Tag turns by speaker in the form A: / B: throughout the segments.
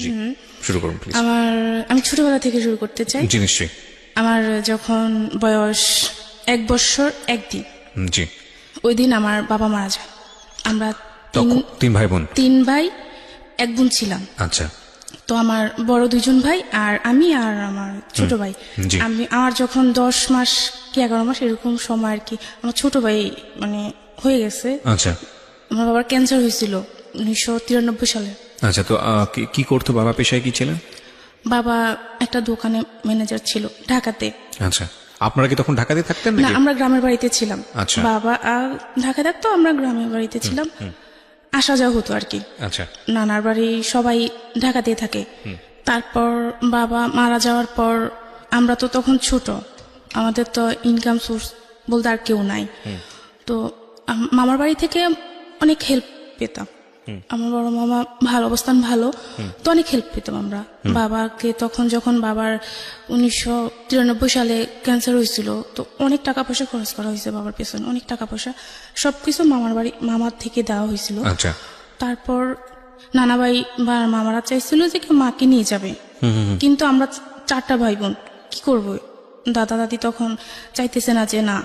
A: জি, শুরু করুন প্লিজ।
B: আমি ছোটবেলা থেকে শুরু করতে চাই।
A: জি নিশ্চয়ই।
B: আমার যখন বয়স 1 বছর 1 দিন,
A: জি।
B: ওই দিন আমার বাবা মারা যায়। আমরা
A: তখন 3 ভাই বোন?
B: 3 ভাই 1 বোন ছিলাম।
A: আচ্ছা।
B: তো আমার বড় 2জন ভাই আর আমি আর আমার ছোট ভাই।
A: জি।
B: আমার যখন 10 মাস কি 11 মাস এরকম সময় আর কি, আমার ছোট ভাই মানে হয়ে গেছে।
A: আচ্ছা
B: আমার বাবার ক্যান্সার হয়েছিল 1993 সালে।
A: আচ্ছা, তো কি করতো বাবা, পেশায় কি ছিলেন?
B: বাবা একটা দোকানে ম্যানেজার ছিল ঢাকাতে।
A: আচ্ছা, আপনারা কি তখন ঢাকাতে থাকতেন
B: না,
A: নাকি?
B: আমরা গ্রামের বাড়িতে ছিলাম।
A: আচ্ছা।
B: বাবা ঢাকা থাকতো, আমরা গ্রামের বাড়িতে ছিলাম। আসা যাওয়া হতো আর কি।
A: আচ্ছা।
B: নানার বাড়ি সবাই ঢাকাতে থাকে। তারপর বাবা মারা যাওয়ার পর আমরা তো তখন ছোট, আমাদের তো ইনকাম সোর্স বলতে আর কেউ নাই। তো মামার বাড়ি থেকে অনেক হেল্প পেতাম। আমার বড় মামা ভালো অবস্থান ভালো, তো অনেক হেল্প পেতাম আমরা। বাবাকে তখন যখন বাবার 1993 সালে ক্যান্সার হয়েছিল, তো অনেক টাকা পয়সা খরচ করা হয়েছে বাবার পেছনে, অনেক টাকা পয়সা সবকিছু মামার থেকে দেওয়া হয়েছিল।
A: আচ্ছা।
B: তারপর নানা ভাই বা মামারা চাইছিল যে মাকে নিয়ে যাবে, কিন্তু আমরা 4টা ভাই বোন কি করব। দাদা দাদি তখন চাইতেছে না যে না,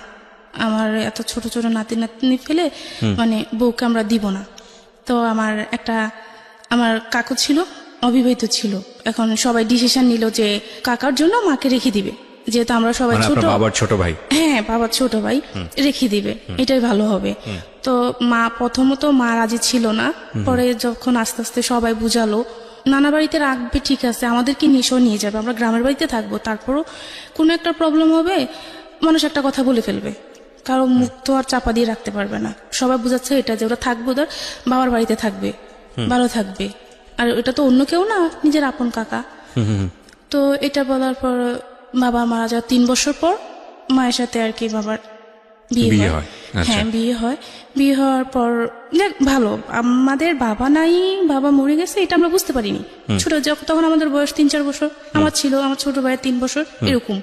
B: আমার এত ছোট ছোট নাতি নাতনি ফেলে মানে বউকে আমরা দিব না। তো আমার কাকু ছিল, অবিবাহিত ছিল। এখন সবাই ডিসিশন নিল যে কাকার জন্য মাকে রেখে দিবে, যেহেতু আমরা সবাই
A: মানে
B: ছোট।
A: আপনার বাবার ছোট ভাই?
B: হ্যাঁ, বাবার ছোট ভাই রেখে দিবে, এটাই ভালো হবে। তো প্রথমত মা রাজি ছিল না, পরে যখন আস্তে আস্তে সবাই বুঝালো নানা বাড়িতে রাখবে ঠিক আছে, আমাদেরকে নিয়ে যাবে, আমরা গ্রামের বাড়িতে থাকবো, তারপরও কোনো একটা প্রবলেম হবে মানুষ একটা কথা বলে ফেলবে, কারো মুখ তো আর চাপা দিয়ে রাখতে পারবে না। সবাই বুঝাচ্ছে এটা যে ওরা থাকবো, ওদের বাবার বাড়িতে থাকবে, ভালো থাকবে, আর এটা তো অন্য কেউ না, নিজের আপন কাকা। তো এটা বলার পর বাবা মারা যাওয়ার 3 বছর পর মায়ের সাথে আর কি বাবার বিয়ে হয়। হ্যাঁ, বিয়ে হওয়ার পর ভালো, আমাদের বাবা নাই, বাবা মরে গেছে এটা আমরা বুঝতে পারিনি। ছোট তখন আমাদের বয়স 3-4 বছর, আমার ছিল, আমার ছোট ভাইয়ের 3 বছর এরকম।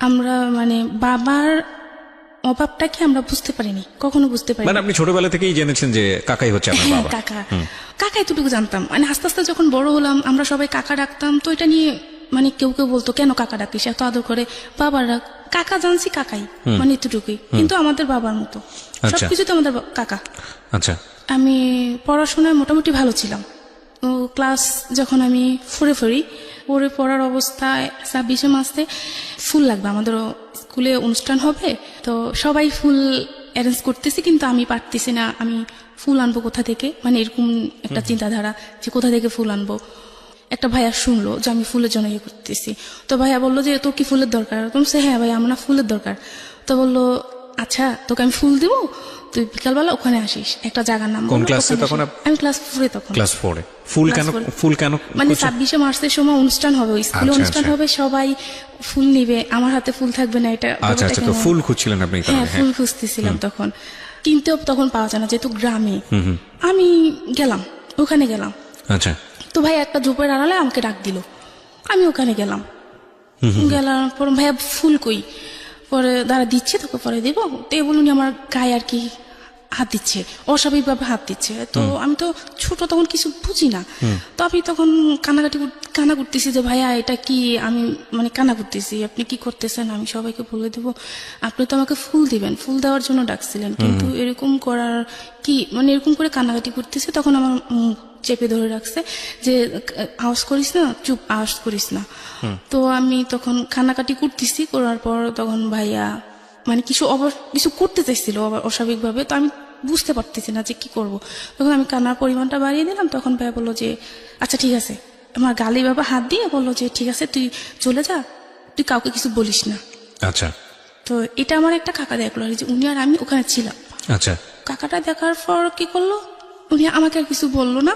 B: আমরা মানে বাবার অভাবটাকে আমরা বুঝতে পারিনি, কখনো বুঝতে পারিনি।
A: মানে আপনি ছোটবেলা থেকেই জেনেছেন যে কাকাই হচ্ছে আপনার
B: হ্যাঁ,
A: বাবা?
B: কাকা এতটুকু জানতাম। মানে আস্তে আস্তে যখন বড় হলাম, আমরা সবাই কাকা ডাকতাম, তো এটা নিয়ে মানে কেউ কেউ বলতো কেন কাকা ডাকিস, এত আদর করে বাবার ডাক। কাকা জানছি কাকাই, মানে এতটুকুই, কিন্তু আমাদের বাবার মতো সবকিছুতে আমাদের কাকা।
A: আচ্ছা।
B: আমি পড়াশোনায় মোটামুটি ভালো ছিলাম। ক্লাস যখন আমি 4 পড়ার অবস্থায় 26 মাসে ফুল লাগবে, আমাদের স্কুলে অনুষ্ঠান হবে, তো সবাই ফুল অ্যারেঞ্জ করতেছি, কিন্তু আমি পারতেছি না, আমি ফুল আনবো কোথা থেকে, মানে এরকম একটা চিন্তাধারা যে কোথা থেকে ফুল আনবো। একটা ভাইয়া শুনলো যে আমি ফুলের জন্য ইয়ে করতেছি, তো ভাইয়া বললো যে তোর কি ফুলের দরকার? বলছে হ্যাঁ ভাই, আমার না ফুলের দরকার। তো বললো আচ্ছা তোকে আমি ফুল দিব, তুই বিকালবেলা ওখানে আসিস, একটা জায়গার নাম।
A: কোন ক্লাসে তখন? আমি
B: ক্লাস 4 তখন।
A: ক্লাস 4 ফুল কেন?
B: মানে 26 মার্চের সময় অনুষ্ঠান হবে, ওই স্কুলে অনুষ্ঠান হবে, সবাই ফুল নিবে, আমার হাতে ফুল থাকবে না, এটা।
A: আচ্ছা আচ্ছা, তো ফুল খুঁজছিলেন আপনি?
B: হ্যাঁ, ফুল খুঁজতেছিলাম তখন, কিন্তু তখন পাওয়া যায় না যেহেতু গ্রামে। আমি গেলাম, ওখানে গেলাম।
A: আচ্ছা।
B: তো ভাই একটা ঝোপের আড়ালে আমাকে ডাক দিল, আমি ওখানে গেলাম। গেলাম পর ভাইয়া ফুল কই, পরে দাঁড়া দিচ্ছে, তোকে পরে দেবো। তো এ বলুন আমার গায়ে আর কি হাত দিচ্ছে, অস্বাভাবিকভাবে হাত দিচ্ছে। তো আমি তো ছোট, তখন কিছু বুঝি না। তো আমি তখন কান্না করতেছি যে ভাইয়া এটা কি, আমি মানে কান্না করতেছি, আপনি কি করতেছেন, আমি সবাইকে বলে দেবো, আপনি তো আমাকে ফুল দিবেন, ফুল দেওয়ার জন্য ডাকছিলেন, কিন্তু এরকম করার কি, মানে এরকম করে কান্নাকাটি করতেছে। তখন আমার চেপে ধরে রাখছে যে আওয়াজ করিস না, চুপ, আওয়াজ করিস না। তো আমি তখন কান্নাকাটি করতেছি, করার পর তখন ভাইয়া মানে কিছু করতে চাইছিল অস্বাভাবিক ভাবে, তো আমি বুঝতে পারতেছি না যে কি করব। তখন আমি কান্নার পরিমাণটা বাড়িয়ে দিলাম। তখন ভাইয়া বললো যে আচ্ছা ঠিক আছে, আমার গালে বাবা হাত দিয়ে বললো যে ঠিক আছে তুই চলে যা, তুই কাউকে কিছু বলিস না।
A: আচ্ছা।
B: তো এটা আমার একটা কাকা দেখলো, যে উনি আর আমি ওখানে ছিলাম।
A: আচ্ছা।
B: কাকাটা দেখার পর কি করলো, উনি আমাকে আর কিছু বললো না,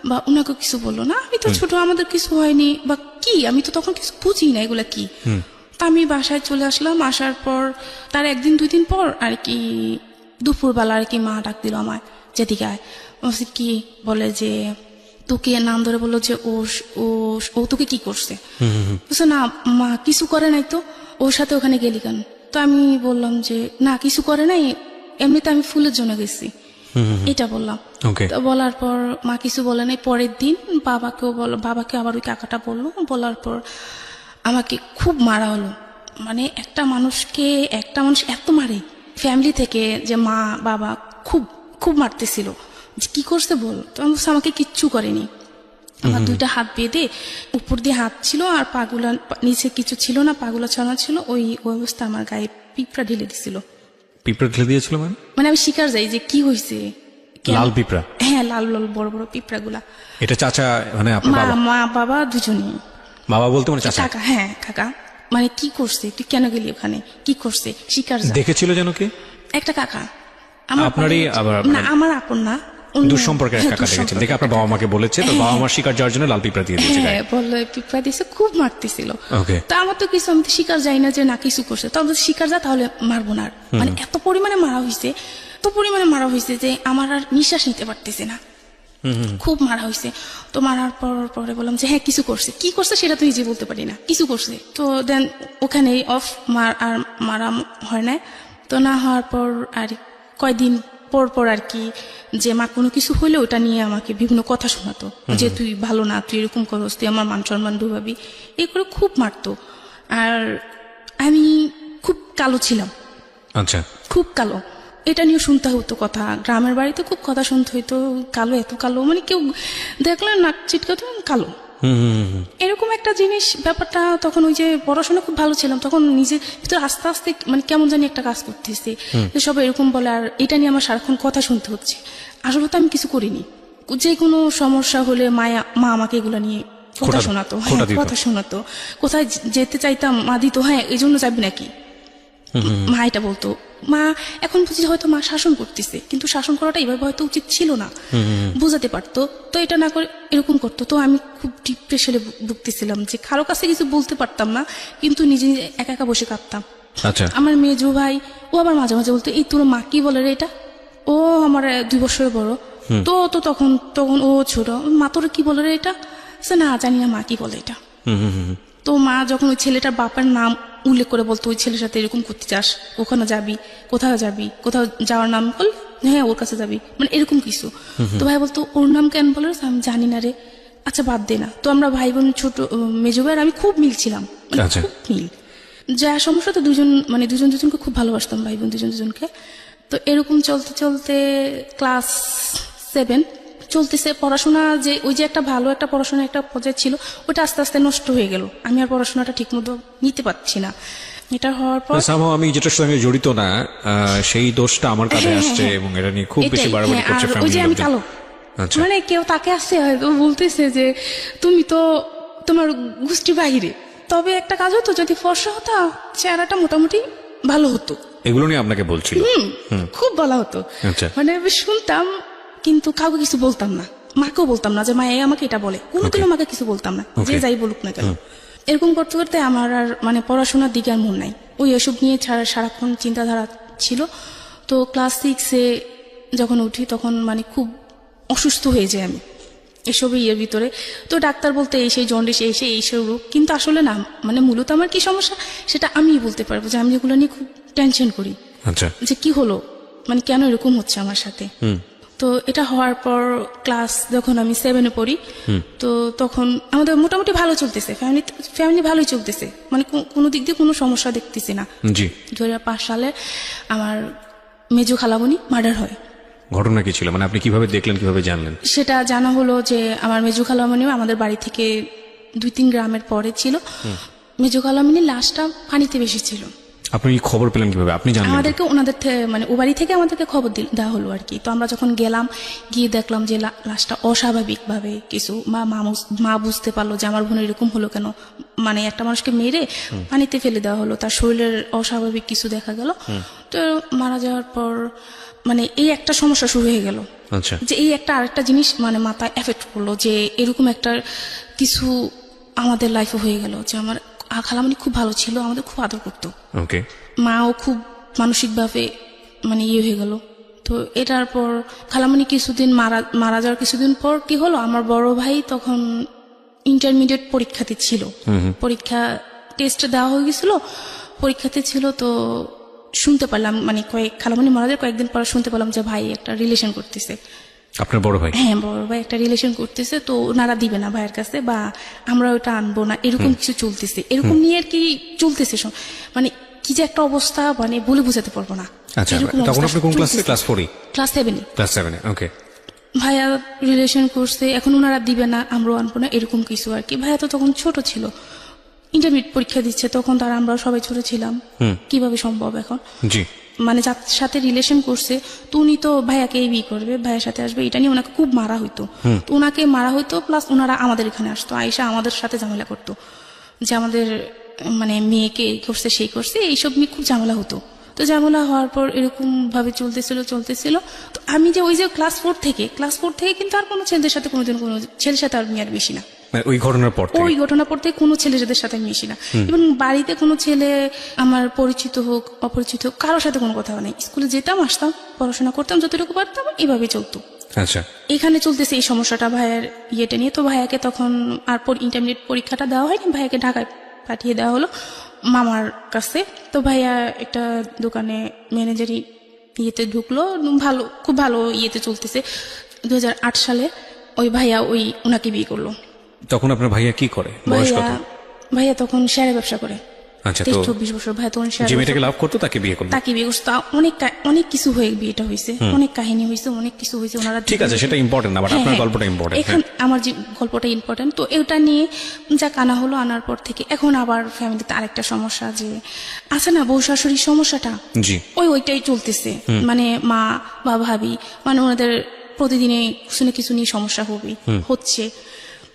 B: বা উনাকে কিছু বললো না। আমি তো ছোট, আমাদের কিছু হয়নি, বা কি, আমি তো তখন কিছু বুঝি না এগুলা কি। তা আমি বাসায় চলে আসলাম। আসার পর তার 1-2 দিন পর আর কি দুপুরবেলা আর কি মা ডাক দিল আমায়, যেদিকে আয়। কি বলে যে তোকে নাম ধরে বললো যে ও তোকে কি করছে। বলছে না মা কিছু করে নাই, তো ওর সাথে ওখানে গেলি কেন? তো আমি বললাম যে না কিছু করে নাই, এমনিতে আমি ফুলের জন্য গেছি। এটা বললাম।
A: ওকে।
B: তো বলার পর মা কিছু বলে নাই। পরের দিন বাবাকে আবার ওই কাকাটা বললো। বলার পর আমাকে খুব মারা হলো। মানে একটা মানুষ এত মারে, ফ্যামিলি থেকে যে মা বাবা খুব খুব মারতেছিল। যে কি করছে বল? তো আমি বলছি, আমাকে কিচ্ছু করেনি। আমার দুইটা হাত বেঁধে উপর দিয়ে হাত ছিল আর পাগুলা নিচে কিছু ছিল না, পাগুলা ছানা ছিল। ওই অবস্থা আমার গায়ে পিঁপড়া ঢেলে দিছিল।
A: পিঁপড়া ঢেলে দিয়েছিল
B: মানে আমি শিকার যাই যে কি হয়েছে।
A: লাল পিঁপড়া?
B: হ্যাঁ, লাল লাল বড় বড় পিঁপড়া গুলা।
A: এটা চাচা মানে আপনার বাবা?
B: মা বাবা দুজনেই।
A: বাবা বলতে মানে চাচা?
B: কাকা। হ্যাঁ, কাকা। মানে কি করছে, তুই কেন গেলি ওখানে, কি করছে? শিকার যা।
A: দেখেছিল যেন কি?
B: একটা কাকা।
A: আপনারই আবার?
B: না, আমার আপন না,
A: দুঃসম্পর্কের এক কাকা দেখেছেন, দেখে আপনার বাবা মাকে বলেছে, তো বাবা মার শিকার যাওয়ার জন্য লাল পিঁপড়া দিয়ে দিয়েছে।
B: হ্যাঁ, বললো পিঁপড়া দিয়েছে, খুব মারতেছিল।
A: ওকে।
B: তা আমার তো কিছু, আমি তো শিকার যাই না যে না কিছু করছে। তো আমি শিকার যা, তাহলে মারবো না আর। মানে এত পরিমাণে মারা হয়েছে যে আমার আর নিঃশ্বাস নিতে পারতেছে না। খুব মারা হয়েছে। তো মারার পরে বললাম যে হ্যাঁ কিছু করছে, কি করছে সেটা তো নিজে বলতে পারি না, কিছু করছে। তো দেন ওখানেই অফ, আর মারা হয় না। তো না হওয়ার পর আর কয়দিন পর আর কি, যে মা কোনো কিছু হইলে ওটা নিয়ে আমাকে বিভিন্ন কথা শোনাতো, যে তুই ভালো না, তুই এরকম করস, তুই আমার মান সম্মান ডুবাবি, এই করে খুব মারতো। আর আমি খুব কালো ছিলাম।
A: আচ্ছা।
B: খুব কালো, এটা নিয়ে শুনতে হতো কথা। গ্রামের বাড়িতে খুব কথা শুনতে হইতো, কালো, এত কালো, মানে কেউ দেখলে নাক চিটকাতো, কালো। এরকম একটা জিনিস, ব্যাপারটা তখন ওই যে পড়াশোনা খুব ভালো ছিলাম, তখন নিজের ভিতরে আস্তে আস্তে মানে কেমন জানি একটা কাজ করতেছে, সব এরকম বলে। আর এটা নিয়ে আমার সারাক্ষণ কথা শুনতে হচ্ছে। আসলে তো আমি কিছু করিনি। যে কোনো সমস্যা হলে মা আমাকে এগুলো নিয়ে কথা শোনাতো। হ্যাঁ, কথা শোনাতো। কোথায় যেতে চাইতাম, মা দিত, হ্যাঁ এই জন্য যাবি নাকি, মা এটা বলতো। মা এখন বুঝি হয়তো মা শাসন করতেছে, কিন্তু শাসন করাটা এভাবে হয়তো উচিত ছিল না, বুঝাতে পারতো। তো এটা না করে এরকম করতো। তো আমি খুব ডিপ্রেশনে ভুগতেছিলাম, যে কারো কাছে কিছু বলতে পারতাম না, কিন্তু নিজে নিজে একা একা বসে কাঁদতাম।
A: আচ্ছা।
B: আমার মেজো ভাই ও আবার মাঝে মাঝে বলতো, এই তোর মা কি বলে রে এটা, ও আমার 2 বছরের বড়। তো তো তখন ও ছোট, মা তোর কি বলে রে এটা, না জানি না মা কি বলে এটা। তো মা যখন ওই ছেলেটার বাবার নাম উল্লেখ করে বলতো, ওই ছেলের সাথে এরকম করতে চাস, ওখানে যাবি, কোথাও যাওয়ার নাম বল, হ্যাঁ ওর কাছে যাবি, মানে এরকম কিছু। তো ভাই বলতো, ওর নাম কেন বলে, আমি জানি না রে। আচ্ছা বাদ দে না। তো আমরা ভাই বোন, ছোট মেজো ভাই আর আমি খুব মিলছিলাম, খুব মিল। যা সমস্যা, তো দুজনকে খুব ভালোবাসতাম, ভাই বোন দুজনকে। তো এরকম চলতে চলতে ক্লাস 7 চলতেছে। পড়াশোনা যে ওই যে একটা ভালো একটা পড়াশোনা একটা পর্যায়ে ছিল, ওটা আস্তে আস্তে নষ্ট হয়ে গেল। আমি আর পড়াশোনাটা ঠিক মতো নিতে পারছি না। এটা হওয়ার পর
A: আমি যেটার সঙ্গে জড়িত না, সেই দোষটা আমার কাছে আসছে, এবং এটা নিয়ে খুব বেশি বাড়াবাড়ি করছে
B: ওই যে আমি কালো, মানে কেউ তাকে আসছে হয়তো বলতেছে যে তুমি তো তোমার গোষ্ঠী বাহিরে, তবে একটা কাজ হতো, যদি ফর্সা হতো চেহারাটা মোটামুটি ভালো হতো।
A: এগুলো নিয়ে আপনাকে বলছিল?
B: খুব বলা হতো। মানে আমি শুনতাম, কিন্তু কাউকে কিছু বলতাম না, মাকেও বলতাম না যে মা আমাকে এটা বলে, কোনোদিনও মাকে কিছু বলতাম না, যে যাই বলুক না কেন। এরকম করতে করতে আমার আর মানে পড়াশোনার দিকে আর মন নাই, ওই এসব নিয়ে সারাক্ষণ চিন্তাধারা ছিল। তো ক্লাস 6-এ যখন উঠি, তখন মানে খুব অসুস্থ হয়ে যাই আমি এসবই ভিতরে। তো ডাক্তার বলতে এই সেই জন্ডিস, এইসব রোগ, কিন্তু আসলে না, মানে মূলত আমার কি সমস্যা সেটা আমিই বলতে পারবো, যে আমি এগুলো নিয়ে খুব টেনশন করি।
A: আচ্ছা।
B: যে কি হলো, মানে কেন এরকম হচ্ছে আমার সাথে। তো এটা হওয়ার পর ক্লাস যখন আমি 7-এ পড়ি, তো তখন আমাদের মোটামুটি ভালো চলতেছে, ফ্যামিলি ভালোই চলতেছে, মানে কোনো দিক দিয়ে কোনো সমস্যা দেখতেছি না। 2005 সালে আমার মেজো খালামণি মার্ডার হয়।
A: ঘটনা কি ছিল, মানে আপনি কিভাবে দেখলেন, কিভাবে জানলেন?
B: সেটা জানা হলো যে আমার মেজো খালামণি আমাদের বাড়ি থেকে 2-3 গ্রামের পরে ছিল। মেজো খালামণির লাশটা পানিতে বেশি ছিল।
A: আপনি খবর পেলেন কিভাবে, আপনি জানলেন?
B: আমাদেরকে ওনাদের মানে ও বাড়ি থেকে আমাদেরকে খবর দেওয়া হলো আর কি। তো আমরা যখন গেলাম, গিয়ে দেখলাম যে লাশটা অস্বাভাবিকভাবে কিছু, মা বুঝতে পারলো যে আমার বোনের এরকম হলো কেন, মানে একটা মানুষকে মেরে পানিতে ফেলে দেওয়া হলো, তার শরীরের অস্বাভাবিক কিছু দেখা গেল। তো মারা যাওয়ার পর মানে এই একটা সমস্যা শুরু হয়ে গেল, যে এই একটা আরেকটা জিনিস মানে মাথায় এফেক্ট করলো, যে এরকম একটা কিছু আমাদের লাইফে হয়ে গেল, যে আমার খালামণি খুব ভালো ছিল, আমাদের খুব আদর করতো, মাও খুব মানসিকভাবে মানে হয়ে গেল। তো এটার পর খালামণি কিছুদিন মারা যাওয়ার কিছুদিন পর কি হলো, আমার বড় ভাই তখন ইন্টারমিডিয়েট পরীক্ষাতে ছিল, পরীক্ষা টেস্ট দেওয়া হয়ে গেছিল, পরীক্ষাতে ছিল। তো শুনতে পারলাম, মানে খালামণি মারা যাওয়ার কয়েকদিন পর শুনতে পেলাম যে ভাই একটা রিলেশন করতেছে।
A: আপনার বড় ভাই?
B: হ্যাঁ, বড় ভাই একটা রিলেশন করতেছে, তো ওনারা দিবে না ভাইয়ের কাছে, বা আমরা ওটা আনবো না, এরকম কিছু চলতেছে। এরকম নিয়ে আর কি চলতেছে, মানে কি যে একটা অবস্থা, মানে বলে বোঝাতে পারবো না।
A: আচ্ছা, তখন আপনি কোন ক্লাসে? ক্লাস 4?
B: ক্লাস 7।
A: ক্লাস 7। ওকে।
B: ভাইয়া রিলেশন করছে, এখন ওনারা দিবে না, আমরাও আনবো না, এরকম কিছু আর কি। ভাইয়া তো তখন ছোট ছিল, ইন্টারমিডিয়েট পরীক্ষা দিচ্ছে তখন, তার আমরা সবাই ছোট ছিলাম, কিভাবে সম্ভব এখন?
A: জি।
B: মানে যার সাথে রিলেশন করছে তো উনি তো ভাইয়াকে বিয়ে করবে, ভাইয়ের সাথে আসবে, এটা নিয়ে ওনাকে খুব মারা হইতো। তো ওনাকে মারা হইতো, প্লাস ওনারা আমাদের এখানে আসতো, আয়েশা আমাদের সাথে ঝামেলা করতো যে আমাদের মানে মেয়েকে এই করছে সেই করছে, এইসব নিয়ে খুব ঝামেলা হতো। তো ঝামেলা হওয়ার পর এরকম ভাবে চলতেছিল। তো আমি যে ওই যে ক্লাস 4 থেকে কিন্তু আর কোনো ছেলেদের সাথে কোনোদিন কোনো ছেলের সাথে আর মেয়ে আর বেশি না।
A: ওই ঘটনার পর
B: থেকে কোনো ছেলেদের সাথে আমি মিশি না। এবং বাড়িতে কোনো ছেলে আমার পরিচিত হোক অপরিচিত হোক, কারোর সাথে কোনো কথা নেই। স্কুলে যেতাম, আসতাম, পড়াশোনা করতাম, যতটুকু পারতাম, এভাবে চলতো।
A: আচ্ছা।
B: এখানে চলতেছে এই সমস্যাটা ভাইয়ের ইয়েটা নিয়ে। তো ভাইয়াকে তখন আর ইন্টারমিডিয়েট পরীক্ষাটা দেওয়া হয়নি, ভাইয়াকে ঢাকায় পাঠিয়ে দেওয়া হলো মামার কাছে। তো ভাইয়া একটা দোকানে ম্যানেজারি ইয়েতে ঢুকলো, খুব ভালো ইয়েতে চলতেছে। 2008 সালে ওই ভাইয়া ওনাকে বিয়ে করলো।
A: তখন আপনার ভাইয়া কি করে? বয়স কত?
B: ভাইয়া তখন শেয়ারে ব্যবসা করে।
A: আচ্ছা। তো
B: 23-24 বছর ভাইয়া তখন
A: যে মেয়েটাকে লাভ করতো তাকে বিয়ে করলো?
B: তাকে বিয়ে করতো। অনেক কিছু হয়ে বিয়েটা হয়েছে, অনেক কাহিনী হয়েছে, অনেক কিছু হয়েছে। ওনারা
A: ঠিক আছে, সেটা ইম্পর্টেন্ট না, বাট আপনার গল্পটা ইম্পর্টেন্ট।
B: এখন আমার যে গল্পটা ইম্পর্টেন্ট, তো এটা নিয়ে যা কানা হলো, আনার পর থেকে এখন আবার ফ্যামিলিতে আরেকটা সমস্যা যে আছে না, বউ শাশুড়ির সমস্যাটা,
A: জি,
B: ওইটাই চলতেছে। মানে মা বা ভাবি, মানে ওনাদের প্রতিদিনে কিছু না কিছু নিয়ে সমস্যা হচ্ছে।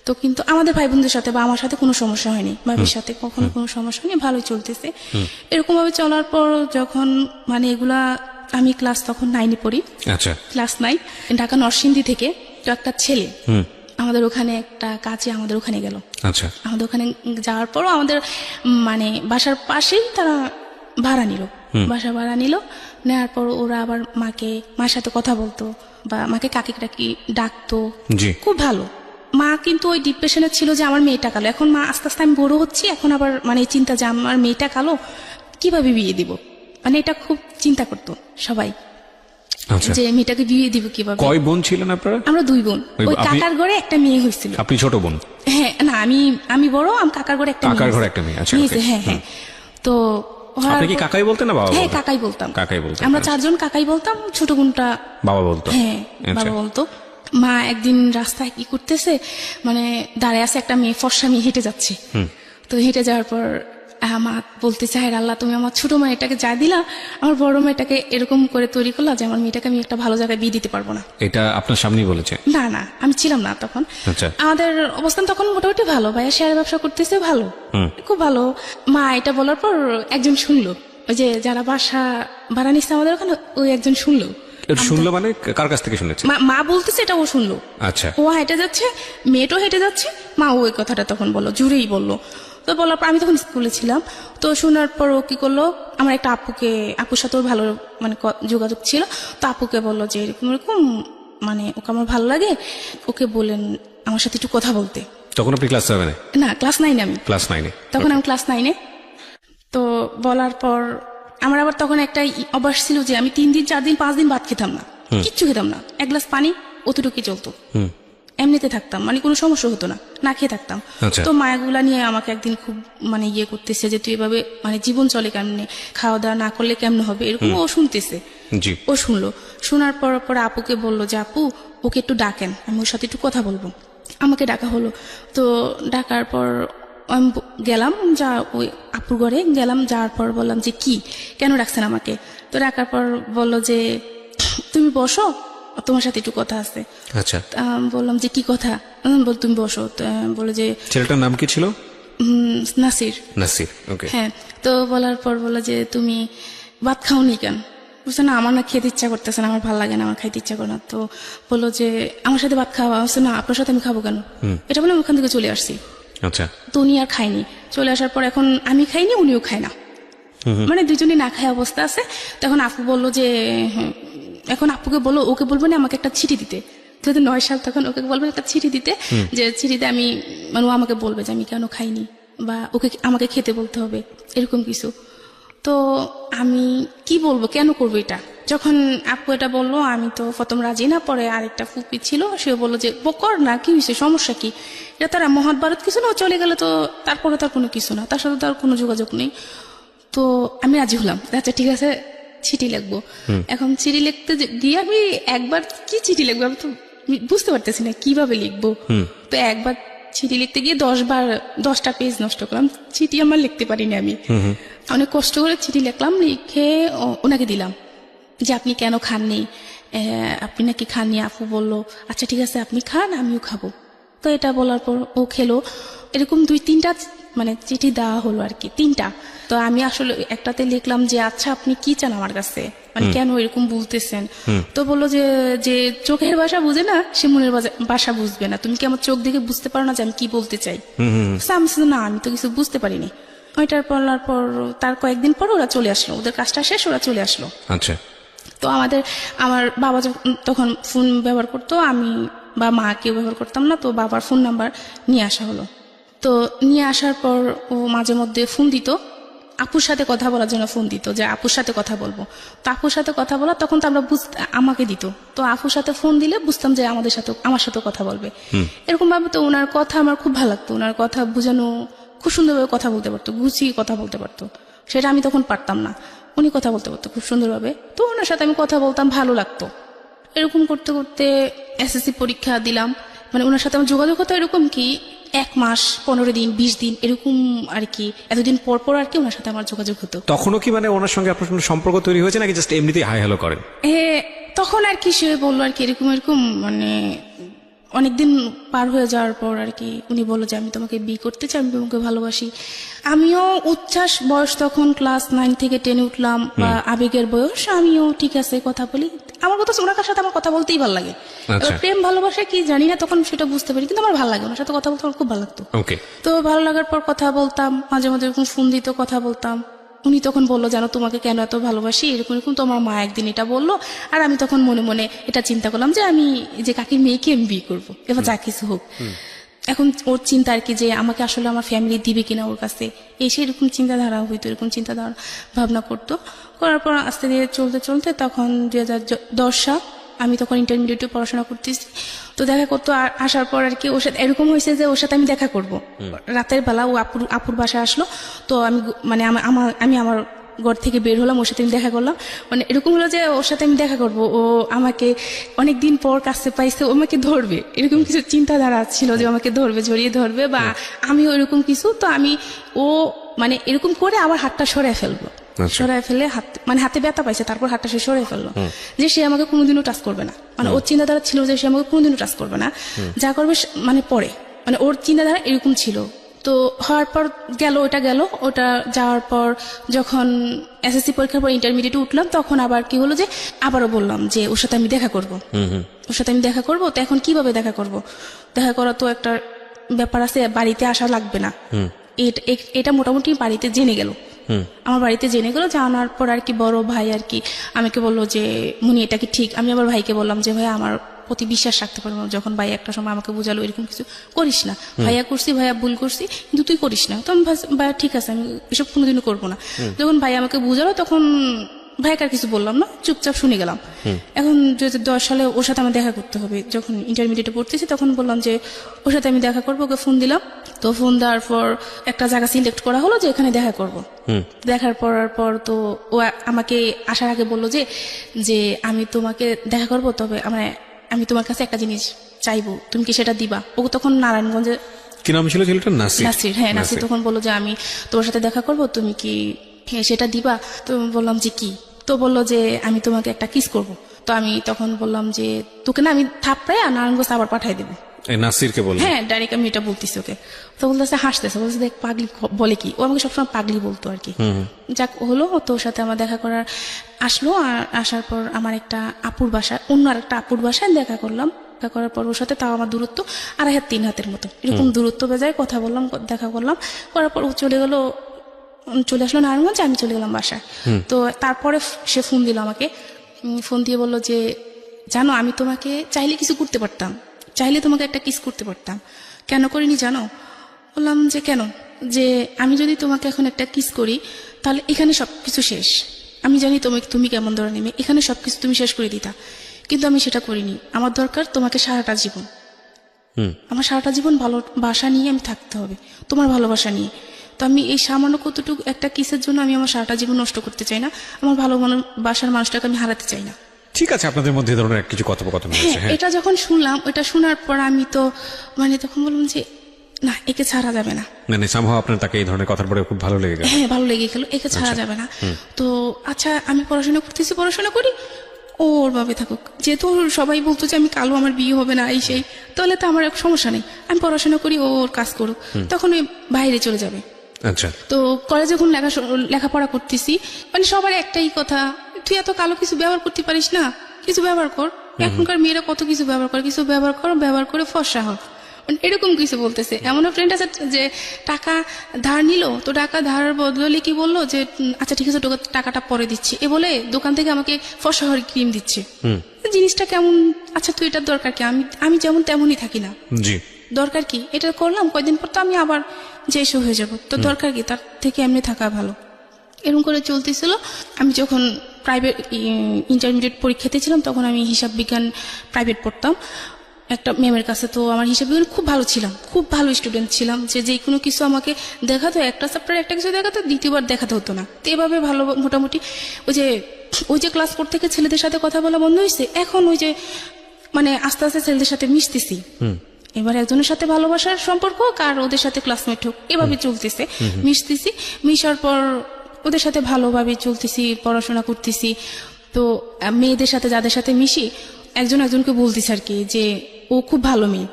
B: তো কিন্তু আমাদের ভাই বোনদের সাথে বা আমার সাথে কোনো সমস্যা হয়নি, ভাবির সাথে কখনো কোনো সমস্যা হয়নি, ভালোই চলতেছে। এরকম ভাবে চলার পর যখন মানে এগুলা, আমি ক্লাস তখন 9-এ পড়ি।
A: আচ্ছা।
B: ক্লাস 9, ঢাকা নরসিংদী থেকে তো একটা ছেলে আমাদের ওখানে একটা কাজে আমাদের ওখানে গেল।
A: আচ্ছা।
B: আমাদের ওখানে যাওয়ার পরও আমাদের মানে বাসার পাশেই তারা বাসা ভাড়া নিল। নেওয়ার পর ওরা আবার মার সাথে কথা বলতো, বা মাকে কাকি ডাকতো।
A: জি।
B: খুব ভালো। মা কিন্তু ওই ডিপ্রেশনে ছিল যে আমার মেয়েটা কালো। এখন মা আস্তে আস্তে আমি বড় হচ্ছি, এখন আবার মানে চিন্তা যে আমার মেয়েটা কালো, কিভাবে বিয়ে দিব, মানে এটা খুব চিন্তা করতো সবাই।
A: আচ্ছা।
B: যে মেয়েটাকে বিয়ে দিব কিভাবে।
A: কয় বোন ছিলেন আপনারা?
B: আমরা 2 বোন। ওই কাকার ঘরে একটা মেয়ে হয়েছিল।
A: আপনি ছোট বোন?
B: হ্যাঁ, না আমি বড়, আমি কাকার ঘরে একটা মেয়ে।
A: কাকার ঘরে একটা মেয়ে। আচ্ছা।
B: হ্যাঁ। তো
A: আপনি কি কাকাই বলতেন না বাবা?
B: হ্যাঁ, কাকাই বলতাম।
A: কাকাই বলতেন।
B: আমরা 4 জন কাকাই বলতাম, ছোট বোনটা
A: বাবা বলতো।
B: হ্যাঁ, বাবা বলতো। মা একদিন রাস্তায় কি করতেছে, মানে দাঁড়ায় আছে একটা মেয়ে, ফর্সা মেয়ে হেঁটে যাচ্ছে। তো হেঁটে যাওয়ার পর মা বলতে চায়, আল্লাহ তুমি আমার ছোট মেয়েটাকে যা দিলা, আমার বড় মেয়েটাকে এরকম করে তৈরি করলা যে আমার মেয়েটাকে আমি একটা ভালো জায়গায় বিয়ে দিতে পারবো না।
A: এটা আপনার সামনেই বলেছে? না,
B: আমি ছিলাম না তখন।
A: আচ্ছা।
B: আমাদের অবস্থান তখন মোটামুটি ভালো, ভাইয়া শেয়ার ব্যবসা করতেছে, ভালো, খুব ভালো। মা এটা বলার পর একজন শুনলো, ওই যে যারা বাসা ভাড়া নিচ্ছে আমাদের ওখানে, ওই একজন শুনলো।
A: মানে কার কাছ থেকে শুনেছে?
B: মা বলতেছে, এটা ও শুনলো।
A: আচ্ছা।
B: ও হেঁটে যাচ্ছে, মেয়েটাও হেঁটে যাচ্ছে, মা ওই কথাটা তখন বললো, জুড়েই বললো। তো বলার পর আমি তখন স্কুলে ছিলাম। তো শোনার পর ও কি করলো, আমার একটা আপুর সাথেও ভালো মানে যোগাযোগ ছিল। তো আপুকে বললো যে এরকম মানে ওকে আমার ভালো লাগে, ওকে বলেন আমার সাথে একটু কথা বলতে।
A: তখন আপনি ক্লাস 7-এ?
B: না, ক্লাস 9-এ। আমি
A: ক্লাস 9-এ?
B: তখন আমি ক্লাস 9-এ। তো বলার পর আমার আবার তখন একটা অভ্যাস ছিল যে আমি 3 দিন 4 দিন 5 দিন ভাত খেতাম না, কিচ্ছু খেতাম না, এক গ্লাস পানি অতটুকুই চলতো, এমনিতে থাকতাম, মানে কোনো সমস্যা হতো না খেয়ে থাকতাম। তো মায়াগুলা নিয়ে আমাকে একদিন খুব মানে করতেছে যে তুই এভাবে মানে জীবন চলে কেমনে, খাওয়া দাওয়া না করলে কেমন হবে, এরকম ও শুনতেছে। ও শুনলো, শোনার পর আপুকে বললো যে আপু ওকে একটু ডাকেন, আমি ওর সাথে একটু কথা বলবো। আমাকে ডাকা হলো। তো ডাকার পর আমি গেলাম, ওই আপুর ঘরে গেলাম। যাওয়ার পর বললাম যে কেন রাখছেন আমাকে। তো ডাকার পর বললো যে তুমি বসো, তোমার সাথে একটু কথা আছে।
A: আচ্ছা।
B: বললাম যে কি কথা, বল তুমি বসো। বলে যে
A: ছেলেটার নাম কি ছিল?
B: নাসির।
A: ওকে।
B: হ্যাঁ। তো বলার পর বললো যে তুমি ভাত খাওনি কেন? বুঝছে না, আমার না খেতে ইচ্ছা করতেছে না, আমার ভালো লাগে না, আমার খাইতে ইচ্ছা করে না। তো বললো যে আমার সাথে ভাত খাওয়া হচ্ছে না, আপনার সাথে আমি খাবো কেন? এটা বলে আমি ওখান থেকে চলে আসছি।
A: আচ্ছা।
B: তো উনি আর খাইনি। চলে আসার পর এখন আমি খাইনি, উনিও খায় না, মানে দুজনই না খায় অবস্থা আছে। তখন আপু বললো যে এখন আপুকে বলো, ওকে বলবো না আমাকে একটা চিঠি দিতে। 2009 সাল, তখন ওকে বলবেন একটা চিঠি দিতে, যে চিঠিতে আমি মানে ও আমাকে বলবে যে আমি কেন খাইনি, বা আমাকে খেতে বলতে হবে, এরকম কিছু। তো আমি কি বলবো, কেন করবো এটা? যখন আপু এটা বললো আমি তো প্রথম রাজি না, পরে আরেকটা ফুপি ছিল, সে বললো যে কর না, কি হয়েছে, সমস্যা কি, এটা তার মহাভারত কিছু না, ও চলে গেলে তো তারপরে তার কোনো কিছু না, তার সাথে তার কোনো যোগাযোগ নেই। তো আমি রাজি হলাম, আচ্ছা ঠিক আছে চিঠি লিখবো। এখন চিঠি লিখতে গিয়ে আমি একবার কি চিঠি লিখবো আমি তো বুঝতে পারতেছি না কিভাবে লিখবো। তো একবার চিঠি লিখতে গিয়ে 10টা পেজ নষ্ট করলাম, চিঠি আমার লিখতে পারিনি আমি। অনেক কষ্ট করে চিঠি লিখলাম, লিখে ওনাকে দিলাম যে আপনি কেন খাননি, আপনি নাকি খাননি। আপু বললো আচ্ছা ঠিক আছে আপনি খান, আমিও খাবো। তো এটা বলার পর ও খেলো। এরকম 2-3টা মানে চিঠি দেওয়া হলো আর কি, 3টা। তো আমি আসলে একটাতে লিখলাম যে আচ্ছা আপনি কি চান আমার কাছে, মানে কেন এরকম বলতেছেন। তো বললো যে যে চোখের ভাষা বুঝে না সে মনের ভাষা বুঝবে না, তুমি কি আমার চোখ দেখে বুঝতে পারো না যে আমি কি বলতে চাই? না আমি তো কিছু বুঝতে পারিনি। ওইটার বলার পর তার কয়েকদিন পর ওরা চলে আসলো, ওদের কাজটা শেষ, ওরা চলে আসলো।
A: আচ্ছা।
B: তো আমার বাবা তখন ফোন ব্যবহার করতো, আমি বা মা কেউ ব্যবহার করতাম না, তো বাবার ফোন নাম্বার নিয়ে আসা হলো। তো নিয়ে আসার পর ও মাঝে মধ্যে ফোন দিত, আপুর সাথে কথা বলার জন্য ফোন দিত যে আপুর সাথে কথা বলবো। তো আপুর সাথে কথা বলা তখন তো আমরা আমাকে দিত, তো আপুর সাথে ফোন দিলে বুঝতাম যে আমার সাথে কথা বলবে। এরকম ভাবে তো ওনার কথা আমার খুব ভালো লাগতো, ওনার কথা বুঝানো, খুব সুন্দরভাবে কথা বলতে পারতো, গুছিয়ে কথা বলতে পারতো, সেটা আমি তখন পারতাম না। উনি কথা বলতে পারতো খুব সুন্দরভাবে, তো ওনার সাথে আমি কথা বলতাম, ভালো লাগতো। এরকম করতে করতে এসএসসি পরীক্ষা দিলাম, মানে ওনার সাথে আমার যোগাযোগ হতো এরকম কি 1 মাস 15 দিন 20 দিন এরকম আর কি, এতদিন পর পর আর কি ওনার সাথে আমার যোগাযোগ হতো।
A: তখনও কি মানে ওনার সঙ্গে আপনার কোনো সম্পর্ক তৈরি হয়েছে নাকি জাস্ট এমনিতেই হাই হ্যালো করেন?
B: তখন আর কি সে বললো আর কি এরকম মানে অনেকদিন পার হয়ে যাওয়ার পর আর কি উনি বললো যে আমি তোমাকে বিয়ে করতে চাই, আমি তোমাকে ভালোবাসি। আমিও উচ্ছ্বাস বয়স, তখন ক্লাস 9 থেকে 10 উঠলাম, বা আবেগের বয়স, আমিও ঠিক আছে কথা বলি। আমার কথা ওনার সাথে আমার কথা বলতেই ভালো লাগে। প্রেম ভালোবাসা কি জানি না তখন সেটা বুঝতে পারি, কিন্তু আমার ভালো লাগে, ওনার সাথে কথা বলতে আমার খুব ভালো লাগতো। তো ভালো লাগার পর কথা বলতাম, মাঝে মাঝে এরকম ফোন দিত, কথা বলতাম। উনি তখন বললো জানো তোমাকে কেন এত ভালোবাসি, এরকম এরকম তোমার মা একদিন এটা বললো। আর আমি তখন মনে মনে এটা চিন্তা করলাম যে আমি যে কাকির মেয়েকে আমি বিয়ে করবো, এবার যা কিছু হোক। এখন ওর চিন্তা আর কি যে আমাকে আসলে আমার ফ্যামিলি দিবে কিনা ওর কাছে, এসে এরকম চিন্তাধারা হইতো, এরকম চিন্তাধারা ভাবনা করতো। করার পর আস্তে ধীরে চলতে চলতে তখন 2010 সাল, আমি তখন ইন্টারমিডিয়েটে পড়াশোনা করতেছি। তো দেখা করতো আসার পর আর কি ওর সাথে এরকম হয়েছে যে ওর সাথে আমি দেখা করব রাতের বেলা, ও আপুর বাসায় আসলো। তো আমি মানে আমি আমার ঘর থেকে বের হলাম, ওর সাথে আমি দেখা করলাম। মানে এরকম হলো যে ওর সাথে আমি দেখা করব, ও আমাকে অনেকদিন পর কাছে পাইছে, ও আমাকে ধরবে, এরকম কিছু চিন্তাধারা ছিল যে আমাকে ধরবে, জড়িয়ে ধরবে, বা আমিও এরকম কিছু। তো ও মানে এরকম করে আবার হাতটা সরায় ফেলবো, সরাই ফেলে মানে হাতে ব্যথা পাইছে, তারপর হাতটা সে সরাই ফেললো, যে সে আমাকে কোনোদিনও টাচ করবে না। মানে ওর চিন্তাধারা ছিল যে সে আমাকে কোনোদিনও টাচ করবে না, যা করবে মানে পরে, মানে ওর চিন্তাধারা এরকম ছিল। তো হওয়ার পর ওটা যাওয়ার পর যখন এসএসসি পরীক্ষার পর ইন্টারমিডিয়েটে উঠলাম, তখন আবার কি হলো যে আবারও বললাম যে ওর সাথে আমি দেখা করব, ওর সাথে আমি দেখা করব। তো এখন কিভাবে দেখা করব? দেখা করা তো একটা ব্যাপার আছে, বাড়িতে আসা লাগবে না, এটা মোটামুটি বাড়িতে জেনে গেল। আমার বাড়িতে জেনে গেল, জানার পর আর কি বড় ভাই আর কি আমাকে বললো যে মুনি এটা কি ঠিক? আমি আবার ভাইকে বললাম যে ভাই আমার প্রতি বিশ্বাস রাখতে পারবো। যখন ভাই একটা সময় আমাকে বুঝালো এরকম কিছু করিস না, ভাইয়া করছি, ভাইয়া ভুল করছি, কিন্তু তুই করিস না। তো আমি ভাইয়া ঠিক আছে, আমি এসব কোনোদিনও করবো না। যখন ভাই আমাকে বুঝালো তখন ভাইকে আর কিছু বললাম না, চুপচাপ শুনে গেলাম। এখন 2010 সালে ওর সাথে আমার দেখা করতে হবে, যখন ইন্টারমিডিয়েটে পড়তেছি তখন বললাম যে ওর সাথে আমি দেখা করবো, ওকে ফোন দিলাম। তো ফোন দেওয়ার পর একটা জায়গা সিলেক্ট করা হলো যে এখানে দেখা করব। দেখার পর তো ও আমাকে আসার আগে বললো যে আমি তোমাকে দেখা করবো, তবে আমি তোমার কাছে একটা জিনিস চাইবো, তুমি কি সেটা দিবা? ও তখন নারায়ণগঞ্জে,
A: কি নাম ছিল ছেলেটার?
B: নাসির। হ্যাঁ, নাসির তখন বললো যে আমি তোমার সাথে দেখা করব, তুমি কি সেটা দিবা? তো বললাম যে কি? তো বললো যে আমি তোমাকে একটা কিস করব। তো আমি তখন বললাম যে তোকে না আমি থাপড়ায় নারায়ণগঞ্জ আবার পাঠাই দেবো।
A: নাসিরকে বললো?
B: হ্যাঁ, ডাইরেক্ট আমি এটা বলতেছি ওকে। তো বলতেছে, হাসতেছে, বলতেছে দেখ পাগলি বলে কি, ও আমাকে সবসময় পাগলি বলতো আর কি। যাক হলো, তোর সাথে আমার দেখা করার আসলো। আর আসার পর আমার একটা আপুর বাসায়, অন্য আর একটা আপুর বাসায় দেখা করলাম। দেখা করার পর ওর সাথে তাও আমার দূরত্ব 2.5 হাত 3 হাতের মতো, এরকম দূরত্ব বেজায় কথা বললাম, দেখা করলাম। করার পর ও চলে আসলো নারায়ণগঞ্জে, আমি চলে গেলাম বাসায়। তো তারপরে সে ফোন দিল আমাকে, ফোন দিয়ে বললো যে জানো আমি তোমাকে চাইলে কিছু করতে পারতাম, চাইলে তোমাকে একটা কিস করতে পারতাম, কেন করিনি জানো? বললাম যে কেন? যে আমি যদি তোমাকে এখন একটা কিস করি তাহলে এখানে সবকিছু শেষ। আমি জানি তুমি কেমন ধরনের মেয়ে, এখানে সবকিছু তুমি শেষ করে দিতা, কিন্তু আমি সেটা করিনি। আমার দরকার তোমাকে সারাটা জীবন, আমার সারাটা জীবন ভালোবাসা নিয়ে আমি থাকতে হবে, তোমার ভালোবাসা নিয়ে। তো আমি এই সামান্য কতটুকু একটা কিসের জন্য আমি আমার সারাটা জীবন নষ্ট করতে চাই না, আমার ভালোবাসার মানুষটাকে আমি হারাতে চাই না।
A: ঠিক আছে, আপনাদের মধ্যে এই ধরনের কিছু কথোপকথন হয়েছে। হ্যাঁ,
B: এটা যখন শুনলাম, এটা শোনার পর আমি তো মানে তখন বললাম যে না, একে ছাড়া যাবে না।
A: মানে সামহাও আপনার তাকে এই ধরনের কথার পরে খুব ভালো লেগে গেল।
B: হ্যাঁ, ভালো লেগে গেল, একে ছাড়া যাবে না। তো আচ্ছা, আমি পড়াশোনা করতেছি, পড়াশোনা করি, ওর ভাবে থাকুক। যেহেতু সবাই বলতো যে আমি কালো, আমার বিয়ে হবে না, এই সেই, তাহলে তো আমার সমস্যা নেই, আমি পড়াশোনা করি, ওর কাজ করুক, তখন ওই বাইরে চলে যাবে।
A: আচ্ছা,
B: তো কলেজে যখন লেখাপড়া করতেছি, মানে সবার একটাই কথা, তুই এত কালো কিছু ব্যবহার করতে পারিস না, কিছু ব্যবহার কর। এখনকার মেয়েরা কত কিছু ব্যবহার করে, কিছু ব্যবহার করে ফর্সা হোক, মানে এরকম কিছু বলতেছে। এমনও ফ্রেন্ড আছে যে টাকা ধার নিল, তো টাকা ধারের বদলে কি বললো যে আচ্ছা ঠিক আছে, টাকাটা পরে দিচ্ছি, এ বলে দোকান থেকে আমাকে ফর্সা হওয়ার ক্রিম দিচ্ছে। জিনিসটা কেমন? আচ্ছা, তুই এটার দরকার কি? আমি যেমন তেমনই থাকি না,
A: জি,
B: দরকার কি? এটা করলাম, কয়দিন পর তো আমি আবার যে এসব হয়ে যাব, তো দরকার কি? তার থেকে এমনি থাকা ভালো। এরকম করে চলতেছিল। আমি যখন প্রাইভেট ইন্টারমিডিয়েট পরীক্ষাতে ছিলাম, তখন আমি হিসাব বিজ্ঞান প্রাইভেট পড়তাম একটা ম্যামের কাছে। তো আমার হিসাব বিজ্ঞান খুব ভালো ছিলাম, খুব ভালো স্টুডেন্ট ছিলাম, যে কোনো কিছু আমাকে দেখাতো, একটা চ্যাপ্টার একটা কিছু দেখাতো, দ্বিতীয়বার দেখাতে হতো না। তো এভাবে ভালো মোটামুটি ওই যে ক্লাস করতে থেকে ছেলেদের সাথে কথা বলা বন্ধ হয়েছে, এখন ওই যে মানে আস্তে আস্তে ছেলেদের সাথে মিশতেছি। এবার একজনের সাথে ভালোবাসার সম্পর্ক হোক আর ওদের সাথে ক্লাসমেট হোক, এভাবে চলতেছে, মিশতেছি। মিশার পর ওদের সাথে ভালোভাবে চলতেছি, পড়াশোনা করতেছি। তো মেয়েদের সাথে যাদের সাথে মিশি, একজনকে বলতেছি আর কি যে ও খুব ভালো মেয়ে।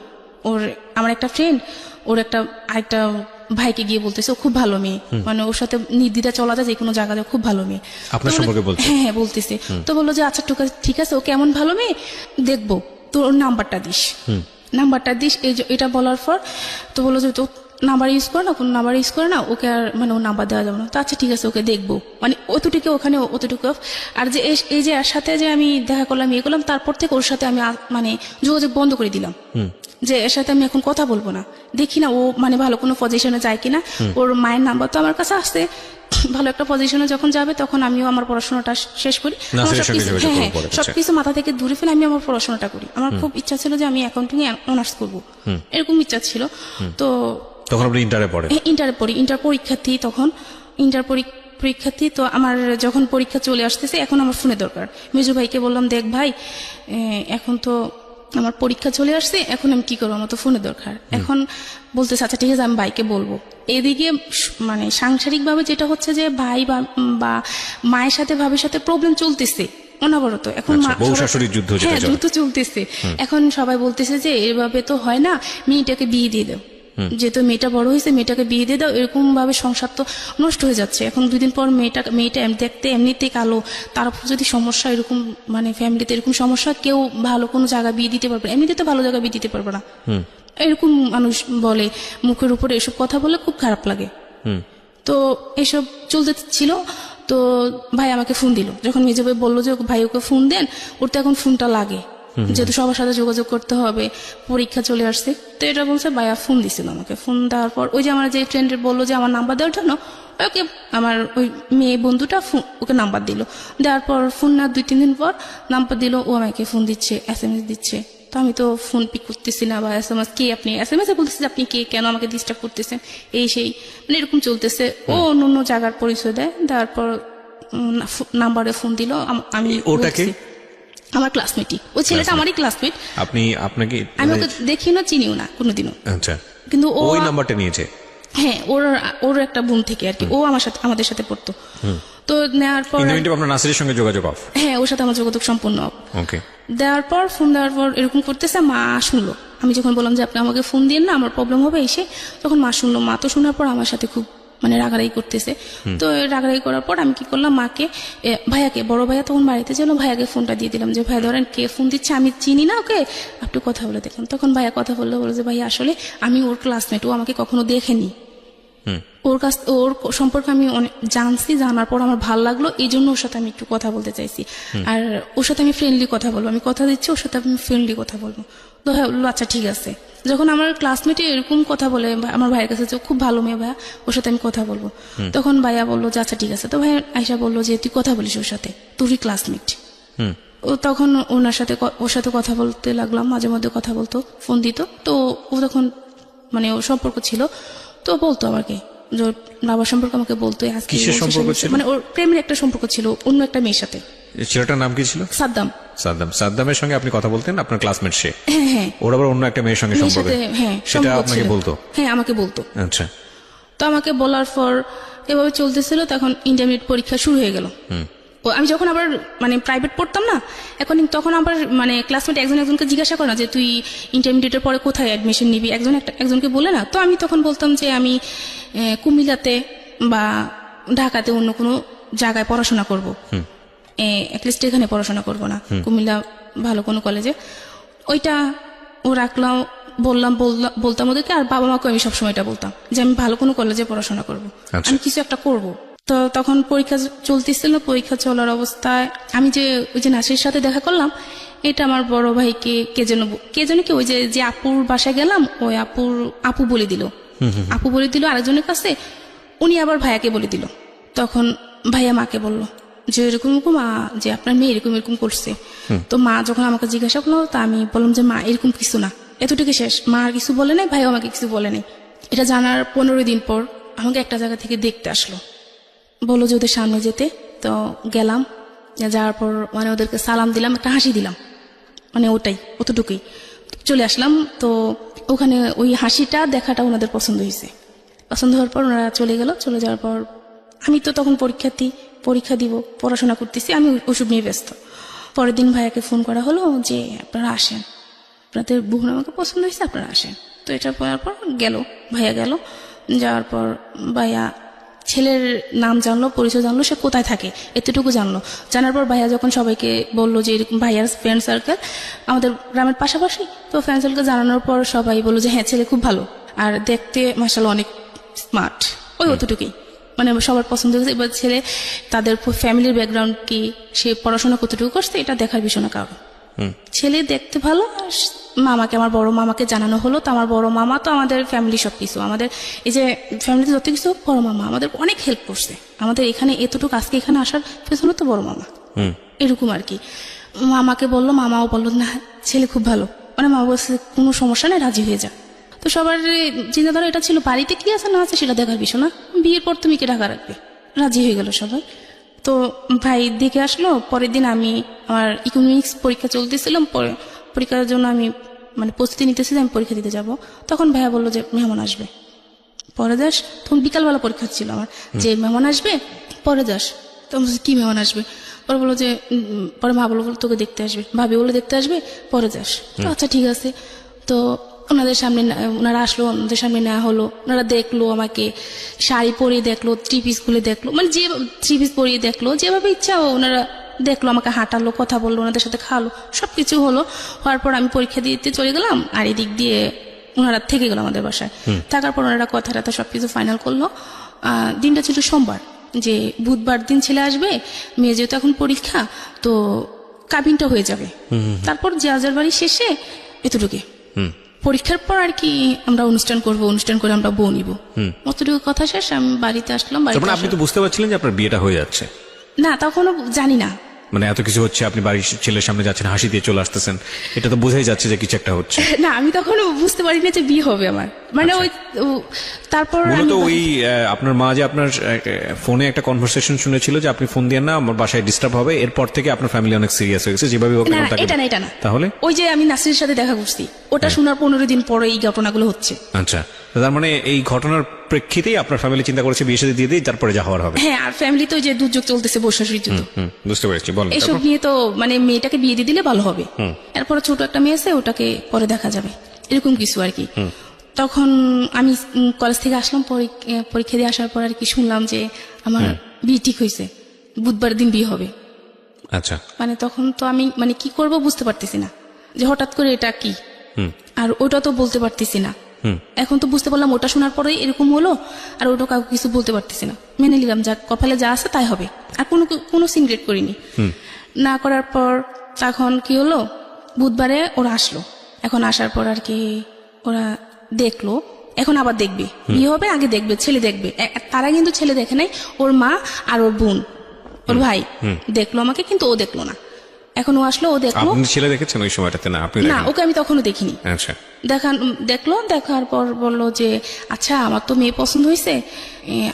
B: আমার একটা ফ্রেন্ড ওর আরেকটা ভাইকে গিয়ে বলতেছে ও খুব ভালো মেয়ে, মানে ওর সাথে নির্দ্বিধা চলা যায়, যে কোনো জায়গায় খুব ভালো মেয়ে।
A: আপনার সম্পর্কে বলছে?
B: হ্যাঁ, বলতেছে। তো বললো যে আচ্ছা ঠিক আছে, ও কেমন ভালো মেয়ে দেখবো, তো ওর নাম্বারটা দিস। এটা বলার পর তো বললো যে তো নাম্বার ইউজ করে না, কোনো নাম্বার ইউজ করে না, ওকে আর মানে ওর নাম্বার দেওয়া যাবে না। তো আচ্ছা ঠিক আছে, ওকে দেখবো, মানে অতটুকু ওখানে অতটুকু। আর যে এই যে এর সাথে যে আমি দেখা করলাম, ইয়ে করলাম, তারপর থেকে ওর সাথে আমি মানে যোগাযোগ বন্ধ করে দিলাম, যে এর সাথে আমি এখন কথা বলবো না। দেখি না ও মানে ভালো কোনো পজিশনে যায় কিনা। ওর মায়ের নাম্বার তো আমার কাছে আসছে, ভালো একটা পজিশনে যখন যাবে তখন আমিও আমার পড়াশোনাটা শেষ করি। সবকিছু মাথা থেকে দূরে ফেলে আমি আমার পড়াশোনাটা করি। আমার খুব ইচ্ছা ছিল যে আমি অ্যাকাউন্টিং এ অনার্স করবো, এরকম ইচ্ছা ছিল। তো
A: তখন আপনি ইন্টারে পড়েন?
B: ইন্টারে পড়ি, ইন্টার পরীক্ষার্থী তখন, পরীক্ষার্থী। তো আমার যখন পরীক্ষা চলে আসতেছে, এখন আমার ফোনে দরকার। মেজু ভাইকে বললাম, দেখ ভাই, এখন তো আমার পরীক্ষা চলে আসছে, এখন আমি কি করবো, আমার তো ফোনে দরকার। এখন বলতেছে আচ্ছা ঠিক আছে, আমি ভাইকে বলবো। এদিকে মানে সাংসারিক ভাবে যেটা হচ্ছে যে ভাই বা মায়ের সাথে ভাবির সাথে প্রবলেম চলতেছে অনবরত। এখন যুদ্ধ চলতেছে। এখন সবাই বলতেছে যে এভাবে তো হয় না, মেয়েটাকে বিয়ে দিয়ে দাও, যেহেতু মেয়েটা বড় হয়েছে, মেয়েটাকে বিয়ে দিয়ে দাও। এরকম ভাবে সংসার তো নষ্ট হয়ে যাচ্ছে। এখন 2 দিন পর মেয়েটা দেখতে এমনিতে কালো, তার উপর যদি সমস্যা এরকম, মানে ফ্যামিলিতে এরকম সমস্যা, কেউ ভালো কোনো জায়গায় বিয়ে দিতে পারবে, এমনিতে তো ভালো জায়গায় বিয়ে দিতে পারবে না, এরকম মানুষ বলে। মুখের উপরে এসব কথা বলে খুব খারাপ লাগে। তো এসব চলতে ছিল। তো ভাই আমাকে ফোন দিল, যখন মেজো ভাই বললো যে ভাই ওকে ফোন দেন, ওর তো এখন ফোনটা লাগে, যেহেতু সবার সাথে যোগাযোগ করতে হবে, পরীক্ষা চলে আসছে। তো এটা বলছে, ভাইয়া ফোন দিছিল আমাকে। ফোন দেওয়ার পর ওই যে আমার যে ফ্রেন্ডের বললো যে আমার নাম্বার দেওয়ার জন্য, ওকে আমার ওই মেয়ে বন্ধুটা ওকে নাম্বার দিল। দেওয়ার পর ফোন না 2-3 দিন পর নাম্বার দিল, ও আমাকে ফোন দিচ্ছে, SMS দিচ্ছে। তো আমি তো ফোন পিক করতেছি না, বা SMS কে আপনি, SMS এ বলতেছে আপনি কে, কেন আমাকে ডিস্টার্ব করতেছেন, এই সেই, মানে এরকম চলতেছে। ও অন্য জায়গার পরিচয় দেয়, দেওয়ার পর নাম্বারে ফোন দিল। আমি
A: ওটাকে
B: আমার ক্লাসমেটই, ওই ছেলেটা আমারই ক্লাসমেট।
A: আমি
B: ওকে দেখিও না, চিনিও না কোনোদিনও।
A: আচ্ছা,
B: কিন্তু
A: ওই নাম্বারটা নিয়েছে?
B: হ্যাঁ, ওর একটা বোন থেকে আর কি, ও আমাদের সাথে পড়তো। তো নেওয়ার পর
A: আপনার নাসিরের সঙ্গে যোগাযোগ অফ?
B: হ্যাঁ, ওর সাথে আমার যোগাযোগ সম্পূর্ণ অফ।
A: ওকে।
B: ফোন দেওয়ার পর এরকম করতেছে। মা শুনলো, আমি যখন বললাম যে আপনি আমাকে ফোন দিন না, আমার প্রবলেম হবে এসে, তখন মা শুনলো। মা তো শোনার পর আমার সাথে খুব মানে রাগারাগি করতেছে। তো রাগারাগি করার পর আমি কি করলাম, মাকে, ভাইয়াকে, বড় ভাইয়া তখন বাড়িতে ছিল, ভাইয়াকে ফোনটা দিয়ে দিলাম যে ভাইয়া ধরেন কে ফোন দিচ্ছে, আমি চিনি না ওকে, আপনি কথা বলে দেখলাম। তখন ভাইয়া কথা বললো যে ভাইয়া আসলে আমি ওর ক্লাসমেট, ও আমাকে কখনো দেখেনি, ওর সম্পর্কে আমি অনেক জানছি, জানার পর আমার ভালো লাগলো, এই জন্য ওর সাথে আমি একটু কথা বলতে চাইছি। আর ওর সাথে আমি ফ্রেন্ডলি কথা বলবো, আমি কথা দিচ্ছি ওর সাথে আমি ফ্রেন্ডলি কথা বলবো। তো হ্যাঁ বললো আচ্ছা ঠিক আছে। যখন আমার ক্লাসমেটে এরকম কথা বলে আমার ভাইয়ের কাছে যে খুব ভালো মেয়ে ভাইয়া, ওর সাথে আমি কথা বলবো, তখন ভাইয়া বললো যে আচ্ছা ঠিক আছে। তো ভাইয়া আয়শা বললো যে তুই কথা বলিস ওর সাথে, তোরই ক্লাসমেট। ও তখন ওর সাথে কথা বলতে লাগলাম, মাঝে মধ্যে কথা বলতো, ফোন দিত। তো ও তখন মানে ওর সম্পর্ক ছিল, তো বলতো আমাকে যে ওর বাবার সম্পর্কে আমাকে বলতো। আজকে
A: কিসের সম্পর্ক ছিল?
B: মানে ওর প্রেমের একটা সম্পর্ক ছিল অন্য একটা মেয়ের সাথে।
A: ছেলেটার নাম কি ছিল?
B: সাদ্দাম।
A: সাদ্দামের সঙ্গে আপনি কথা বলতেন, আপনার ক্লাসমেট সে?
B: হ্যাঁ হ্যাঁ।
A: ওর আবার অন্য একটা মেয়ের সঙ্গে সম্পর্ক?
B: হ্যাঁ
A: সেটা
B: সম্পর্ক
A: আপনাকে
B: ছিল।
A: বলতো?
B: হ্যাঁ আমাকে বলতো।
A: আচ্ছা।
B: তো আমাকে বলার পর এভাবে চলতেছিল, তখন ইন্টারমিডিয়েট পরীক্ষা শুরু হয়ে গেল। আমি যখন আবার মানে প্রাইভেট পড়তাম না, তখন আবার মানে ক্লাসমেট একজনকে জিজ্ঞাসা করে না যে তুই ইন্টারমিডিয়েটের পরে কোথায় অ্যাডমিশন নিবি, একজনকে বলে না। তো আমি তখন বলতাম যে আমি কুমিল্লাতে বা ঢাকাতে অন্য কোনো জায়গায় পড়াশোনা করবো, অ্যাটলিস্ট এখানে পড়াশোনা করবো না, কুমিল্লা ভালো কোনো কলেজে। ওইটা ও রাখলাম, বলতাম ওদেরকে। আর বাবা মাকে আমি সবসময় এটা বলতাম যে আমি ভালো কোনো কলেজে পড়াশোনা করবো, আমি কিছু একটা করব। তো তখন পরীক্ষা চলতেছিল, পরীক্ষা চলার অবস্থায় আমি ওই যে নাসির সাথে দেখা করলাম, এটা আমার বড় ভাইকে কে যেন কি ওই যে আপুর বাসায় গেলাম, ওই আপু বলে দিল, আরেকজনের কাছে, উনি আবার ভাইয়াকে বলে দিল। তখন ভাইয়া মাকে বলল যে এরকম মা, যে আপনার মেয়ে এরকম এরকম করছে। তো মা যখন আমাকে জিজ্ঞাসা করলো, তা আমি বললাম যে মা এরকম কিছু না, এতটুকু শেষ। মা আর কিছু বলে নাই, ভাইও আমাকে কিছু বলে নাই। এটা জানার 15 দিন পর আমাকে একটা জায়গা থেকে দেখতে আসলো, বললো যে ওদের সামনে যেতে। তো গেলাম, যাওয়ার পর মানে ওদেরকে সালাম দিলাম, একটা হাসি দিলাম, মানে অতটুকুই চলে আসলাম। তো ওখানে ওই হাসিটা দেখাটা ওনাদের পছন্দ হয়েছে। পছন্দ হওয়ার পর ওনারা চলে গেল। চলে যাওয়ার পর আমি তো তখন পরীক্ষা দিব, পড়াশোনা করতেছি, আমি ওসব নিয়ে ব্যস্ত। পরের দিন ভাইয়াকে ফোন করা হলো যে আপনারা আসেন, আপনাদের বোন আমাকে পছন্দ হয়েছে, আপনারা আসেন। তো এটা পড়ার পর ভাইয়া গেল। যাওয়ার পর ভাইয়া ছেলের নাম জানলো, পরিচয় জানলো, সে কোথায় থাকে এতটুকু জানলো। জানার পর ভাইয়া যখন সবাইকে বললো যে এরকম ভাইয়ার ফ্রেন্ড সার্কেল আমাদের গ্রামের পাশাপাশি, তো ফ্রেন্ড সার্কেল জানানোর পর সবাই বললো যে হ্যাঁ ছেলে খুব ভালো, আর দেখতে মাশাআল্লাহ অনেক স্মার্ট। অতটুকুই মানে সবার পছন্দ হয়েছে। এবার ছেলে তাদের ফ্যামিলির ব্যাকগ্রাউন্ড কি, সে পড়াশোনা কতটুকু করছে, এটা দেখার বিষয় না কারো। ছেলে দেখতে ভালো। আর আমার বড় মামাকে জানানো হলো। তো আমার বড় মামা তো আমাদের ফ্যামিলি সবকিছু, আমাদের এই যে ফ্যামিলিতে যত কিছু, বড় মামা আমাদের অনেক হেল্প করছে। আমাদের এখানে এতটুকু আজকে এখানে আসার পেছনে তো বড় মামা, এরকম আর কি। মামাকে বললো, মামাও বললো না ছেলে খুব ভালো, মানে মা বলছে কোনো সমস্যা নেই, রাজি হয়ে যা। তো সবার চিন্তাধারা এটা ছিল বাড়িতে কি আছে না আছে সেটা দেখার বিষয় না, বিয়ের পর তুমি কে ঢাকা রাখবে। রাজি হয়ে গেল সবাই। তো ভাই দেখে আসলো। পরের দিন আমি আমার ইকোনমিক্স পরীক্ষা চলতেছিলাম, পরীক্ষার জন্য আমি মানে প্রস্তুতি নিতেছি, আমি পরীক্ষা দিতে যাব। তখন ভাইয়া বললো যে মেহমান আসবে, পরে যাস। তখন বিকালবেলা পরীক্ষা ছিল আমার, যে মেহমান আসবে পরে যাস। তো কি মেহমান আসবে? পরে বললো যে পরে মা বললো তোকে দেখতে আসবে, ভাবি বলে দেখতে আসবে, পরে যাস। তো আচ্ছা ঠিক আছে। তো ওনারা আসলো, ওনাদের সামনে নেওয়া হলো। ওনারা দেখলো আমাকে, শাড়ি পরিয়ে দেখলো, 3 পিস খুলে দেখলো, মানে যে 3 পিস পরিয়ে দেখলো, যেভাবে ইচ্ছা ওনারা দেখলো, আমাকে হাঁটালো, কথা বললো, ওনাদের সাথে খাওয়ালো, সবকিছু হলো। হওয়ার পর আমি পরীক্ষা দিতে চলে গেলাম, আর এদিক দিয়ে ওনারা থেকে গেল আমাদের বাসায়। থাকার পর ওনারা কথা সবকিছু ফাইনাল করলো। দিনটা ছিল সোমবার, যে বুধবার দিন ছেলে আসবে, মেয়ে যেহেতু এখন পরীক্ষা, তো কাবিনটা হয়ে যাবে। তারপর যার বাড়ি শেষে এতটুকু পরীক্ষার পর আর কি আমরা অনুষ্ঠান করে আমরা বউ নিব, অতটুকু কথা শেষ। আমি বাড়িতে আসলাম।
A: আপনি তো বুঝতে পারছিলেন যে আপনার বিয়েটা হয়ে যাচ্ছে?
B: না, তখনও জানি না।
A: মানে এত কিছু হচ্ছে, আপনি বাড়ির ছেলের সামনে যাচ্ছেন, হাসি দিয়ে চলে আসতেছেন, এটা তো বোঝাই যাচ্ছে যে কিছু একটা হচ্ছে।
B: না, আমি তখন বুঝতে পারি না যে বিয়ে হবে আমার, মানে ওই তারপর
A: ওই আপনার মা যে আপনার ফোনে একটা কনভারসেশন শুনেছিল যে আপনি ফোন দিয়ে না, আমার বাসায় ডিস্টার্ব হবে, এরপর থেকে আপনার ফ্যামিলি অনেক সিরিয়াস হয়ে গেছে যেভাবে।
B: এটা না।
A: তাহলে
B: ওই যে আমি নাসিরের সাথে দেখা করছি, ওটা শোনার 15 দিন পরে এই ঘটনাগুলো হচ্ছে।
A: আচ্ছা, তার মানে এই ঘটনার প্রেক্ষিতেই আপনার ফ্যামিলি চিন্তা করেছে বিয়ে সাথে দিয়ে দিই, তারপরে যা হওয়ার হবে।
B: হ্যাঁ, আর ফ্যামিলি তো যে দুর্যোগ চলতেছে, বর্ষার যুদ্ধ,
A: বুঝতে পেরেছি। বলেন
B: এসব নিয়ে তো মানে মেয়েটাকে বিয়ে দিয়ে দিলে ভালো হবে, এরপরে ছোট একটা মেয়ে আছে, ওটাকে পরে দেখা যাবে, এরকম কিছু আর কি। তখন আমি কলেজ থেকে আসলাম, পরীক্ষা দিয়ে আসার পর আর কি শুনলাম যে আমার বিয়ে ঠিক হয়েছে, বুধবার দিন বিয়ে হবে।
A: আচ্ছা,
B: মানে তখন তো আমি মানে কি করব বুঝতে পারতেছি না, যে হঠাৎ করে এটা কি, আর ওটা তো বলতে পারতেছি না এখন তো বুঝতে পারলাম ওটা শোনার পরে এরকম হলো, আর ওটা কাউকে কিছু বলতে পারতেছি না, মেনে নিলাম যা কপালে যা আছে তাই হবে, আর কোনো সিনক্রেট করিনি। না করার পর তখন কি হলো, বুধবারে ওরা আসলো। এখন আসার পর আর কি ওরা দেখলো, এখন আবার দেখবে, বিয়ে হবে আগে দেখবে, ছেলে দেখবে। তারা কিন্তু ছেলে দেখে নাই, ওর মা আর ওর বোন, ওর ভাই দেখলো আমাকে, কিন্তু ও দেখলো না। এখন ও আসলো, ও দেখলো।
A: আপনি ছেলে দেখেছেন ওই সময়টাতে? না, আপনি
B: না,
A: দেখেননি।
B: ওকে আমি তখনও দেখিনি।
A: আচ্ছা,
B: দেখলো, দেখার পর বললো যে আচ্ছা আমার তো মেয়ে পছন্দ হয়েছে,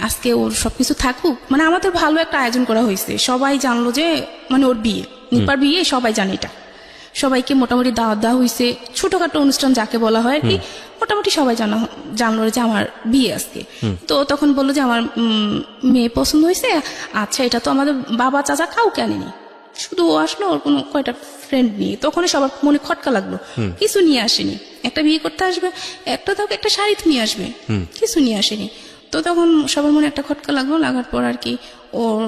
B: আজকে ওর সবকিছু থাকুক। মানে আমাদের ভালো একটা আয়োজন করা হয়েছে, সবাই জানলো যে মানে ওর বিয়ে, নিপার বিয়ে, সবাই জানে এটা। সবাইকে মোটামুটি দাওয়াত দেওয়া হয়েছে, ছোটখাটো অনুষ্ঠান যাকে বলা হয় আর কি, মোটামুটি সবাই জানলো যে আমার বিয়ে আজকে। তো তখন বললো যে আমার মেয়ে পছন্দ হয়েছে। আচ্ছা, এটা তো আমাদের বাবা চাচা কাউকে আনেনি, শুধু ও আসলো ওর কোনো কয়টা ফ্রেন্ড নিয়ে। তখন সবার মনে খটকা লাগলো, কিছু নিয়ে আসেনি। একটা বিয়ে করতে আসবে, একটা শাড়ি নিয়ে আসবে, কিছু নিয়ে আসেনি। তো তখন সবার মনে একটা খটকা লাগলো, লাগার পর আর কি ওর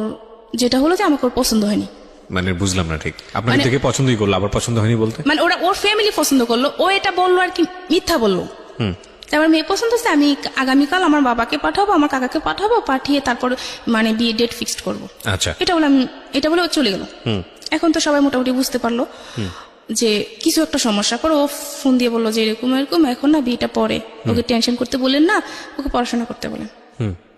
B: যেটা হলো যে আমাকে ওর পছন্দ হয়নি।
A: মানে বুঝলাম না ঠিক, আপনাকে দেখে পছন্দই করলো, আবার পছন্দ হয়নি বলতে?
B: মানে ওর ফ্যামিলি পছন্দ করলো, ও এটা বললো আর কি, মিথ্যা বললো। আমার মেয়ে পছন্দ হচ্ছে, আমি আগামীকাল আমার বাবাকে পাঠাবো, আমার কাকাকে পাঠাবো, পাঠিয়ে তারপর মানে বিয়ে ডেট ফিক্সড করবো।
A: আচ্ছা,
B: এটা বলে ও চলে গেল। এখন তো সবাই মোটামুটি বুঝতে পারলো যে কিছু একটা সমস্যা। পরে ও ফোন দিয়ে বললো যে এরকম এরকম, এখন না বিয়েটা পরে, ওকে টেনশন করতে বললেন না, ওকে পড়াশোনা করতে বলেন।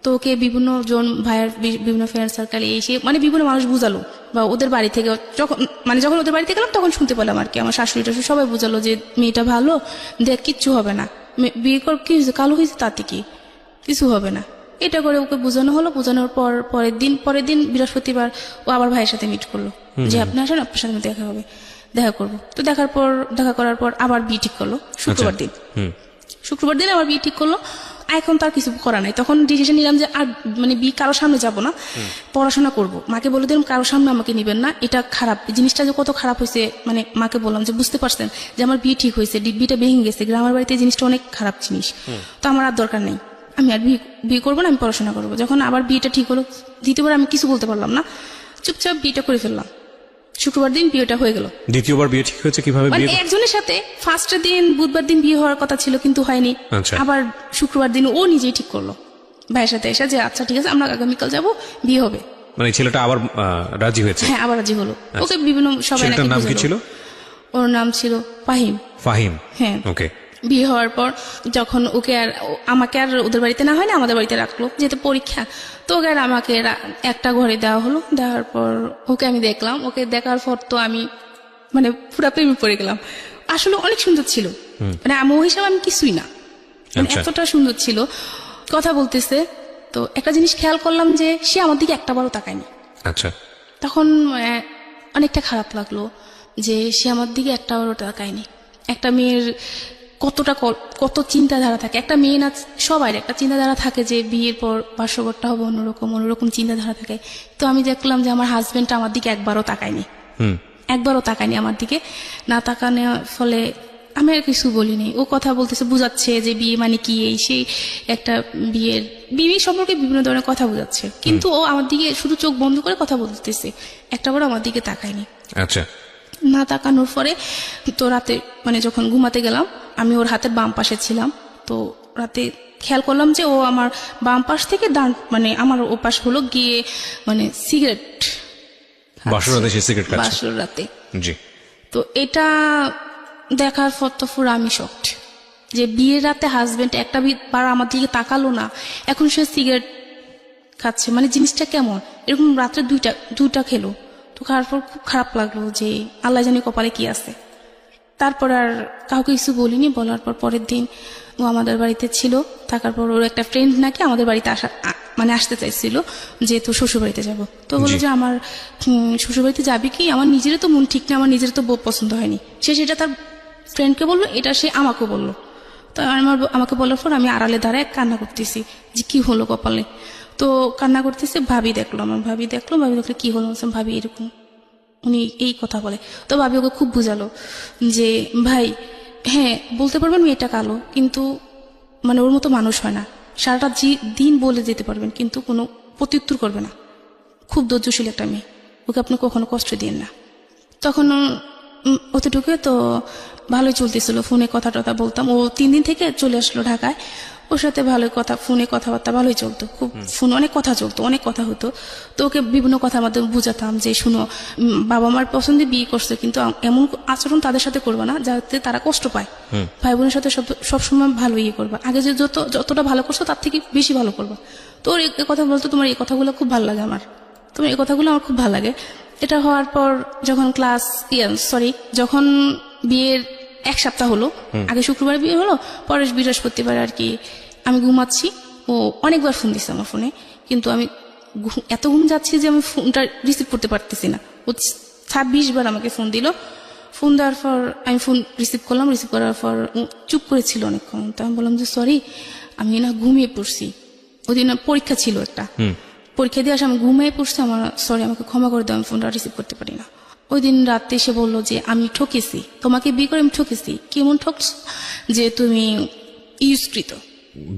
B: তো ওকে বিভিন্ন জন ভাইয়ের বিভিন্ন ফ্রেন্ড সার্কেলে এসে মানে বিভিন্ন মানুষ বুঝালো, বা ওদের বাড়ি থেকে যখন ওদের বাড়িতে গেলাম তখন শুনতে পেলাম আর কি, আমার শাশুড়ি টাশুড়ি সবাই বুঝালো যে মেয়েটা ভালো, দেখ কিচ্ছু হবে না, বিয়ে কর, কি হয়েছে, কালো হয়েছে, তাতে কি, কিছু হবে না। এটা করে ওকে বোঝানো হলো। বোঝানোর পর পরের দিন বৃহস্পতিবার ও আবার ভাইয়ের সাথে মিট করলো যে আপনি আসেন, আপনার সাথে দেখা করবো। তো দেখা করার পর আবার বিয়ে ঠিক করলো শুক্রবার দিন আবার বিয়ে ঠিক করলো। এখন তার কিছু করা নাই, তখন ডিসিশন নিলাম যে আর মানে বিয়ে কারোর সামনে যাব না, পড়াশোনা করব। মাকে বলে দিলাম কারোর সামনে আমাকে নিবেন না, এটা খারাপ, জিনিসটা যে কত খারাপ হয়েছে, মানে মাকে বললাম যে বুঝতে পারছেন যে আমার বিয়ে ঠিক হয়েছে, বিয়েটা ভেঙে গেছে, গ্রামের বাড়িতে এই জিনিসটা অনেক খারাপ জিনিস, তো আমার আর দরকার নেই, আমি আর বিয়ে করবো না, আমি পড়াশোনা করবো। যখন আবার বিয়েটা ঠিক হলো, দ্বিতীয়বার আমি কিছু বলতে পারলাম না, চুপচাপ বিয়েটা করে ফেললাম। শুক্রবার দিন বিয়েটা হয়ে গেল।
A: দ্বিতীয়বার বিয়ে ঠিক হয়েছে কিভাবে?
B: মানে একজনের সাথে ফার্স্টের দিন বুধবার দিন বিয়ে হওয়ার কথা ছিল, কিন্তু হয়নি।
A: আচ্ছা।
B: আবার শুক্রবার দিন ও নিজেই ঠিক করলো ভাইয়ের সাথে এসে যে আচ্ছা ঠিক আছে, আমরা আগামীকাল যাবো, বিয়ে হবে।
A: মানে ছেলেটা আবার রাজি হয়েছে?
B: হ্যাঁ, আবার রাজি হলো। ওকে বিভিন্ন সবাই
A: ছেলেটার নাম কি ছিল?
B: ওর নাম ছিল ফাহিম। হ্যাঁ,
A: ওকে।
B: বিয়ে হওয়ার পর যখন আমাকে আর ওদের বাড়িতে না হয় না, আমাদের বাড়িতে রাখলো, যেহেতু পরীক্ষা। তো ওকে আর আমাকে একটা ঘরে দেওয়া হলো। দেওয়ার পর ওকে আমি দেখলাম, ওকে দেখার পর তো আমি মানে পুরো প্রেমে পড়ে গেলাম। আসলে অনেক সুন্দর ছিল, মানে ও হিসাবে আমি কিছুই না, মানে এতটা সুন্দর ছিল। কথা বলতেছে তো একটা জিনিস খেয়াল করলাম যে সে আমার দিকে একটাবারও তাকায়নি।
A: আচ্ছা।
B: তখন অনেকটা খারাপ লাগলো যে সে আমার দিকে একটাবারও তাকায়নি। একটা মেয়ের কত চিন্তাধারা থাকে, একটা মেয়ে না সবাই একটা চিন্তাধারা থাকে যে বিয়ের পর বাসরঘরটা হবে অন্যরকম চিন্তাধারা থাকে। তো আমি দেখলাম যে আমার হাজবেন্ডটা আমার দিকে একবারও তাকায়নি আমার দিকে। না তাকানোর ফলে আমি আর কিছু বলিনি। ও কথা বলতেছে, বুঝাচ্ছে যে বিয়ে মানে কি, এই সেই একটা বিয়ে সম্পর্কে বিভিন্ন ধরনের কথা বোঝাচ্ছে, কিন্তু ও আমার দিকে শুধু চোখ বন্ধ করে কথা বলতেছে, একটাবারও আমার দিকে তাকায়নি।
A: আচ্ছা।
B: না তাকানোর পরে তো রাতে মানে যখন ঘুমাতে গেলাম, আমি ওর হাতের বাম পাশে ছিলাম। তো রাতে খেয়াল করলাম যে ও আমার বাম পাশ থেকে মানে আমার ও পাশ হলো গিয়ে মানে সিগারেট বাসর রাতে।
A: জি।
B: তো এটা দেখার পর তো পুরো আমি শকড যে বিয়ের রাতে হাজবেন্ড একটা বার আমার দিকে তাকালো না, এখন সে সিগারেট খাচ্ছে, মানে জিনিসটা কেমন? এরকম রাত্রে দুইটা খেলো। তো খাওয়ার পর খুব খারাপ লাগলো যে আল্লাহ জানি কপালে কি আছে। তারপর আর কাউকে কিছু বলিনি। বলার পর পরের দিন ও আমাদের বাড়িতে ছিল, থাকার পর ওর একটা ফ্রেন্ড নাকি আমাদের বাড়িতে আসতে চাইছিল যে তো শ্বশুর বাড়িতে যাবো। তো বললো যে আমার শ্বশুর বাড়িতে যাবি কি, আমার নিজেরও তো মন ঠিক না, আমার নিজেরও তো বউ পছন্দ হয়নি। সে সেটা তার ফ্রেন্ডকে বললো, এটা সে আমাকে বললো। তো আমাকে বলার পর আমি আড়ালে দাঁড়ায় কান্না করতেছি যে কি হলো কপালে। তো কান্না করতেছে, ভাবি দেখলো কি হলো, ভাবি এরকম উনি এই কথা বলে। তো ভাবি ওকে খুব বুঝালো যে ভাই হ্যাঁ বলতে পারবেন মেয়েটা কালো, কিন্তু মানে ওর মতো মানুষ হয় না, সারাটা দিন বলে যেতে পারবেন কিন্তু কোনো প্রত্যুত্তর করবে না, খুব ধৈর্যশীল একটা মেয়ে, ওকে আপনি কখনো কষ্ট দিন না। তখন অতটুকু। তো ভালোই চলতেছিল, ফোনে কথা টথা বলতাম। ও 3 দিন থেকে চলে আসলো ঢাকায়, ওর সাথে ভালোই কথা, ফোনে কথাবার্তা ভালোই চলতো, খুব ফোনে অনেক কথা চলতো, অনেক কথা হতো। তো ওকে বিভিন্ন কথার মাধ্যমে বুঝাতাম যে শুনো, বাবা মার পছন্দে বিয়ে করছে, কিন্তু এমন আচরণ তাদের সাথে করবে না যাতে তারা কষ্ট পায়। ভাই বোনের সাথে সবসময় ভালো ইয়ে করবা, আগে যে যতটা ভালো করছো তার থেকে বেশি ভালো করবা। তো ওর এই কথা বলতো, তোমার এই কথাগুলো খুব ভালো লাগে আমার, তোমার এই কথাগুলো আমার খুব ভালো লাগে। এটা হওয়ার পর যখন যখন বিয়ের 1 সপ্তাহ হলো, আগে শুক্রবার বিয়ে হলো, পরের বৃহস্পতিবার আর কি আমি ঘুমাচ্ছি, ও অনেকবার ফোন দিচ্ছে আমার ফোনে, কিন্তু আমি এত ঘুম যাচ্ছি যে আমি ফোনটা রিসিভ করতে পারতেছি না। ও 26 বার আমাকে ফোন দিল। ফোন দেওয়ার পর আমি ফোন রিসিভ করলাম, রিসিভ করার পর চুপ করেছিল অনেকক্ষণ। তো আমি বললাম যে সরি, আমি না ঘুমিয়ে পড়ছি, ওই দিন পরীক্ষা ছিল একটা, পরীক্ষা দিয়ে আসে আমি ঘুমিয়ে পড়ছি, আমার সরি, আমাকে ক্ষমা করে দাও, আমি ফোনটা রিসিভ করতে পারি না। ওই দিন রাতে এসে বললো যে আমি ঠকেছি, তোমাকে বিয়ে করে আমি ঠকেছি। কেমন ঠকছ? যে তুমি ইউজকৃত।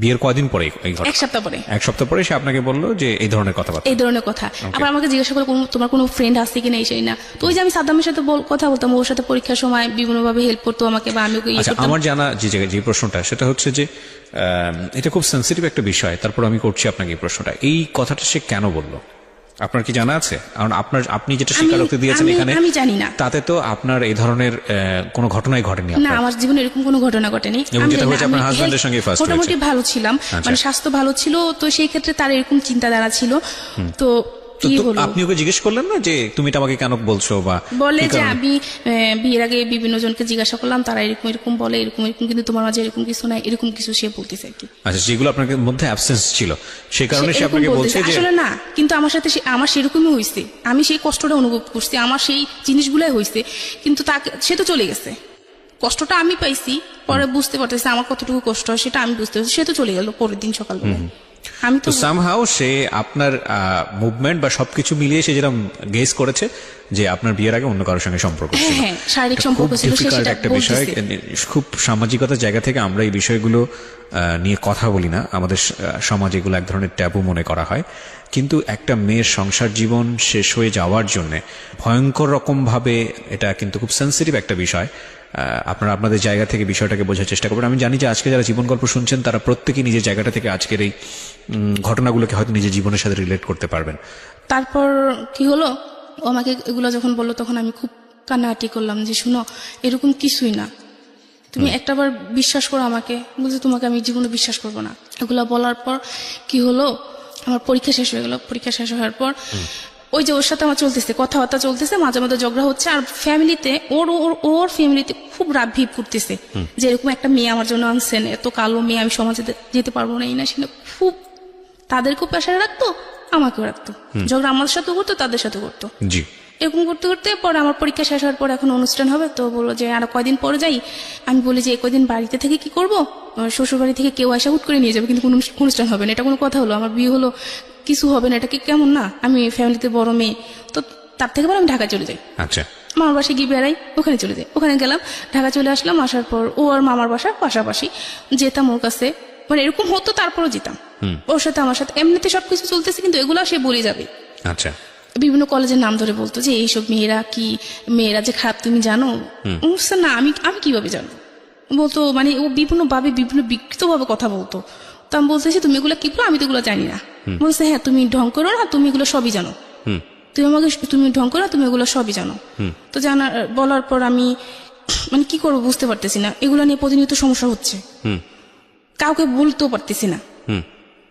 A: বিয়ের কয়দিন পরে এই ঘটনা?
B: 1 সপ্তাহ পরে।
A: 1 সপ্তাহ পরে সে আপনাকে বললো যে এই ধরনের কথাবার্তা।
B: এই ধরনের কথা। আবার আমাকে জিজ্ঞাসা করলো তোমার কোনো ফ্রেন্ড আছে কিনা, এই সেই না। তো ওই যে আমি সাদ্দামের সাথে কথা বলতাম, ওর সাথে পরীক্ষার সময় বিভিন্নভাবে হেল্প করতো আমাকে, বা আমি ওকে ইয়ে
A: আচ্ছা,
B: করতাম।
A: আমার জানা যে প্রশ্নটা সেটা হচ্ছে যে এটা খুব সেন্সিটিভ একটা বিষয়, তারপর আমি করছি আপনাকে এই প্রশ্নটা, এই কথাটা সে কেন বললো আপনার কি জানা আছে? কারণ আপনি যেটা স্বীকারোক্তি দিয়েছেন এখানে,
B: আমি জানি না,
A: তাতে তো আপনার এই ধরনের কোনো ঘটনাই ঘটেনি
B: না, আমার জীবনে এরকম কোনো ঘটনা ঘটেনি।
A: এবং যেটা হয়েছে আপনার হাজবেন্ডের সঙ্গে ফার্স্ট হয়েছে।
B: মোটামুটি ভালো ছিলাম, মানে স্বাস্থ্য ভালো ছিল, তো সেই ক্ষেত্রে তার এরকম চিন্তাধারা ছিল। তো কি হলো,
A: আপনি ওকে জিজ্ঞেস করলেন না যে তুমি এটা আমাকে কেন বলছো? বা
B: বলে যে আমি বিয়ের আগে বিভিন্ন জনকে জিজ্ঞাসা করলাম, তারা এরকম এরকম বলে, এরকম এরকম, কিন্তু তোমার মাঝে এরকম কিছু নাই, এরকম কিছু সে বলতেছে আর কি।
A: আচ্ছা, যেগুলো আপনার মধ্যে অ্যাবসেন্স ছিল সেই কারণে সে আপনাকে বলছে যে
B: আসলে না, কিন্তু আমার সাথে আমার সেরকমই হয়েছে, আমি সেই কষ্টটা অনুভব করছি, আমার সেই জিনিসগুলাই হয়েছে, কিন্তু তাকে সে তো চলে গেছে, কষ্টটা আমি পাইছি, পরে বুঝতে পারতেছি আমার কতটুকু কষ্ট হয় সেটা আমি বুঝতে পারছি। সে তো চলে গেল পরের দিন সকালবেলা। আমি
A: তো সামহাউ সে আপনার মুভমেন্ট বা সবকিছু মিলিয়ে সে যেরকম গেস করেছে যে আপনার বিয়ের আগে অন্য কারোর সঙ্গে সম্পর্ক ছিল,
B: হ্যাঁ, শারীরিক সম্পর্ক ছিল, সেটা
A: একটা বিষয়। খুব সামাজিকতার জায়গা থেকে আমরা এই বিষয়গুলো নিয়ে কথা বলি না, আমাদের সমাজে এগুলো এক ধরনের ট্যাবু মনে করা হয়। কিন্তু একটা মেয়ের সংসার জীবন শেষ হয়ে যাওয়ার জন্য ভয়ঙ্কর রকম ভাবে এটা কিন্তু খুব সেন্সিটিভ একটা বিষয়। আপনারা আপনাদের জায়গা থেকে বিষয়টাকে বোঝার চেষ্টা করবেন। আমি জানি যে আজকে যারা জীবন গল্প শুনছেন তারা প্রত্যেকেই নিজের জায়গাটা থেকে আজকের এই ঘটনাগুলোকে হয়তো নিজের জীবনের সাথে রিলেট করতে পারবেন।
B: তারপর কি হলো, ও আমাকে এগুলো যখন বললো তখন আমি খুব কান্নাকাটি করলাম যে শুনো, এরকম কিছুই না, তুমি একটাবার বিশ্বাস করো আমাকে। বলছে তোমাকে আমি জীবনে বিশ্বাস করবো না। এগুলো বলার পর কি হলো, আমার পরীক্ষা শেষ হয়ে গেল। পরীক্ষা শেষ হওয়ার পর ওই যে ওর সাথে আমার চলতেছে, কথাবার্তা চলতেছে, মাঝে মাঝে ঝগড়া হচ্ছে, আর ফ্যামিলিতে ওর ফ্যামিলিতে খুব রাগ ভিড় করতেছে যে এরকম একটা মেয়ে আমার জন্য আনছেন, এত কালো মেয়ে, আমি সমাজে যেতে পারবো না, এই না সেটা। খুব তাদেরকেও প্রেশারে রাখতো, আমাকেও রাখতো, ঝগড়া আমার সাথে করতো, তাদের সাথে করতো।
A: জি,
B: এরকম করতে করতে পরে আমার পরীক্ষা শেষ হওয়ার পর এখন অনুষ্ঠান হবে, তো বললো যে আরো কয়দিন পরে যাই। আমি বলি যে কয়দিন বাড়িতে থেকে কি করবো, শ্বশুর বাড়ি থেকে কেউ আসা হুট করে নিয়ে যাবে, কিন্তু কোনো অনুষ্ঠান হবে না, এটা কোনো কথা হলো? আমার বিয়ে হলো, কিছু হবে না, এটা কি কেমন না? আমি ফ্যামিলিতে বড় মেয়ে, তো তার থেকে বলে আমি ঢাকা চলে যাই।
A: আচ্ছা,
B: মামার বাসায় গিয়ে বেড়াই, ওখানে চলে যাই। ওখানে গেলাম, ঢাকা চলে আসলাম। আসার পর ও আর মামার বাসার পাশাপাশি, যেতাম ওর কাছে, মানে এরকম হতো, তারপরও যেতাম ওর সাথে। আমার সাথে এমনিতে সবকিছু চলতেছে, কিন্তু এগুলো সে বলে যাবে।
A: আচ্ছা,
B: বিভিন্ন কলেজের নাম ধরে বলতো যে এইসব মেয়েরা যে খারাপ তুমি জানো? না, আমি কিভাবে জানবো? বলতো, মানে ও বিভিন্ন বিকৃত ভাবে কথা বলতো। তো আমি বলতেছি তুমি এগুলো কি বলো, আমি তো এগুলো জানি না। বলছে হ্যাঁ, তুমি ঢং করো না, তুমি এগুলো সবই জানো, তুমি ঢং করো না, তুমি এগুলো সবই জানো। তো বলার পর আমি মানে কি করবো বুঝতে পারতেছি না, এগুলো নিয়ে প্রতিনিয়ত সমস্যা হচ্ছে, কাউকে বলতেও পারতেছি না।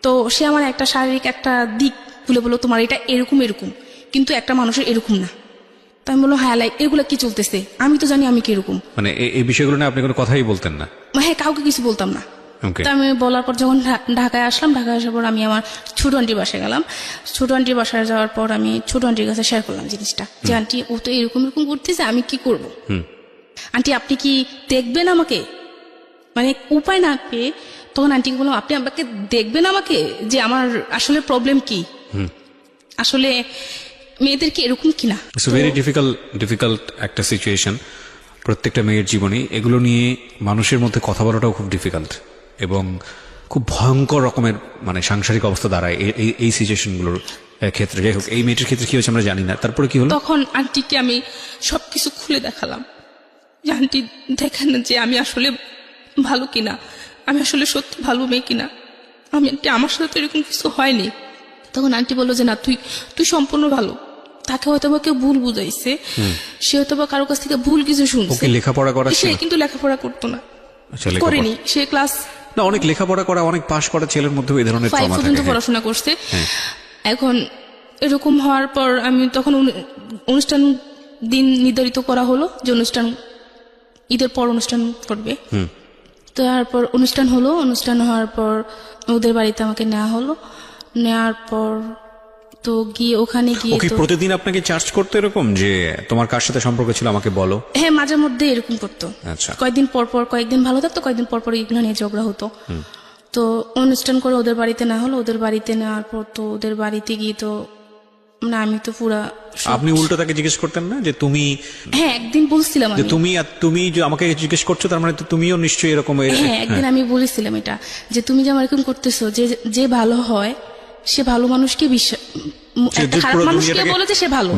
B: তো সে আমার একটা শারীরিক একটা দিক খুলে বললো, তোমার এটা এরকম এরকম, কিন্তু একটা মানুষের এরকম না। তো আমি বললো হ্যাঁ, এগুলো কি চলতেছে, আমি তো জানি আমি কিরকম।
A: মানে এই বিষয়গুলো নিয়ে আপনি কোনো কথাই বলতেন না?
B: হ্যাঁ, কাউকে কিছু বলতাম না। তো আমি বলার পর যখন ঢাকায় আসলাম, ঢাকায় আসার পর আমি আমার ছোট আন্টির বাসায় গেলাম। ছোট আন্টির বাসায় যাওয়ার পর আমি ছোট আন্টির কাছে শেয়ার করলাম জিনিসটা, যে আন্টি ও তো এরকম এরকম করতেছে, আমি কি করব? আন্টি আপনি কি দেখবেন আমাকে? মানে উপায় না পেয়ে তখন আন্টিকে বললাম, আপনি আমাকে দেখবেন আমাকে, যে আমার আসলে প্রবলেম কি, আসলে মেয়েদের কি এরকম কিনা।
A: ইটস ভেরি ডিফিকাল্ট একটা সিচুয়েশন প্রত্যেকটা মেয়ের জীবনে। এগুলো নিয়ে মানুষের মধ্যে কথা বলাটাও খুব ডিফিকাল্ট এবং খুব ভয়ঙ্কর রকমের মানে সাংসারিক অবস্থা দাঁড়ায় এই সিচুয়েশনগুলোর ক্ষেত্রে। যাই হোক, এই মেয়েটির ক্ষেত্রে কি হয়েছে আমরা জানি না, তারপরে কি হলো?
B: তখন আন্টিকে আমি সবকিছু খুলে দেখালাম যে আন্টি দেখেন না যে আমি আসলে ভালো কিনা, আমি আসলে সত্যি ভালো মেয়ে কিনা, আমি আন্টি আমার সাথে তো এরকম কিছু হয়নি। তখন আন্টি বললো যে না, তুই সম্পূর্ণ ভালো। তাকে হয়তো বা কেউ ভুল বুঝাইছে, সে হয়তো বা কারো কাছ থেকে ভুল কিছু শুনছে।
A: লেখাপড়া করা
B: সে কিন্তু লেখাপড়া করতো না,
A: আচ্ছা,
B: করেনি। সে ক্লাস
A: না, অনেক লেখাপড়া করা, অনেক পাশ করা ছেলের মধ্যে এই ধরনের
B: 5 পর্যন্ত পড়াশোনা করছে। এখন এরকম হওয়ার পর আমি তখন অনুষ্ঠান দিন নির্ধারিত করা হলো যে অনুষ্ঠান ঈদের পর অনুষ্ঠান করবে। তারপর অনুষ্ঠান হলো, অনুষ্ঠান হওয়ার পর ওদের বাড়িতে আমাকে নেওয়া হলো। নেওয়ার পর তো গিয়ে ওখানে গিয়ে
A: ওকে প্রতিদিন আপনাকে চার্জ করতে এরকম যে তোমার কার সাথে সম্পর্ক ছিল আমাকে বলো?
B: হ্যাঁ, মাঝে মধ্যে এরকম করতো।
A: আচ্ছা,
B: কয়েকদিন পর পর, কয়েকদিন ভালো থাকতো, কয়েকদিন পর পর এগুলো নিয়ে ঝগড়া হতো। তো অনুষ্ঠান করে ওদের বাড়িতে না হলো, ওদের বাড়িতে নেওয়ার পর তো ওদের বাড়িতে গিয়ে তো মানে আমি তো পুরা।
A: আপনি উল্টো তাকে জিজ্ঞেস করতেন না যে তুমি?
B: হ্যাঁ, একদিন বলছিলাম
A: যে তুমি যে আমাকে জিজ্ঞেস করছো, তার মানে তো তুমিও নিশ্চয়ই এরকম।
B: হ্যাঁ, একদিন আমি বলেছিলাম এটা, যে তুমি যে আমার এরকম করতেছো, যে ভালো হয় সে ভালো মানুষকে বিশ্বাস, খারাপ মানুষকে বলে যে সে ভালো,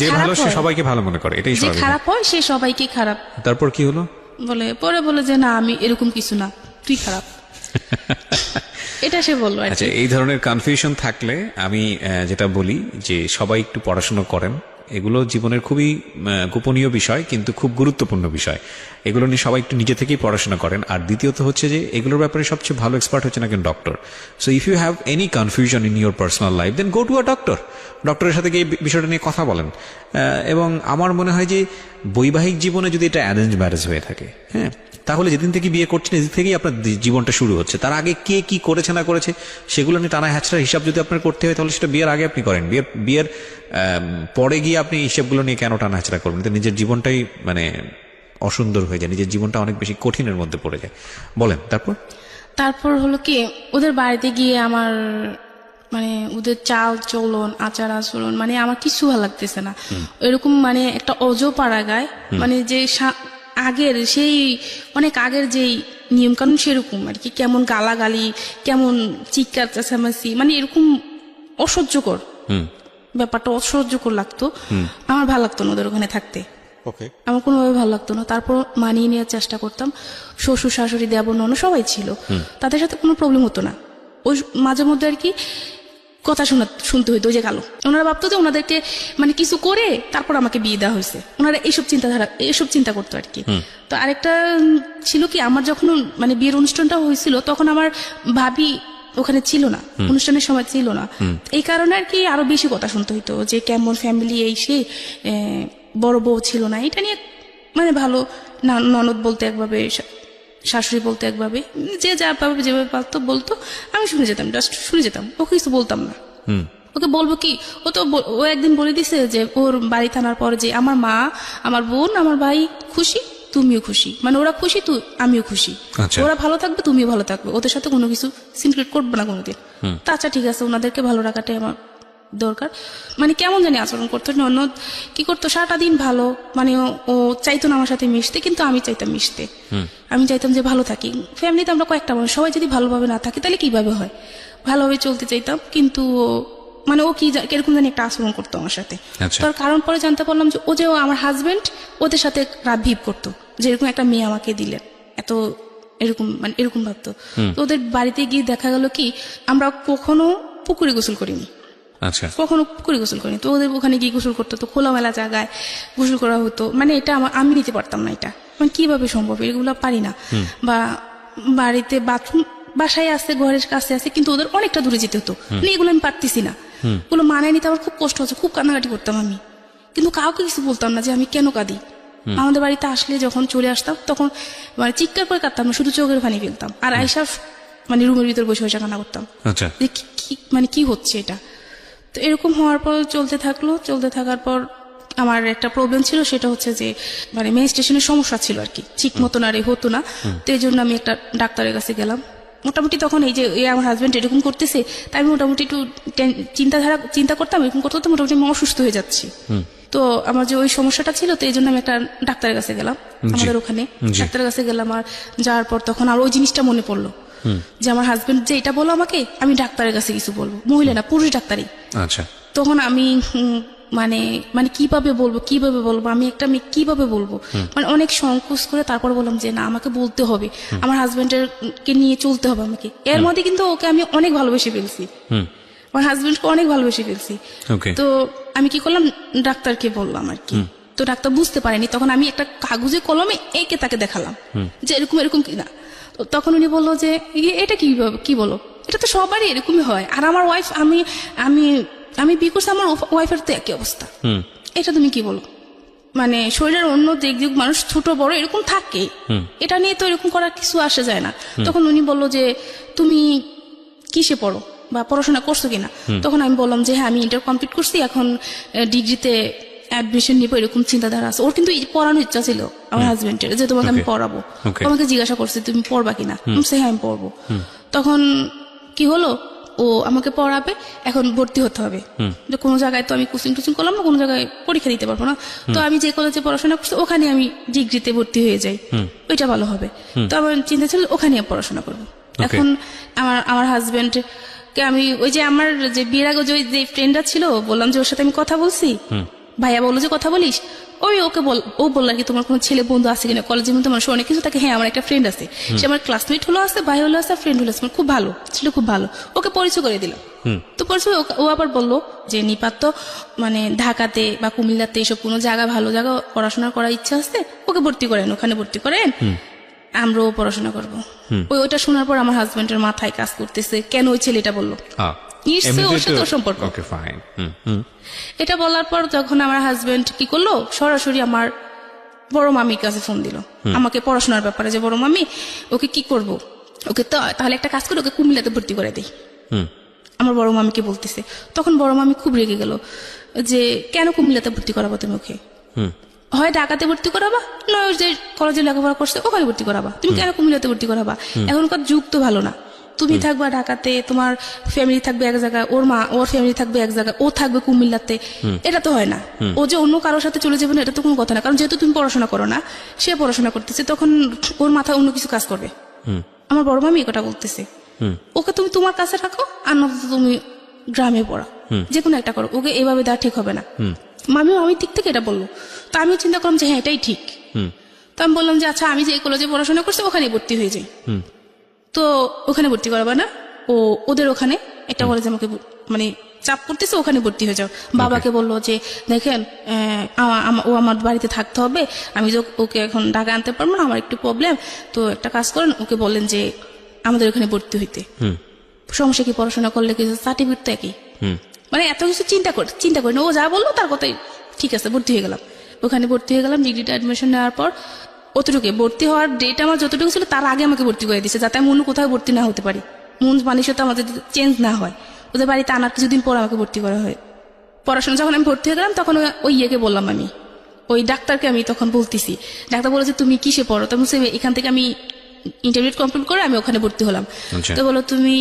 A: যে ভালো সে সবাইকে ভালো মনে করে, এটাই
B: যে খারাপ হয় সে সবাইকে খারাপ।
A: তারপর কি হলো?
B: বলে যে না, আমি এরকম কিছু না, তুই খারাপ। এটা সে বললো।
A: আচ্ছা, এই ধরনের কনফিউশন থাকলে আমি যেটা বলি যে সবাই একটু পড়াশোনা করেন। এগুলো জীবনের খুবই গোপনীয় বিষয়, কিন্তু খুব গুরুত্বপূর্ণ বিষয়। এগুলো নিয়ে সবাই একটু নিজে থেকেই পড়াশোনা করেন। আর দ্বিতীয়ত হচ্ছে যে এগুলোর ব্যাপারে সবচেয়ে ভালো এক্সপার্ট হচ্ছে না কেন doctor. So if you have any confusion in your personal life, then go to a doctor. ডক্টরের সাথে গিয়ে বিষয়টা নিয়ে কথা বলেন। এবং আমার মনে হয় যে বৈবাহিক জীবনে যদি এটা অ্যারেঞ্জ ম্যারেজ হয়ে থাকে, হ্যাঁ, তাহলে যেদিন থেকে বিয়ে করছেন সেদিন থেকেই আপনার জীবনটা শুরু হচ্ছে। তার আগে কে কি করেছে না করেছে সেগুলো নিয়ে টানা হ্যাচড়ার হিসাব যদি আপনার করতে হয়, তাহলে সেটা বিয়ের আগে আপনি করেন। বিয়ের পরে গিয়ে আপনি হিসাবগুলো নিয়ে কেন টানা হ্যাচড়া করবেন? নিজের জীবনটাই মানে অসুন্দর হয়ে যায়, নিজের জীবনটা অনেক বেশি কঠিনের মধ্যে পড়ে যায়। বলেন তারপর
B: হলো কি, ওদের বাড়িতে গিয়ে আমার মানে ওদের চাল চলন, আচার আচরণ, মানে আমার কিছু ভালো লাগতেছে না। এরকম মানে একটা অজপাড়া গায়, মানে যে আগের সেই অনেক আগের যেই নিয়ম কানুন সেরকম আর কি, কেমন গালাগালি, কেমন চিৎকার চেঁচামেচি, মানে এরকম অসহ্যকর ব্যাপারটা, অসহ্যকর লাগতো। আমার ভালো লাগতো না ওদের ওখানে থাকতে, আমার কোনোভাবে ভালো লাগতো না। তারপর মানিয়ে নেওয়ার চেষ্টা করতাম। শ্বশুর শাশুড়ি দেবর ননদ সবাই ছিল, তাদের সাথে কোনো প্রবলেম হতো না। ওই মাঝে মধ্যে আর কি কথা শুনতে হইতো যে কালো। ওনারা ভাবতো যে ওনাদেরকে মানে কিছু করে তারপর আমাকে বিয়ে দেওয়া হয়েছে। ওনারা এইসব চিন্তা করতো আর কি। তো আরেকটা ছিল কি, আমার যখন মানে বিয়ের অনুষ্ঠানটা হয়েছিল তখন আমার ভাবি ওখানে ছিল না, অনুষ্ঠানের সময় ছিল না। এই কারণে আর কি আরো বেশি কথা শুনতে হইতো যে কেমন ফ্যামিলি, এই সে বড় বউ ছিল না, এটা নিয়ে মানে ভালো না, ননদ বলতে একভাবে, শাশুড়ি বলতে একভাবে, যে যা ভাবে যেভাবে পারতো বলতো, আমি শুনে যেতাম, জাস্ট শুনে যেতাম, ওকে কিছু বলতাম না। ওকে বলবো কি, ও একদিন বলে দিছে যে ওর বাড়ি থানার পরে যে আমার মা, আমার বোন, আমার ভাই খুশি, তুমিও খুশি, মানে ওরা খুশি তো আমিও খুশি, ওরা ভালো থাকবে তুমিও ভালো থাকবে, ওদের সাথে কোনো কিছু সিনক্রেট করবে না কোনোদিন। তা আচ্ছা ঠিক আছে, ওনাদেরকে ভালো রাখাটাই আমার দরকার। মানে কেমন জানি আচরণ করতো, ননদ কি করতো সারাটা দিন ভালো, মানে ও চাইতো না আমার সাথে মিশতে, কিন্তু আমি চাইতাম মিশতে। আমি চাইতাম যে ভালো থাকি। ফ্যামিলিতে আমরা কয়েকটা মানুষ, সবাই যদি ভালোভাবে না থাকি তাহলে কিভাবে হয়, ভালোভাবে চলতে চাইতাম। কিন্তু মানে ও কিরকম জানি একটা আচরণ করতো আমার সাথে। তার কারণ পরে জানতে পারলাম যে ও আমার হাজবেন্ড ওদের সাথে রাত ভিপ করতো, যেরকম একটা মেয়ে আমাকে দিলেন, এত এরকম মানে এরকম ভাবতো। তো ওদের বাড়িতে গিয়ে দেখা গেল কি, আমরা কখনো পুকুরে গোসল করিনি, কখনো পুকুরে গোসল করিনি। তো ওদের ওখানে গিয়ে গোসল করতো, তো খোলামেলা জায়গায় গোসল করা হতো। মানে এটা আমি নিতে পারতাম না, এটা মানে কিভাবে সম্ভব, এগুলো পারি না। বা বাড়িতে বাথরুম বাসায় আছে, ঘরের কাছে আছে, কিন্তু ওদের অনেকটা দূরে যেতে হতো, মানে এগুলো আমি পারতেছি না, ওগুলো মানায় নিতে আমার খুব কষ্ট হচ্ছে, খুব কান্নাকাটি করতাম আমি, কিন্তু কাউকে কিছু বলতাম না যে আমি কেন কাঁদি। আমাদের বাড়িতে আসলে যখন চলে আসতাম তখন মানে চিৎকার করে কাঁদতাম না, শুধু চোখের পানি ফেলতাম, আর আয়সা মানে রুমের ভিতর বসে বসে কান্না করতাম যে মানে কি হচ্ছে এটা। তো এরকম হওয়ার পর চলতে থাকার পর আমার একটা প্রবলেম ছিল, সেটা হচ্ছে যে মানে মেনস্ট্রুয়েশনের সমস্যা ছিল আর কি, ঠিক মতন আর হতো না। তো এই জন্য আমি একটা ডাক্তারের কাছে গেলাম। মোটামুটি তখন এই যে আমার হাজবেন্ড এরকম করতেছে, তাই আমি মোটামুটি একটু চিন্তা করতাম, এরকম করতে করতে মোটামুটি আমি অসুস্থ হয়ে যাচ্ছি। তো আমার যে ওই সমস্যাটা ছিল, তো এই জন্য আমি একটা ডাক্তারের কাছে গেলাম, আমাদের ওখানে ডাক্তারের কাছে গেলাম। আর যাওয়ার পর তখন আর ওই জিনিসটা মনে পড়লো যে আমার হাজবেন্ড যে এটা বলো আমাকে, আমি ডাক্তারের কাছে কিছু বলবো, মহিলা না পুরুষ ডাক্তারই। তখন আমি মানে মানে কিভাবে বলবো আমি একটা মেয়ে কিভাবে বলবো, মানে অনেক সংকোচ করে তারপর বললাম যে না আমাকে বলতে হবে, আমার হাজবেন্ডের কে নিয়ে চলতে হবে আমাকে। এর মধ্যে কিন্তু ওকে আমি অনেক ভালোবেসে ফেলছি, আমার হাজবেন্ডকে অনেক ভালোবেসে ফেলছি। তো আমি কি করলাম, ডাক্তারকে বললাম আর কি। তো ডাক্তার বুঝতে পারেনি, তখন আমি একটা কাগজে কলমে এঁকে তাকে দেখালাম যে এরকম এরকম কিনা। তো তখন উনি বললো যে এটা কি বলো, এটা তো সবারই এরকমই হয়, আর আমার ওয়াইফ আমি আমি আমি বিয়ে করছি, আমার ওয়াইফের তো একই অবস্থা, এটা তুমি কি বলো। মানে শরীরের অন্য দিক দিক মানুষ ছোট বড় এরকম থাকে, এটা নিয়ে তো এরকম করার কিছু আসে যায় না। তখন উনি বললো যে তুমি কিসে পড়ো বা পড়াশোনা করছো কিনা। তখন আমি বললাম যে হ্যাঁ আমি ইন্টার কমপ্লিট করছি, এখন ডিগ্রিতে অ্যাডমিশন নিবো, এরকম চিন্তাধারা আছে। ওর কিন্তু পড়ানোর ইচ্ছা ছিল আমার হাজবেন্ডের, যে তোমাকে আমি পড়াবো। আমাকে জিজ্ঞাসা করছে তুমি পড়বা কিনা, হ্যাঁ আমি পড়বো। তখন কি হলো, ও আমাকে পড়াবে, এখন ভর্তি হতে হবে। যে কোনো জায়গায় তো আমি কোচিং টুচিং করলাম না, কোনো জায়গায় পরীক্ষা দিতে পারবো না, তো আমি যে কলেজে পড়াশোনা করছি ওখানে আমি ডিগ্রিতে ভর্তি হয়ে যাই, ওইটা ভালো হবে। তো আমার চিন্তা ছিল ওখানে পড়াশোনা করবো। এখন আমার হাজবেন্ড কে আমি ওই যে আমার যে বিয়ের আগে যে ফ্রেন্ডটা ছিল, বললাম যে ওর সাথে আমি কথা বলছি, ভাইয়া বললো যে কথা বলিস, ও বললো আর কি তোমার কোনো ছেলে বন্ধু আছে কিনা কলেজের মধ্যে, মানুষ অনেক কিছু থাকে। হ্যাঁ আমার একটা ফ্রেন্ড আছে, সে আমার ক্লাসমেট হলো আছে, ভাই হলো আছে, ফ্রেন্ড হলো আছে, খুব ভালো ছিল, খুব ভালো, ওকে পরিচয় করে দিল। তো পরিচয় ও আবার বললো যে নিপাত তো মানে ঢাকাতে বা কুমিল্লাতে এসব কোনো জায়গা ভালো জায়গা পড়াশোনা করার ইচ্ছা আছে, ওকে ভর্তি করেন, ওখানে ভর্তি করেন, আমরাও পড়াশোনা করবো। ওইটা শোনার পর আমার হাজবেন্ডের মাথায় কাজ করতেছে, কেন ওই ছেলেটা বললো, সম্পর্ক। এটা বলার পর যখন আমার হাজবেন্ড কি করলো, সরাসরি আমার বড় মামির কাছে ফোন দিল আমাকে পড়াশোনার ব্যাপারে, যে বড় মামি ওকে কি করব, ওকে তো তাহলে একটা কাজ করে ওকে কুমিল্লাতে ভর্তি করে দিই, আমার বড় মামিকে বলতেছে। তখন বড় মামি খুব রেগে গেল যে কেন কুমিল্লাতে ভর্তি করাবো তুমি ওকে, হয় ঢাকাতে ভর্তি করাবা, নয় যে কলেজে লেখাপড়া করছে ওখানে ভর্তি করাবা, তুমি কেন কুমিল্লাতে ভর্তি করাবা, এখনকার যুগ তো ভালো না, তুমি থাকবা ঢাকাতে, তোমার ফ্যামিলি থাকবে এক জায়গায়, ওর ফ্যামিলি থাকবে এক জায়গায়, ও থাকবে কুমিল্লাতে, এটা তো হয় না। ও যে অন্য কারোর সাথে চলে যাবে না এটা তো কোনো কথা না, কারণ যেহেতু তুমি পড়াশোনা করো না, সে পড়াশোনা করতেছে, তখন ওর মাথায় অন্য কিছু কাজ করবে। আমার বড় মামি এটা বলতেছে, ওকে তুমি তোমার কাছে রাখো, আর না তুমি গ্রামে পড়া, যে কোনো একটা করো, ওকে এভাবে দেওয়া ঠিক হবে না। মামিও আমি দিক থেকে এটা বললো, তো আমিও চিন্তা করলাম যে হ্যাঁ এটাই ঠিক। তো আমি বললাম যে আচ্ছা আমি যে কলেজে পড়াশোনা করছি ওখানে ভর্তি হয়ে যাই। তো ওখানে ভর্তি করাবা না, ওদের ওখানে একটা কলেজে আমাকে মানে চাপ করতেছে, ওখানে ভর্তি হয়ে যাও। বাবাকে বললো যে দেখেন ও আমার বাড়িতে থাকতে হবে, আমি যে ওকে এখন ঢাকা আনতে পারবো না, আমার একটু প্রবলেম, তো একটা কাজ করেন, ওকে বললেন যে আমাদের ওখানে ভর্তি হইতে, সমস্যা কি, পড়াশোনা করলে কিছু সার্টিফিকেট তো একই, মানে এত কিছু চিন্তা করি না, ও যা বললো তার কথাই ঠিক আছে, ভর্তি হয়ে গেলাম। ওখানে ভর্তি হয়ে গেলাম, ডিগ্রিটা অ্যাডমিশন নেওয়ার পর অতটুকু ভর্তি হওয়ার ডেট আমার যতটুকু ছিল তার আগে আমাকে ভর্তি করে দিয়েছে, যাতে আমি অন্য কোথাও ভর্তি না হতে পারি, মন মানসিকতা আমাদের চেঞ্জ না হয়, ওদের বাড়িতে আনার কিছুদিন পর আমাকে ভর্তি করা হয়। পড়াশোনা যখন আমি ভর্তি হয়ে গেলাম তখন ওই ইয়েকে বললাম, আমি ওই ডাক্তারকে আমি তখন বলতেছি, ডাক্তার বলেছে তুমি কিসে পড়ো, তো বলছে এখান থেকে আমি ইন্টারমিডিয়েট কমপ্লিট করে আমি ওখানে ভর্তি হলাম। তো বলো তুমি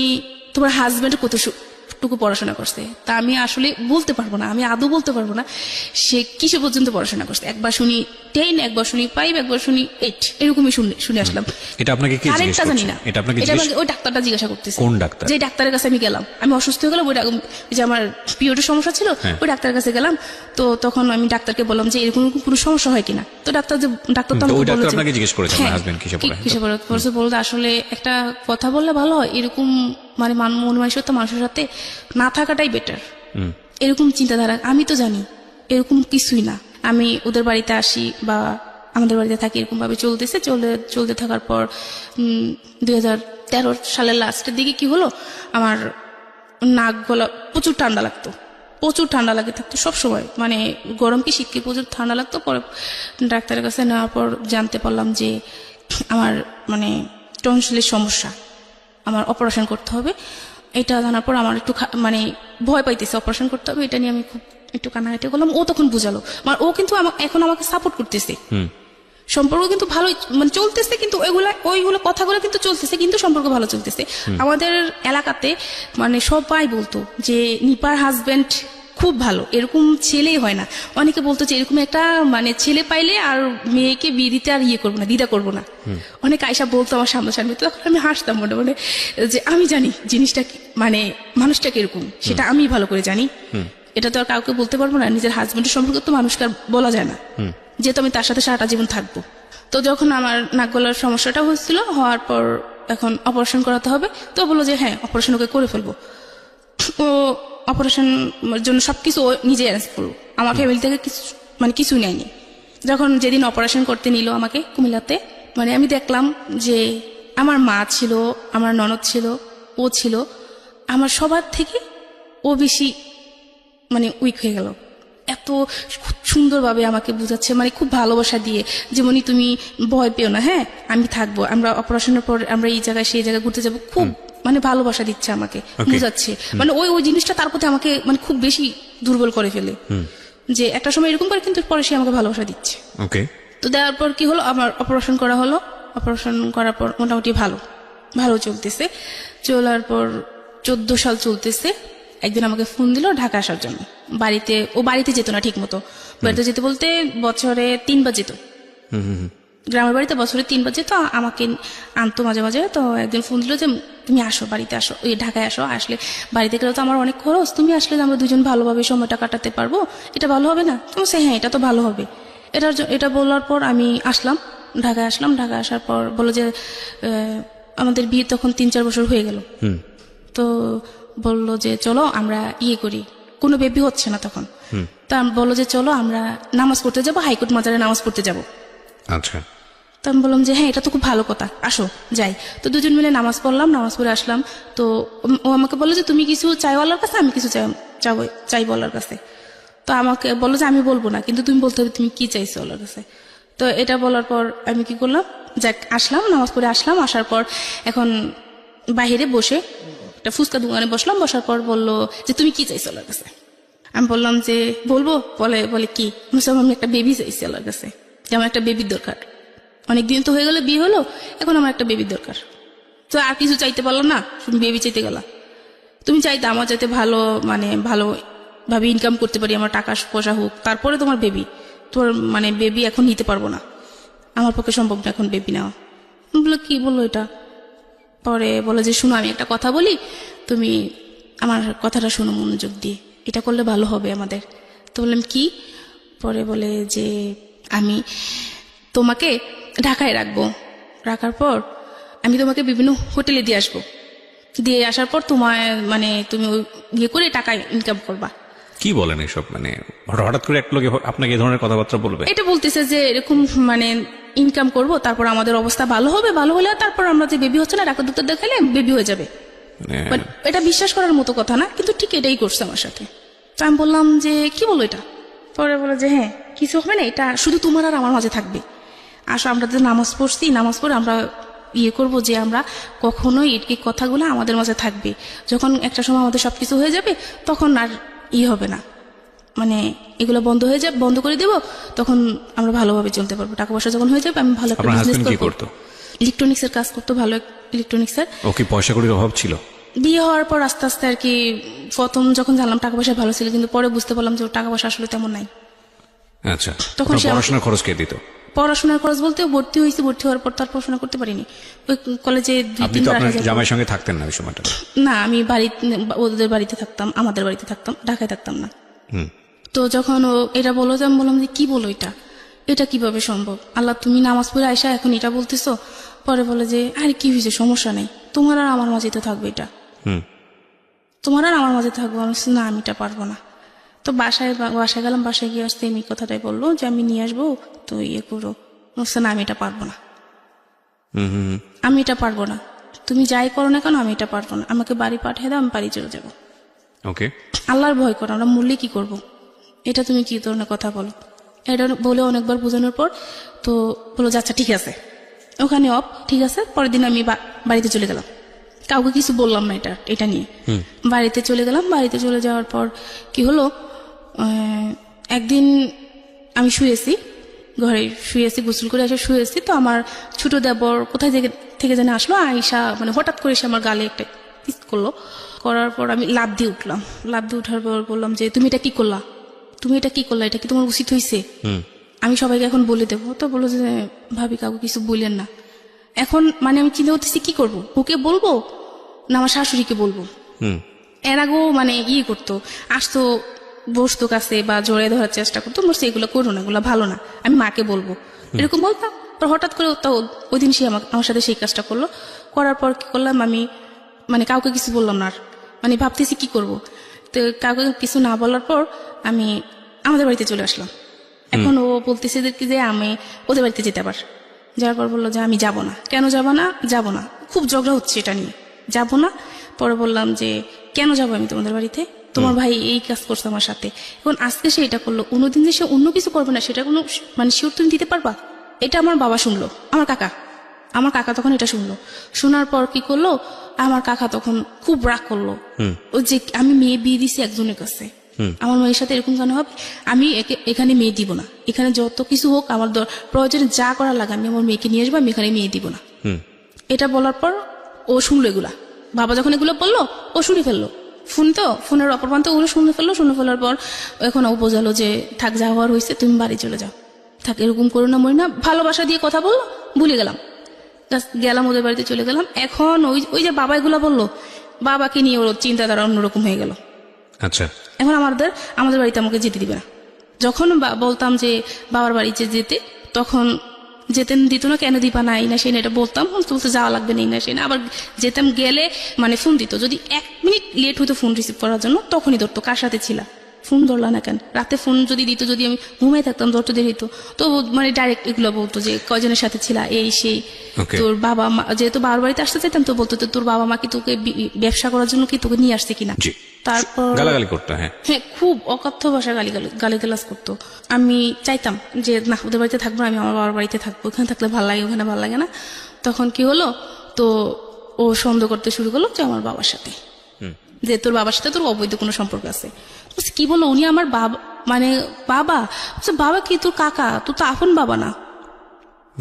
B: তোমার হাজবেন্ড কতটুকু পড়াশোনা করছে, তা আমি আসলে বলতে পারবো না, আমি আদৌ বলতে পারবো না সে কিসে পর্যন্ত পড়াশোনা করছে, একবার শুনি 10, একবার শুনি 5, একবার শুনি 8, এরকমই শুনে আসলাম।
A: এটা আপনাকে কি জিজ্ঞেস করছে?
B: জানি না, এটা আমাকে ওই ডাক্তারটা জিজ্ঞাসা করতেছে।
A: কোন ডাক্তার?
B: যে ডাক্তারের কাছে আমি গেলাম, আমি অসুস্থ হয়ে গেলাম, ওই যে আমার পিরিয়ডের সমস্যা ছিল, ওই ডাক্তারের কাছে গেলাম। তো তখন আমি ডাক্তারকে বললাম যে এরকম কোনো সমস্যা হয় কিনা, তো ডাক্তার তো আমাকে বলল যে আপনাকে জিজ্ঞেস করেছে আমার হাজবেন্ড কিসে পড়ে, বলতে আসলে একটা কথা বললে ভালো হয়, এরকম মানে মন মানসিকতা মানুষের সাথে না থাকাটাই বেটার, এরকম চিন্তাধারা। আমি তো জানি এরকম কিছুই না, আমি ওদের বাড়িতে আসি বা আমাদের বাড়িতে থাকি, এরকম ভাবে চলতে থাকার পর 2013 সালের লাস্টের দিকে কি হলো, আমার নাক গলা প্রচুর ঠান্ডা লাগতো, প্রচুর ঠান্ডা লাগে থাকতো সবসময়, মানে গরম কি শীতকে প্রচুর ঠান্ডা লাগতো। পরে ডাক্তারের কাছে নেওয়ার পর জানতে পারলাম যে আমার মানে টনসিলের সমস্যা, আমার অপারেশন করতে হবে। এটা জানার পর আমার একটু মানে ভয় পাইতেছে, অপারেশন করতে হবে, এটা নিয়ে আমি খুব একটু কান্নাকাটি করলাম। ও তখন বুঝালো, মানে ও কিন্তু এখন আমাকে সাপোর্ট করতেছে, সম্পর্ক কিন্তু ভালো মানে চলতেছে, কিন্তু ওইগুলো কথাগুলো কিন্তু চলতেছে, কিন্তু সম্পর্ক ভালো চলতেছে। আমাদের এলাকাতে মানে সবাই বলতো যে নিপার হাজবেন্ড খুব ভালো, এরকম ছেলেই হয় না। অনেকে বলতো যে এরকম একটা মানে ছেলে পাইলে আর মেয়েকে বিয়ে দিতে আর করবো না, দ্বিধা করবো না। অনেক আয়সা বলতো আমার সামনাসামনি, তখন আমি হাসতাম মনে মনে যে আমি জানি জিনিসটা মানে মানুষটা কিরকম সেটা আমি ভালো করে জানি, এটা তো আর কাউকে বলতে পারবো না, নিজের হাজবেন্ডের সম্পর্কে তো মানুষকে আর বলা যায় না, যেহেতু আমি তার সাথে সারাটা জীবন থাকবো। তো যখন আমার নাক গলার সমস্যাটা হয়েছিল, হওয়ার পর এখন অপারেশন করাতে হবে, তো বললো যে হ্যাঁ অপারেশন ওকে করে ফেলবো। ও অপারেশন জন্য সবকিছু ও নিজে অ্যারেঞ্জ করলো, আমার ফ্যামিলি থেকে কিছু মানে কিছু নেয়নি। যখন যেদিন অপারেশন করতে নিল আমাকে কুমিল্লাতে, মানে আমি দেখলাম যে আমার মা ছিল, আমার ননদ ছিল, ও ছিল, আমার সবার থেকে ও বেশি মানে উইক হয়ে গেল। এত খুব সুন্দরভাবে আমাকে বুঝাচ্ছে, মানে খুব ভালোবাসা দিয়ে, যেমনই তুমি ভয় পেও না, হ্যাঁ আমি থাকবো, আমরা অপারেশনের পর আমরা এই জায়গায় সেই জায়গায় ঘুরতে যাবো, খুব মানে ভালোবাসা দিচ্ছে আমাকে, বুঝাচ্ছে। মানে ওই জিনিসটা তার প্রতি আমাকে মানে খুব বেশি দুর্বল করে ফেলে, যে একটা সময় এরকম করে, কিন্তু পরে সে আমাকে ভালোবাসা দিচ্ছে।
A: ওকে,
B: তো দেওয়ার পর কি হলো, আমার অপারেশন করা হলো। অপারেশন করার পর মোটামুটি ভালো চলতেছে। চলার পর 14 সাল চলতেছে। একদিন আমাকে ফোন দিল ঢাকা আসার জন্য। ও বাড়িতে যেত না ঠিক মতো, বাড়িতে যেতে বলতে বছরে 3 বার যেত, গ্রামের বাড়িতে বছরে 3 বার যেত, আমাকে আনতো মাঝে মাঝে। তো একদিন ফোন দিল যে তুমি আসো, বাড়িতে আসো, ওই ঢাকায় আসো, আসলে বাড়িতে গেলে তো আমার অনেক খরচ, তুমি আসলে আমরা দুজন ভালোভাবে সময়টা কাটাতে পারবো, এটা ভালো হবে না? তুমি সে হ্যাঁ এটা তো ভালো হবে। এটা বলার পর আমি আসলাম, ঢাকায় আসলাম। ঢাকায় আসার পর বললো যে আমাদের বিয়ে তখন 3-4 বছর হয়ে গেল। তো বললো যে চলো আমরা ইয়ে করি, কোনো বেবি হচ্ছে না তখন। তা বললো যে চলো আমরা নামাজ পড়তে যাবো, হাইকোর্ট মাজারে নামাজ পড়তে যাবো।
A: আচ্ছা।
B: তো আমি বললাম যে হ্যাঁ এটা তো খুব ভালো কথা, আসো যাই। তো দুজন মিলে নামাজ পড়লাম, নামাজ পড়ে আসলাম। তো ও আমাকে বললো যে তুমি কিছু চাইও আল্লাহর কাছে, আমি কিছু চাইবো আল্লাহর কাছে। তো আমাকে বললো যে আমি বলবো না, কিন্তু তুমি বলতে হবে তুমি কি চাইছো আল্লাহর কাছে। তো এটা বলার পর আমি কি করলাম, যাক আসলাম, নামাজ পড়ে আসলাম। আসার পর এখন বাহিরে বসে একটা ফুচকা দোকানে বসলাম। বসার পর বললো যে তুমি কি চাইছো আল্লাহর কাছে। আমি বললাম যে বলবো। বলে কি? আমি একটা বেবি চাইছি আল্লাহর কাছে, যে আমার একটা বেবির দরকার। অনেকদিন তো হয়ে গেল বিয়ে হলো, এখন আমার একটা বেবির দরকার। তো আর কিছু চাইতে পারলাম না, তুমি বেবি চাইতে গেলা। তুমি চাইতে আমার যাতে ভালোভাবে ইনকাম করতে পারি, আমার টাকা পয়সা হোক, তারপরে তোমার বেবি। তোমার মানে বেবি এখন নিতে পারবো না, আমার পক্ষে সম্ভব না এখন বেবি নেওয়া। বললো কি বললো এটা? পরে বলে যে শুনো আমি একটা কথা বলি, তুমি আমার কথাটা শোনো মনোযোগ দিয়ে, এটা করলে ভালো হবে আমাদের। তো বললাম কি? পরে বলে যে আমি তোমাকে ঢাকায় রাখার পর আমি তোমাকে বিভিন্ন হোটেলে দিয়ে আসবো, দিয়ে আসার পর মানে তুমি ইয়ে করে টাকা ইনকাম করবা।
A: কি বলেন এসব? মানে হঠাৎ করে এক লোক আপনাকে এই ধরনের কথাবার্তা বলবে?
B: এটা বলতেছে যে এরকম মানে ইনকাম করব, তারপর আমাদের অবস্থা ভালো হবে, ভালো হলে তারপর আমরা যে বেবি হচ্ছে না ডাক্তার ডাক্তার দেখালে বেবি হয়ে যাবে। এটা বিশ্বাস করার মতো কথা না, কিন্তু ঠিক এটাই করছে আমার সাথে। তো আমি বললাম যে কি বলো এটা? পরে বলে যে হ্যাঁ কিছু হবে না, এটা শুধু তোমার আর আমার মাঝে থাকবে। আসো আমরা তো নামাজ পড়ছি, নামাজ পড়ে আমরা ইয়ে করবো যে আমরা কখনোই এই কথাগুলো আমাদের মাঝে থাকবে। যখন একটা সময় আমাদের সবকিছু হয়ে যাবে তখন আর হবে না, মানে এগুলো বন্ধ করে দেব, তখন আমরা ভালোভাবে চলতে পারবো। টাকা পয়সা যখন হয়ে যাবে আমি ভালো একটা বিজনেস করবো। ইলেকট্রনিক্সের কাজ করতো, ভালো ইলেকট্রনিক্সের।
A: ওকে পয়সা কড়ির অভাব ছিল?
B: বিয়ে হওয়ার পর আস্তে আস্তে আর কি, প্রথম যখন জানলাম টাকা পয়সা ভালো ছিল, কিন্তু পরে বুঝতে পারলাম যে টাকা পয়সা আসলে তেমন নাই।
A: আচ্ছা, তখন পড়াশোনার খরচ কে দিত?
B: পড়াশোনার খরচ বলতে ভর্তি হওয়ার পর তার পড়াশোনা করতে পারিনি। ওই কলেজে 2-3 বার।
A: জামাইয়ের সঙ্গে থাকতেন না ওই সময়টা?
B: না, আমি ওদের বাড়িতে থাকতাম, আমাদের বাড়িতে থাকতাম, ঢাকায় থাকতাম না। তো যখন ও এটা বললো, আমি বললাম যে কি বলো এটা কিভাবে সম্ভব? আল্লাহ, তুমি নামাজ পড়ে আয়সা এখন এটা বলতেছো? পরে বলে যে আরে কি হয়েছে, সমস্যা নেই, তোমার আর আমার মাঝে তো থাকবে এটা, তোমার আর আমার মাঝে থাকবো। আমি না, আমি এটা পারবো না। তো বাসায় গেলাম, বাসায় গিয়ে আসতে এই কথাটাই বললো যে আমি নিয়ে আসবো, তো ইয়ে করো। না, আমি এটা পারবো না, আমি এটা পারবো না, তুমি যাই করো না কেন আমি এটা পারবো না, আমাকে বাড়ি পাঠিয়ে দাও, আমি বাড়ি চলে যাবো।
A: ওকে,
B: আল্লাহর ভয় করো, আমরা মরলে কি করবো, এটা তুমি কি ধরনের কথা বলো? এটা বলে অনেকবার বোঝানোর পর তো বলো যে আচ্ছা ঠিক আছে, ওখানে ঠিক আছে। পরের দিন আমি বাড়িতে চলে গেলাম, কাউকে কিছু বললাম না এটা নিয়ে। বাড়িতে চলে গেলাম। বাড়িতে চলে যাওয়ার পর কি হলো, একদিন আমি ঘরে শুয়েছি, গোসল করে এসে শুয়েছি। তো আমার ছোট দেবর কোথায় থেকে যেন আসলো, আয়সা মানে হঠাৎ করে এসে আমার গালে একটা কিস করলো। করার পর আমি লাফ দিয়ে উঠলাম। লাফ দিয়ে উঠার পর বললাম যে তুমি এটা কি করলা, এটা কি তোমার উচিত হয়েছে? আমি সবাইকে এখন বলে দেবো। তো বললো যে ভাবি কাউকে কিছু বললেন না। এখন মানে আমি চিন্তা করতেছি কি করবো, ওকে বলবো না আমার শাশুড়িকে বলবো। এর আগেও মানে করতো, আসতো বসতো কাছে বা জড়িয়ে ধরার চেষ্টা করতো, বলছে এগুলো করো না, এগুলো ভালো না, আমি মাকে বলবো, এরকম বলতাম। পর হঠাৎ করে তো ওই দিন সে আমার সাথে সেই কাজটা করলো। করার পর কি করলাম, আমি মানে কাউকে কিছু বললাম না আর, মানে ভাবতেছি কি করব। তো কাউকে কিছু না বলার পর আমি আমাদের বাড়িতে চলে আসলাম। এখন ও বলতেছে যে আমি ওদের বাড়িতে যেতে আবার। যাওয়ার পর বললো যে আমি যাব না। কেন যাব না? যাব না, খুব ঝগড়া হচ্ছে এটা নিয়ে, যাব না। পরে বললাম যে কেন যাবো আমি তোমাদের বাড়িতে, তোমার ভাই এই কাজ করছে আমার সাথে, এখন আজকে সে এটা করলো, অন্যদিন যে সে অন্য কিছু করবে না সেটা কোনো মানে শিওর তুমি দিতে পারবা? এটা আমার বাবা শুনলো, আমার কাকা তখন এটা শুনলো। শোনার পর কি করলো, আমার কাকা তখন খুব রাগ করলো। ও যে আমি মেয়ে বিয়ে দিছি একজনের কাছে, আমার মেয়ের সাথে এরকম কেন হবে, আমি এখানে মেয়ে দিব না, এখানে যত কিছু হোক আমার প্রয়োজনে যা করার লাগে আমি আমার মেয়েকে নিয়ে আসবো, আমি এখানে মেয়ে দিব না। এটা বলার পর ও শুনলো এগুলা, বাবা যখন এগুলো বললো ও শুনে ফেললো, ফোনের অপর প্রান্তে ওগুলো শুনে ফেলার পর এখন ও বোঝালো যে থাক, যা হওয়ার হয়েছে, তুমি বাড়ি চলে যাও, থাক, এরকম করো না মরি না, ভালোবাসা দিয়ে কথা বললো, ভুলে গেলাম, গেলাম ওদের বাড়িতে চলে গেলাম। এখন ওই যে বাবা এগুলা বললো, বাবাকে নিয়ে ওর চিন্তাধারা অন্যরকম হয়ে গেল।
A: আচ্ছা,
B: এখন আমাদের বাড়িতে আমাকে যেতে দিবে না। যখন বলতাম যে বাবার বাড়িতে যেতে, তখন যেতেন দিত না, কেন দিবা না, এই না সেই না, এটা বলতাম, বলতে যাওয়া লাগবে না, এই না সেই না। আবার যেতাম গেলে মানে ফোন দিত, যদি 1 মিনিট লেট হইতো ফোন রিসিভ করার জন্য তখনই ধরতো, কার সাথে ছিলা, ফোন ধরলা না কেন, রাতে ফোন যদি দিত, যদি আমি ঘুমাই থাকতাম ধরতে দেরি হতো, তো মানে ডাইরেক্ট এগুলো বলতো যে কয়জনের সাথে ছিলা, এই সেই। তোর বাবা মা, যেহেতু বাবার বাড়িতে আসতে চাইতাম, তো বলতো তোর বাবা মা কি তোকে ব্যবসা করার জন্য কি তোকে নিয়ে আসছে কিনা। তারপর
A: গালাগালি করতো। হ্যাঁ,
B: খুব অকথ্য ভাষায় গালিগালাজ করতো। আমি চাইতাম যে না, ওদের বাড়িতে থাকবো, আমি আমার বাবার বাড়িতে থাকবো, ওখানে থাকলে ভালো লাগে, ওখানে ভালো লাগে না। তখন কি হলো, তো ও সন্দেহ করতে শুরু করলো যে আমার বাবার সাথে, যে তোর বাবার সাথে তোর অবৈধ কোনো সম্পর্ক আছে। কি বললো, উনি আমার বাবা, মানে বাবা, বাবা কি তোর কাকা, তোর তো আপন বাবা না,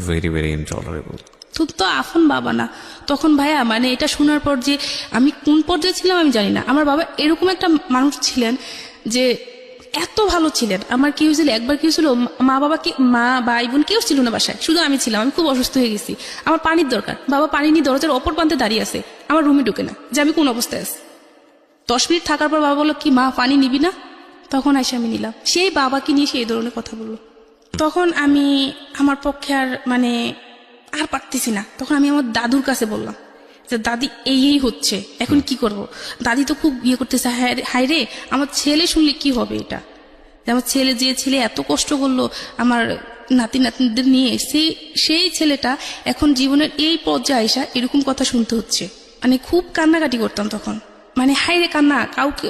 A: ভেরি ভেরি ইনটলারেবল,
B: তুই তো আপন বাবা না। তখন ভাইয়া মানে এটা শোনার পর যে আমি কোন পর্যায়ে ছিলাম আমি জানি না। আমার বাবা এরকম একটা মানুষ ছিলেন যে এত ভালো ছিলেন। আমার কি হয়েছিল, একবার কি হয়েছিল, মা ভাই বোন কেউ ছিল না বাসায়, শুধু আমি ছিলাম। আমি খুব অসুস্থ হয়ে গেছি, আমার পানির দরকার, বাবা পানি নিয়ে দরজার অপর প্রান্তে দাঁড়িয়ে আছে, আমার রুমে ঢুকে না যে আমি কোন অবস্থায় আছি। 10 মিনিট থাকার পর বাবা বললো কি মা পানি নিবি না, তখন এসে আমি নিলাম। সেই বাবাকে নিয়ে সেই ধরনের কথা বললো। তখন আমি আমার পক্ষে আর মানে আর পারতেছি না। তখন আমি আমার দাদুর কাছে বললাম যে দাদি এই হচ্ছে, এখন কি করব। দাদি তো খুব করতেছে, হায় রে, আমার ছেলে শুনলে কি হবে, এটা যে আমার ছেলে এত কষ্ট করলো আমার নাতিদের নিয়ে, সেই ছেলেটা এখন জীবনের এই পর্যায়ে আসা এরকম কথা শুনতে হচ্ছে। মানে খুব কান্নাকাটি করতাম তখন, মানে হায় রে কান্না, কাউকে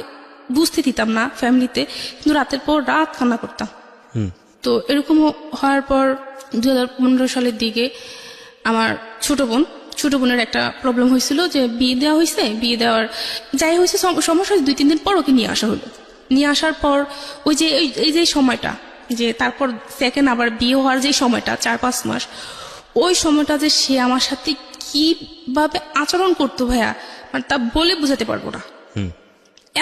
B: বুঝতে দিতাম না ফ্যামিলিতে, কিন্তু রাতের পর রাত কান্না করতাম। তো এরকম হওয়ার পর 2015 সালের দিকে আমার ছোট বোনের একটা প্রবলেম হয়েছিল, যে বিয়ে দেওয়া হয়েছে, বিয়ে দেওয়ার যাই হয়েছে সমস্যা, 2-3 দিন পর ওকে নিয়ে আসা হলো। নিয়ে আসার পর ওই যে এই যে সময়টা, যে তারপর সেকেন্ড আবার বিয়ে হওয়ার যে সময়টা 4-5 মাস, ওই সময়টা যে সে আমার সাথে কিভাবে আচরণ করতো ভাইয়া, মানে তা বলে বোঝাতে পারবো না।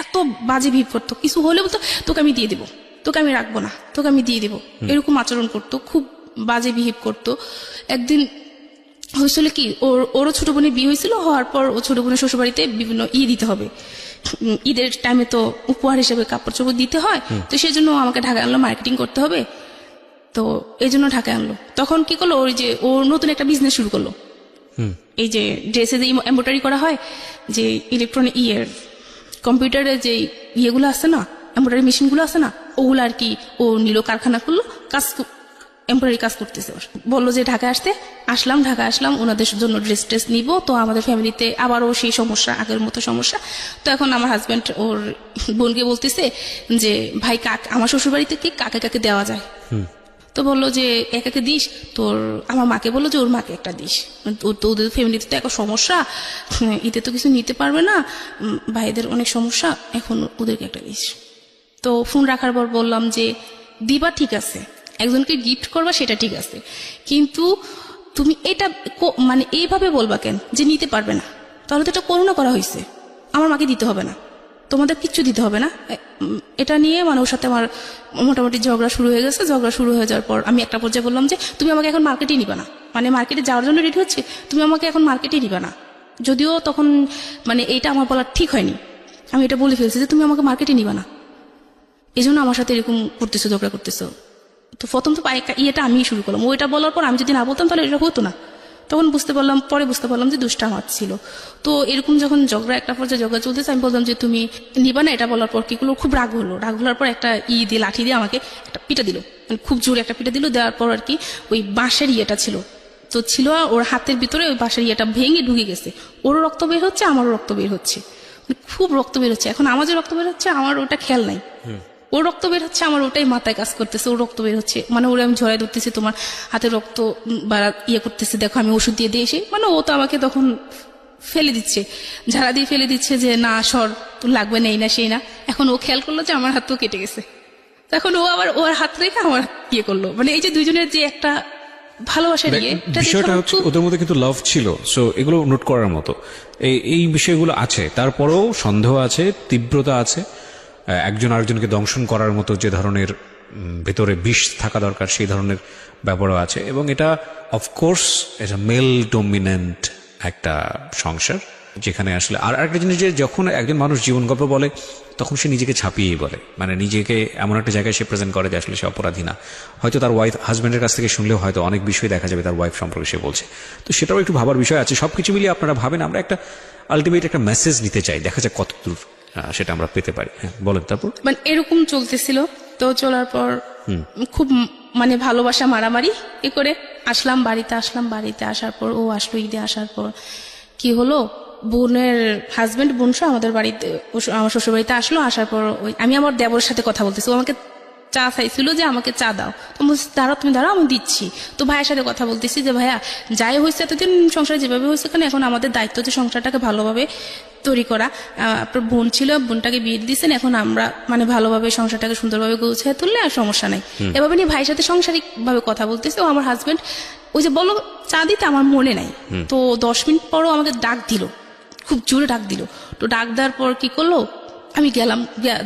B: এত বাজে বিহেভ করতো, কিছু হলে বলতো তোকে আমি দিয়ে দেবো, তোকে আমি রাখবো না, তোকে আমি দিয়ে দেবো, এরকম আচরণ করতো, খুব বাজে বিহেভ করতো। একদিন হয়েছিল কি, ওরও ছোট বোনের বিয়ে হয়েছিল, হওয়ার পর ও ছোট বোনের শ্বশুরবাড়িতে বিভিন্ন দিতে হবে, ঈদের টাইমে তো উপহার হিসেবে কাপড় চোপড় দিতে হয়, তো সেই জন্য আমাকে ঢাকায় আনলো, মার্কেটিং করতে হবে, তো এই জন্য ঢাকায় আনলো। তখন কি করলো, ওর নতুন একটা বিজনেস শুরু করলো, এই যে ড্রেসে যে এমব্রয়ডারি করা হয়, যে ইলেকট্রনিক কম্পিউটারে যে ইয়েগুলো আছে না, এমব্রয়ডারি মেশিনগুলো আছে না, ওগুলো আর কি ও নিল, কারখানা করলো, এমব্রয়ডারি কাজ করতেছে। বললো যে ঢাকায় আসলাম, ওনাদের জন্য ড্রেস নিব। তো আমাদের ফ্যামিলিতে আবারও সেই সমস্যা, আগের মতো সমস্যা। তো এখন আমার হাজব্যান্ড ওর বোনকে বলতেছে যে ভাই আমার শ্বশুরবাড়িতে কি কাকে দেওয়া যায়। তো বললো যে একাকে দিস, আমার মাকে বললো যে ওর মাকে একটা দিস, ওদের ফ্যামিলিতে তো একটা সমস্যা, ঈদে তো কিছু নিতে পারবে না, ভাইদের অনেক সমস্যা, এখন ওদেরকে একটা দিস। তো ফোন রাখার পর বললাম যে দিবা ঠিক আছে, একজনকে গিফট করবা সেটা ঠিক আছে, কিন্তু তুমি এটা মানে এইভাবে বলবা কেন যে নিতে পারবে না, তাহলে তো এটা করোনা করা হয়েছে, আমার মাকে দিতে হবে না, তোমাদের কিচ্ছু দিতে হবে না। এটা নিয়ে মানে ওর সাথে আমার মোটামুটি ঝগড়া শুরু হয়ে গেছে। ঝগড়া শুরু হয়ে যাওয়ার পর আমি একটা পর্যায়ে বললাম যে তুমি আমাকে এখন মার্কেটে নিবা না, মানে মার্কেটে যাওয়ার জন্য রেডি হচ্ছে, তুমি আমাকে এখন মার্কেটে নিবা না। যদিও তখন মানে এইটা আমার বলা ঠিক হয়নি, আমি এটা বলে ফেলছি যে তুমি আমাকে মার্কেটে নিবা না। এই জন্য আমার সাথে এরকম করতেছো, ঝগড়া করতেছো। তো প্রথম তো ইয়েটা আমি শুরু করলাম, ওইটা বলার পর আমি যদি না বলতাম তাহলে এটা হতো না। তখন পরে বুঝতে পারলাম যে দুষ্টা আমার ছিল। তো এরকম যখন ঝগড়া একটা পর্যায়ে ঝগড়া চলতেছে, আমি বললাম যে তুমি নিবা না, এটা বলার পর কি করলো, খুব রাগ হওয়ার পর একটা দিয়ে লাঠি দিয়ে আমাকে একটা পিটা দিল, মানে খুব জোরে একটা পিটা দিল। দেওয়ার পর আর কি ওই বাঁশের ইয়েটা ছিল, তো ছিল ওর হাতের ভিতরে ওই বাঁশের ইয়েটা ভেঙে ঢুকে গেছে। ওরও রক্ত বের হচ্ছে, আমারও রক্ত বের হচ্ছে, খুব রক্ত বের হচ্ছে। এখন আমার যে রক্ত বের হচ্ছে আমার ওটা খেয়াল নাই, ওর রক্ত বের হচ্ছে, আমার ওটাই মাথায় কাজ করতেছে, ওর রক্ত বের হচ্ছে, মানে ওরা আমি ঝড়াই ধরতেছি, তোমার হাতে রক্ত বাড়া ইয়ে করতেছে, দেখো আমি ওষুধ দিয়ে এসে, মানে ও তো আমাকে তখন ফেলে দিচ্ছে, ঝাড়া দিয়ে ফেলে দিচ্ছে যে না সর, তোর লাগবে না, এই না সেই না। এখন ও খেয়াল করলো যে আমার হাত তো কেটে গেছে, তখন ও আবার ওর হাত রেখে আমার ইয়ে করলো। মানে এই যে দুইজনের যে একটা ভালোবাসার ইয়ে,
A: বিষয়টা হচ্ছে ওদের মধ্যে কিন্তু লাভ ছিল, সো এগুলো নোট করার মতো। এই বিষয়গুলো আছে, তারপরেও সন্দেহ আছে, তীব্রতা আছে, একজন আরেকজনকে দংশন করার মতো যে ধরনের ভেতরে বিষ থাকা দরকার সেই ধরনের ব্যাপারও আছে। এবং এটা অফকোর্স এটা মেল ডোমিনেন্ট একটা সংসার, যেখানে আসলে আর একটা জিনিস যে যখন একজন মানুষ জীবন গল্প বলে তখন সে নিজেকে ছাপিয়েই বলে, মানে নিজেকে এমন একটা জায়গায় সে প্রেজেন্ট করে যে আসলে সে অপরাধী না। হয়তো তার হাজব্যান্ডের কাছ থেকে শুনলেও হয়তো অনেক বিষয় দেখা যাবে তার ওয়াইফ সম্পর্কে সে বলছে, তো সেটাও একটু ভাবার বিষয় আছে। সবকিছু মিলিয়ে আপনারা ভাবেন, আমরা একটা আলটিমেট একটা মেসেজ নিতে চাই, দেখা যাক কতদূর সেটা আমরা পেতে পারি। হ্যাঁ বলেন। তারপর
B: মানে এরকম চলতেছিল, তো চলার পর খুব মানে ভালোবাসা মারামারি এ করে আসলাম বাড়িতে আসার পর ও আসলো, ঈদে আসার পর কি হলো, বোনের হাজবেন্ড বোন সহ আমাদের বাড়িতে, আমার শ্বশুর বাড়িতে আসলো। আসার পর আমি আমার দেবরের সাথে কথা বলতেছি, ও আমাকে চা চাইছিল যে আমাকে চা দাও, তো দাঁড়াও তুমি দাঁড়াও আমি দিচ্ছি। তো ভাইয়ের সাথে কথা বলতেছি যে ভাইয়া যাই হয়েছে এতদিন সংসারে যেভাবে হয়েছে, কারণ এখন আমাদের দায়িত্ব যে সংসারটাকে ভালোভাবে তৈরি করা। আপনার বোন ছিল, বোনটাকে বিয়ে দিয়েছেন, এখন আমরা মানে ভালোভাবে সংসারটাকে সুন্দরভাবে গুছিয়ে তুললে আর সমস্যা নাই। এভাবে নিয়ে ভাইয়ের সাথে সাংসারিক ভাবে কথা বলতেছে। ও আমার হাজবেন্ড ওই যে বলো চা দিতে, আমার মনে নাই, তো 10 মিনিট পরও আমাকে ডাক দিল, খুব জোরে ডাক দিল। তো ডাক দেওয়ার পর কি করলো, আমি গেলাম,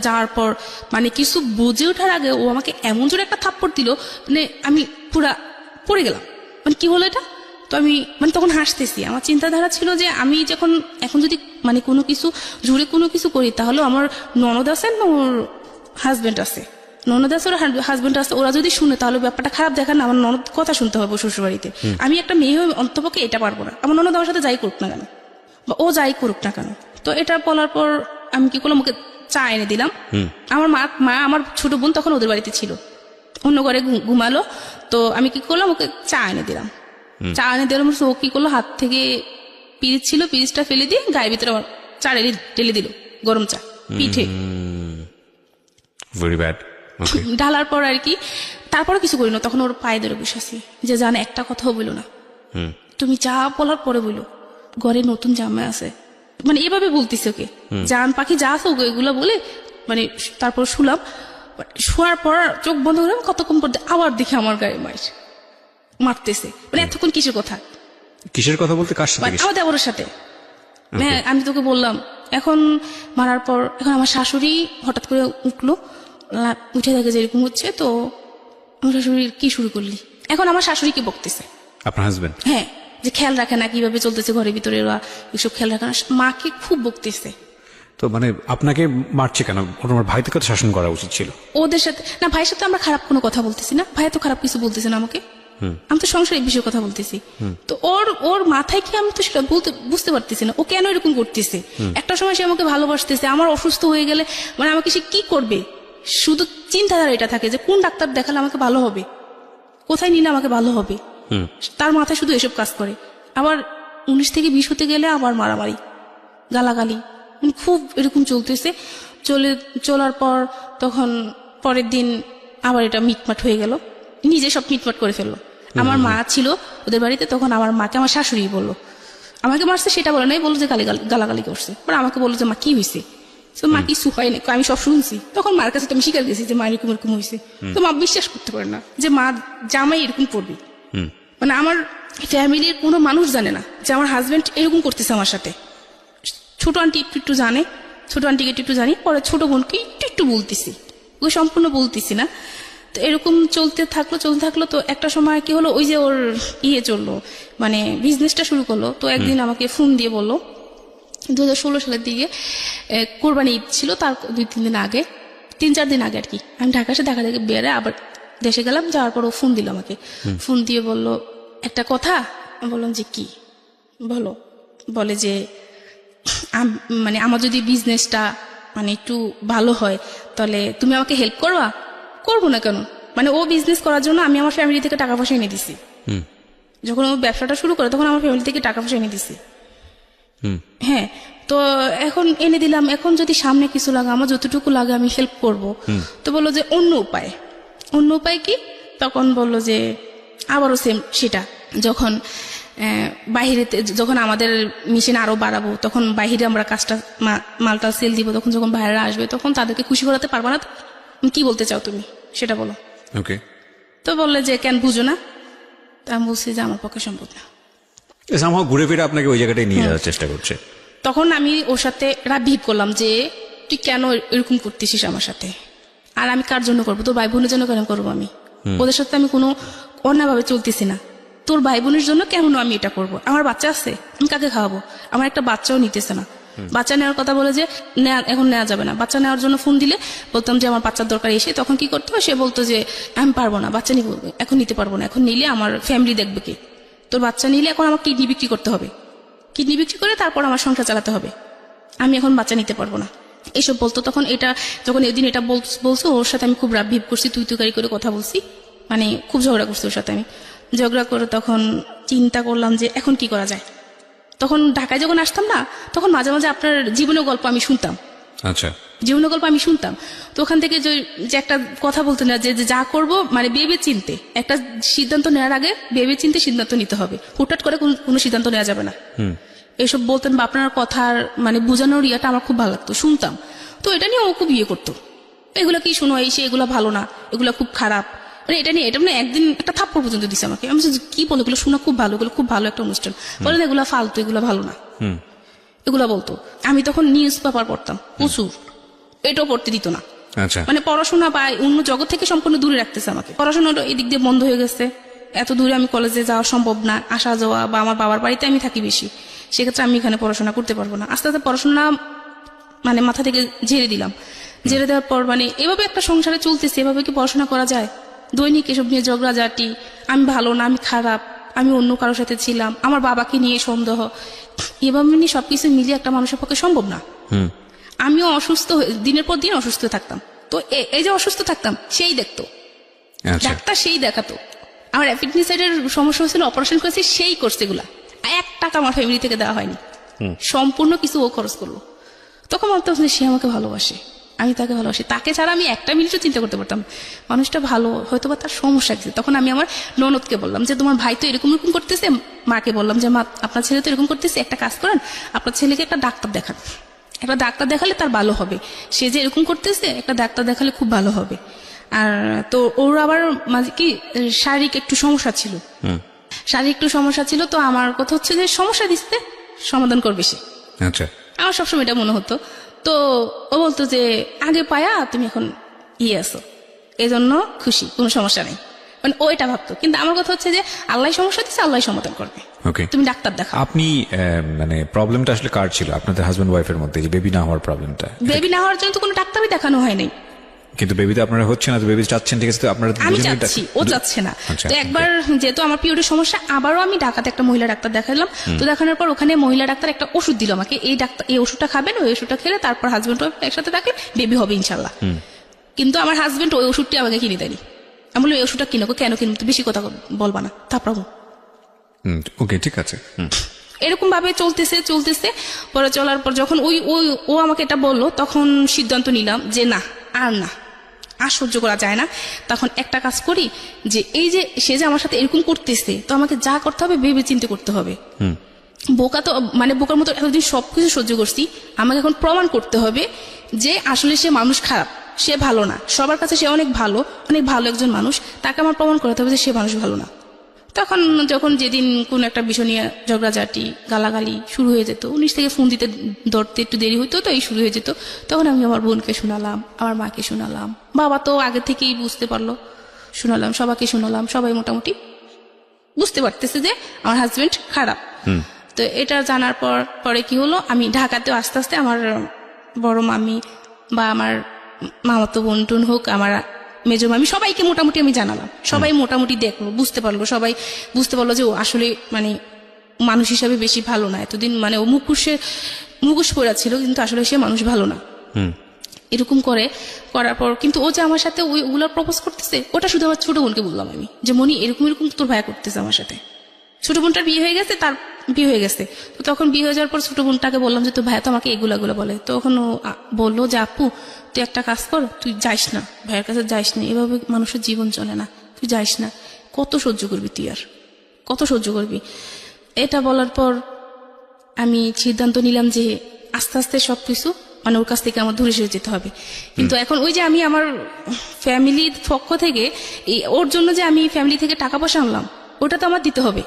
B: যাওয়ার পর মানে কিছু বুঝে ওঠার আগে ও আমাকে এমন জোরে একটা থাপ্পড় দিল, মানে আমি পুরা পড়ে গেলাম, মানে কি হলো এটা। তো আমি মানে তখন হাসতেছি, আমার চিন্তাধারা ছিল যে আমি যখন এখন যদি মানে কোনো কিছু জোরে কোনো কিছু করি, তাহলে আমার ননদ আছেন না ওর হাজবেন্ড আছে, ননদ আছে ওর হাজবেন্ড আছে, ওরা যদি শুনে তাহলে ব্যাপারটা খারাপ দেখান না, আমার ননদ কথা শুনতে হবে শ্বশুরবাড়িতে। আমি একটা মেয়ে হয়ে অন্তপক্ষে এটা পারবো না, আমার ননদ আমার সাথে যাই করুক না কেন বা ও যাই করুক না কেন। তো এটা বলার পর আমি কি করলাম, ওকে চা এনে দিলাম। আমার মা আমার ছোট বোন তখন ওদের বাড়িতে ছিল, অন্য ঘরে ঘুমালো। তো আমি কি করলাম, ওকে চা এনে দিলাম। ও কি করলো, হাত থেকে পিরিচ ছিল, পিরিচটা ফেলে দিয়ে গায়ের ভিতরে চা ঢেলে দিল, গরম চা পিঠে।
A: Very bad.
B: ঢালার পর আর কি, তারপরে কিছু করি না, তখন ওর পায়ে ধরে বসেছি যে জানে একটা কথাও বলো না, তুমি চা বলার পরে বলো ঘরে নতুন জামাই আছে, মানে এভাবে বলতেছে ওকে, জান পাখি যা আছে ওকে এগুলো বলে, মানে তারপর শুলাম। শোয়ার পর চোখ বন্ধ করে কতক্ষণ পর আবার দেখি আমার গায়ে মারতেছে, মানে এতক্ষণ কিসের কথা
A: বলতে কার সাথে?
B: আমার দেবরের সাথে। হ্যাঁ আমি তোকে বললাম। এখন মারার পর এখন আমার শাশুড়ি হঠাৎ করে উঠলো, উঠে দেখে যে এরকম হচ্ছে। তো আমার শাশুড়ি কি শুরু করলি, এখন আমার শাশুড়িকে বকতেছে
A: আপনার হাজবেন্ড,
B: হ্যাঁ, যে খেয়াল রাখে না কিভাবে চলতেছে ঘরের ভিতরে, ওরা এসব খেয়াল রাখে না, মাকে খুব বকতেছে।
A: তো মানে আপনাকে মারছে কেন? ওনার ভাইকে তো শাসন করা উচিত ছিল।
B: ওদের সাথে না, ভাইয়ের সাথে আমরা খারাপ কোনো কথা বলতেছি না, ভাই তো খারাপ কিছু বলতেছে না আমাকে, আমি তো সংসারের বিষয়ে কথা বলতেছি। তো ওর মাথায় কি আমি তো সেটা বুঝতে পারতেছি না, ও কেন এরকম করতেছে। একটা সময় সে আমাকে ভালোবাসতেছে, আমার অসুস্থ হয়ে গেলে মানে আমাকে সে কি করবে, শুধু চিন্তাধারা এটা থাকে যে কোন ডাক্তার দেখালে আমাকে ভালো হবে, কোথায় নিলে আমাকে ভালো হবে, তার মাথায় শুধু এসব কাজ করে। আবার 19 থেকে 20 হতে গেলে আবার মারামারি গালাগালি, খুব এরকম চলতেছে। চলার পর তখন পরের দিন আবার এটা মিটমাট হয়ে গেল, নিজে সব মিটমাট করে ফেললো। আমার মা ছিল ওদের বাড়িতে, তখন আমার মাকে আমার শাশুড়ি বললো, আমাকে মারছে সেটা বলে নাই, বললো যে গালাগালি করছে। পরে আমাকে বললো যে মা কি হয়েছে, তো মা কিছু হয় না, আমি সব শুনছি। তখন মার কাছে আমি স্বীকার গেছি যে মা এরকম এরকম হয়েছে। তো মা বিশ্বাস করতে পারে না যে মা জামাই এরকম করবে, মানে আমার ফ্যামিলির কোনো মানুষ জানে না যে আমার হাজবেন্ড এরকম করতেছে আমার সাথে। ছোট আন্টি একটু জানে, ছোট আন্টিকে একটু জানি, পরে ছোট বোনকে একটু বলতেছি, ওকে সম্পূর্ণ বলতেছি না। তো এরকম চলতে থাকলো। তো একটা সময় কি হলো, ওই যে ওর চললো, মানে বিজনেসটা শুরু করলো। তো একদিন আমাকে ফোন দিয়ে বললো, 2016 সালের দিকে কোরবানি ঈদ ছিল, তার 2-3 দিন আগে। 3-4 দিন আগে আর কি। আমি ঢাকা এসে দেখা দেখি বেড়ে আবার দেশে গেলাম, যাওয়ার পর ও ফোন দিল আমাকে। ফোন দিয়ে বলল একটা কথা। আমি বললাম যে কি? বলো। বলে যে মানে আমার যদি বিজনেসটা মানে একটু ভালো হয় তাহলে তুমি আমাকে হেল্প করবা। করবো না কেন, মানে ও বিজনেস করার জন্য আমি আমার ফ্যামিলি থেকে টাকা পয়সা এনে দিছি। যখন ও ব্যবসাটা শুরু করে তখন আমার ফ্যামিলি থেকে টাকা পয়সা এনে দিছি। হ্যাঁ, তো এখন এনে দিলাম, এখন যদি সামনে কিছু লাগে আমার যতটুকু লাগে আমি হেল্প করব। তো বললো যে অন্য উপায় কি? তখন বললো যে আবারও সেম সেটা, যখন বাহিরেতে যখন আমাদের মিশন আরো বাড়াবো তখন বাহিরে আমরা কাজটা মালটা সেল দিব, তখন যখন বাইরে আসবে তখন তাদেরকে খুশি করাতে পারবো না। কি বলতে চাও তুমি সেটা বলো।
A: ওকে।
B: তো বললে যে কেন বুঝো না? তা আমি বলছি যে আমার পক্ষে সম্ভব না।
A: সামহাও ঘুরে ফিরে আপনাকে ওই জায়গাটায় নিয়ে যাওয়ার চেষ্টা করছে।
B: তখন আমি ওর সাথে রাবিব করলাম যে তুই কেন এরকম করতেছিস আমার সাথে, আর আমি কার জন্য করবো? তোর ভাই বোনের জন্য কেন করবো? আমি ওদের সাথে আমি কোনো অন্যভাবে চলতেছি না। তোর ভাই বোনের জন্য কেন আমি এটা করব? আমার বাচ্চা আছে, আমি কাকে খাওয়াবো? আমার একটা বাচ্চাও নিতেছে না। বাচ্চা নেওয়ার কথা বলে যে এখন নেওয়া যাবে না। বাচ্চা নেওয়ার জন্য ফোন দিলে বলতাম যে আমার বাচ্চার দরকার, এসে তখন কি করতো, সে বলতো যে আমি পারবো না, বাচ্চা নিব এখন, নিতে পারবো না, এখন নিলে আমার ফ্যামিলি দেখবে কি? তোর বাচ্চা নিলে এখন আমার কিডনি বিক্রি করতে হবে, কিডনি বিক্রি করে তারপর আমার সংসার চালাতে হবে, আমি এখন বাচ্চা নিতে পারবো না, এসব বলতো। তখন এটা যখন এদিন এটা বলছো ওর সাথে আমি খুব রাগ ভিপ করছি, তুই তুকারি করে কথা বলছি, মানে খুব ঝগড়া করছি ওর সাথে। আমি ঝগড়া করে তখন চিন্তা করলাম যে এখন কি করা যায়। তখন ঢাকায় যখন আসতাম না, তখন মাঝে মাঝে আপনার জীবনের গল্প আমি শুনতাম।
A: আচ্ছা,
B: জীবনের গল্প আমি শুনতাম। তো ওখান থেকে যে একটা কথা বলতো না, যে যা করব মানে ভেবে চিনতে, একটা সিদ্ধান্ত নেওয়ার আগে ভেবে চিনতে সিদ্ধান্ত নিতে হবে, হুটহাট করে কোনো সিদ্ধান্ত নেওয়া যাবে না। এসব বলতেন বা আপনার কথার মানে বোঝানোর ইয়েটা আমার খুব ভালো লাগতো, শুনতাম। তো এটা নিয়ে ও খুব ইয়ে করতো, এগুলো কি শোনো, এই সে এগুলো ভালো না, এগুলো খুব খারাপ, মানে এটা নিয়ে এটা মানে একদিন একটা থাপ্পড় পর্যন্ত দিছে আমাকে। আমি কি বলো, এগুলো শোনা খুব ভালো, এগুলো খুব ভালো একটা অনুষ্ঠান, বলে না এগুলো ফালতু, এগুলো ভালো না, এগুলো বলতো। আমি তখন নিউজ পেপার পড়তাম প্রচুর, এটাও পড়তে দিত না।
A: আচ্ছা,
B: মানে পড়াশোনা বা অন্য জগৎ থেকে সম্পূর্ণ দূরে রাখতেছে আমাকে। পড়াশোনাটা এদিক দিয়ে বন্ধ হয়ে গেছে, এত দূরে আমি কলেজে যাওয়া সম্ভব না, আসা যাওয়া, বা আমার বাবার বাড়িতে আমি থাকি বেশি, সেক্ষেত্রে আমি এখানে পড়াশোনা করতে পারবো না। আস্তে আস্তে পড়াশোনা মানে মাথা থেকে ঝেড়ে দিলাম। ঝেড়ে দেওয়ার পর মানে এভাবে একটা সংসারে চলতেছে, এভাবে কি পড়াশোনা করা যায়? দৈনিক এসব নিয়ে ঝগড়াঝাটি, আমি ভালো না, আমি খারাপ, আমি অন্য কারোর সাথে ছিলাম, আমার বাবাকে নিয়ে সন্দেহ, এভাবে নিয়ে সবকিছু মিলিয়ে একটা মানুষের পক্ষে সম্ভব না। আমিও অসুস্থ, দিনের পর দিন অসুস্থ থাকতাম। তো এই যে অসুস্থ থাকতাম সেই দেখতো, ডাক্তার সেই দেখাতো। আমার অ্যাপেন্ডিসাইটের সমস্যা হয়েছিল, অপারেশন করেছি, সেই করছে এগুলা। 1 টাকা আমার ফ্যামিলি থেকে দেওয়া হয়নি, সম্পূর্ণ কিছু ও খরচ করলো। তখন ভাবতাম সে আমাকে ভালোবাসে, আমি তাকে ভালোবাসি, তাকে ছাড়া আমি একটা মিনিটও চিন্তা করতে পারতাম মানুষটা ভালো, হয়তো বা তার সমস্যা আছে। তখন আমি আমার ননদকে বললাম যে তোমার ভাই তো এরকম এরকম করতেছে, মাকে বললাম যে মা আপনার ছেলে তো এরকম করতেছে, একটা কাজ করেন, আপনার ছেলেকে একটা ডাক্তার দেখান, একটা ডাক্তার দেখালে তার ভালো হবে, সে যে এরকম করতেছে একটা ডাক্তার দেখালে খুব ভালো হবে। আর তো ওর আবার মাঝে কি শারীরিক একটু সমস্যা ছিল, শারীরিক একটু সমস্যা ছিল। তো আমার কথা হচ্ছে যে সমস্যা দিচ্ছে সমাধান করবে সে।
A: আচ্ছা,
B: আমার সবসময় এটা মনে হতো। তো ও বলতো যে আগে পায়া তুমি এখন আছো, এজন্য খুশি, কোনো সমস্যা নেই, মানে ও এটা ভাবতো। কিন্তু আমার কথা হচ্ছে যে আল্লাহ সমস্যা দিচ্ছে, আল্লাহ সমাধান করবে, তুমি ডাক্তার দেখাও।
A: আপনি মানে প্রবলেমটা আসলে কার ছিল, আপনাদের হাজবেন্ড ওয়াইফের মধ্যে, যে বেবি না হওয়ার প্রবলেমটা?
B: বেবি না হওয়ার জন্য তো কোনো ডাক্তারই দেখানো হয় নাই।
A: কিন্তু বেবিতে আপনারা হচ্ছে না, তো বেবি চাচ্ছেন, ঠিক আছে, তো আপনারা
B: আমি চাচ্ছি, ও চাচ্ছে না। তো একবার যেহেতু আমার পিরিয়ডের সমস্যা, আবারও আমি ঢাকাতে একটা মহিলা ডাক্তার দেখালাম। তো দেখানোর পর ওখানে মহিলা ডাক্তার একটা ওষুধ দিল আমাকে, এই ওষুধটা খাবেন, ওই ওষুধটা খেলে তারপর হাজবেন্ড ওয়াইফ একসাথে থাকলে বেবি হবে ইনশাল্লাহ। কিন্তু আমার হাজবেন্ড ওই ওষুধটি আমাকে কিনে দেয়নি। আমি বলি ওই ওষুধটা কিনো, কেন কিনবো, তো বেশি কথা বলবা না, তারপর
A: ওকে, ঠিক আছে।
B: এরকম ভাবে চলতেছে। পরে চলার পর যখন ও আমাকে এটা বললো, তখন সিদ্ধান্ত নিলাম যে না, আর সহ্য করা যায় না। তখন একটা কাজ করি, যে এই যে সে যে আমার সাথে এরকম করতেছে, তো আমাকে যা করতে হবে ভেবে চিন্তে করতে হবে। বোকা তো মানে বোকার মতো এতদিন সবকিছু সহ্য করছি, আমাকে এখন প্রমাণ করতে হবে যে আসলে সে মানুষ খারাপ, সে ভালো না, সবার কাছে সে অনেক ভালো একজন মানুষ, তাকে আমার প্রমাণ করতে হবে যে সে মানুষ ভালো না। তখন যখন যেদিন কোন একটা বিষয় নিয়ে ঝগড়াঝাটি গালাগালি শুরু হয়ে যেত, 19 থেকে ফোন দিতে ধরতে একটু দেরি হইতো, তো এই শুরু হয়ে যেত, তখন আমি আমার বোনকে শোনালাম, আমার মাকে শোনালাম, বাবা তো আগে থেকেই বুঝতে পারলো, শোনালাম, সবাইকে শোনালাম, সবাই মোটামুটি বুঝতে পারতেছে যে আমার হাজবেন্ড খারাপ। তো এটা জানার পরে কি হলো, আমি ঢাকাতেও আস্তে আস্তে আমার বড় মামি বা আমার মামাতো বোন টুন হোক, আমার মেজো মামি, সবাইকে মোটামুটি আমি জানালাম। সবাই মোটামুটি দেখলো, বুঝতে পারলো, সবাই বুঝতে পারলো যে ও আসলে মানে মানুষ হিসাবে বেশি ভালো না। এতদিন মানে ও মুখোশ পড়া ছিল, কিন্তু আসলে সে মানুষ ভালো না। এরকম করার পর কিন্তু ও যে আমার সাথে ওগুলো প্রপোজ করতেছে, ওটা শুধু আমার ছোট বোনকে বললাম আমি, যে মনি এরকম এরকম তোর ভাইয়া করতেছে আমার সাথে। ছোট বোনটার বিয়ে হয়ে গেছে, তার বিয়ে হয়ে গেছে। তো তখন বিয়ে হয়ে যাওয়ার পর ছোট বোনটাকে বললাম যে তোর ভাইয়া তো আমাকে এগুলা বলে। তখন ও বললো যে আপু তুই একটা কাজ কর, তুই যাইস না, ভাইয়ের কাছে যাইস না, এভাবে মানুষের জীবন চলে না, তুই যাইস না, কত সহ্য করবি তুই, আর কত সহ্য করবি। এটা বলার পর আমি সিদ্ধান্ত নিলাম যে আস্তে আস্তে সবকিছু মানে ওর কাছ থেকে আমার দূরে সরে যেতে হবে। কিন্তু এখন ওই যে আমি আমার ফ্যামিলির পক্ষ থেকে ওর জন্য যে আমি ফ্যামিলি থেকে টাকা পয়সা আনলাম, ওটা তো আমার দিতে হবে।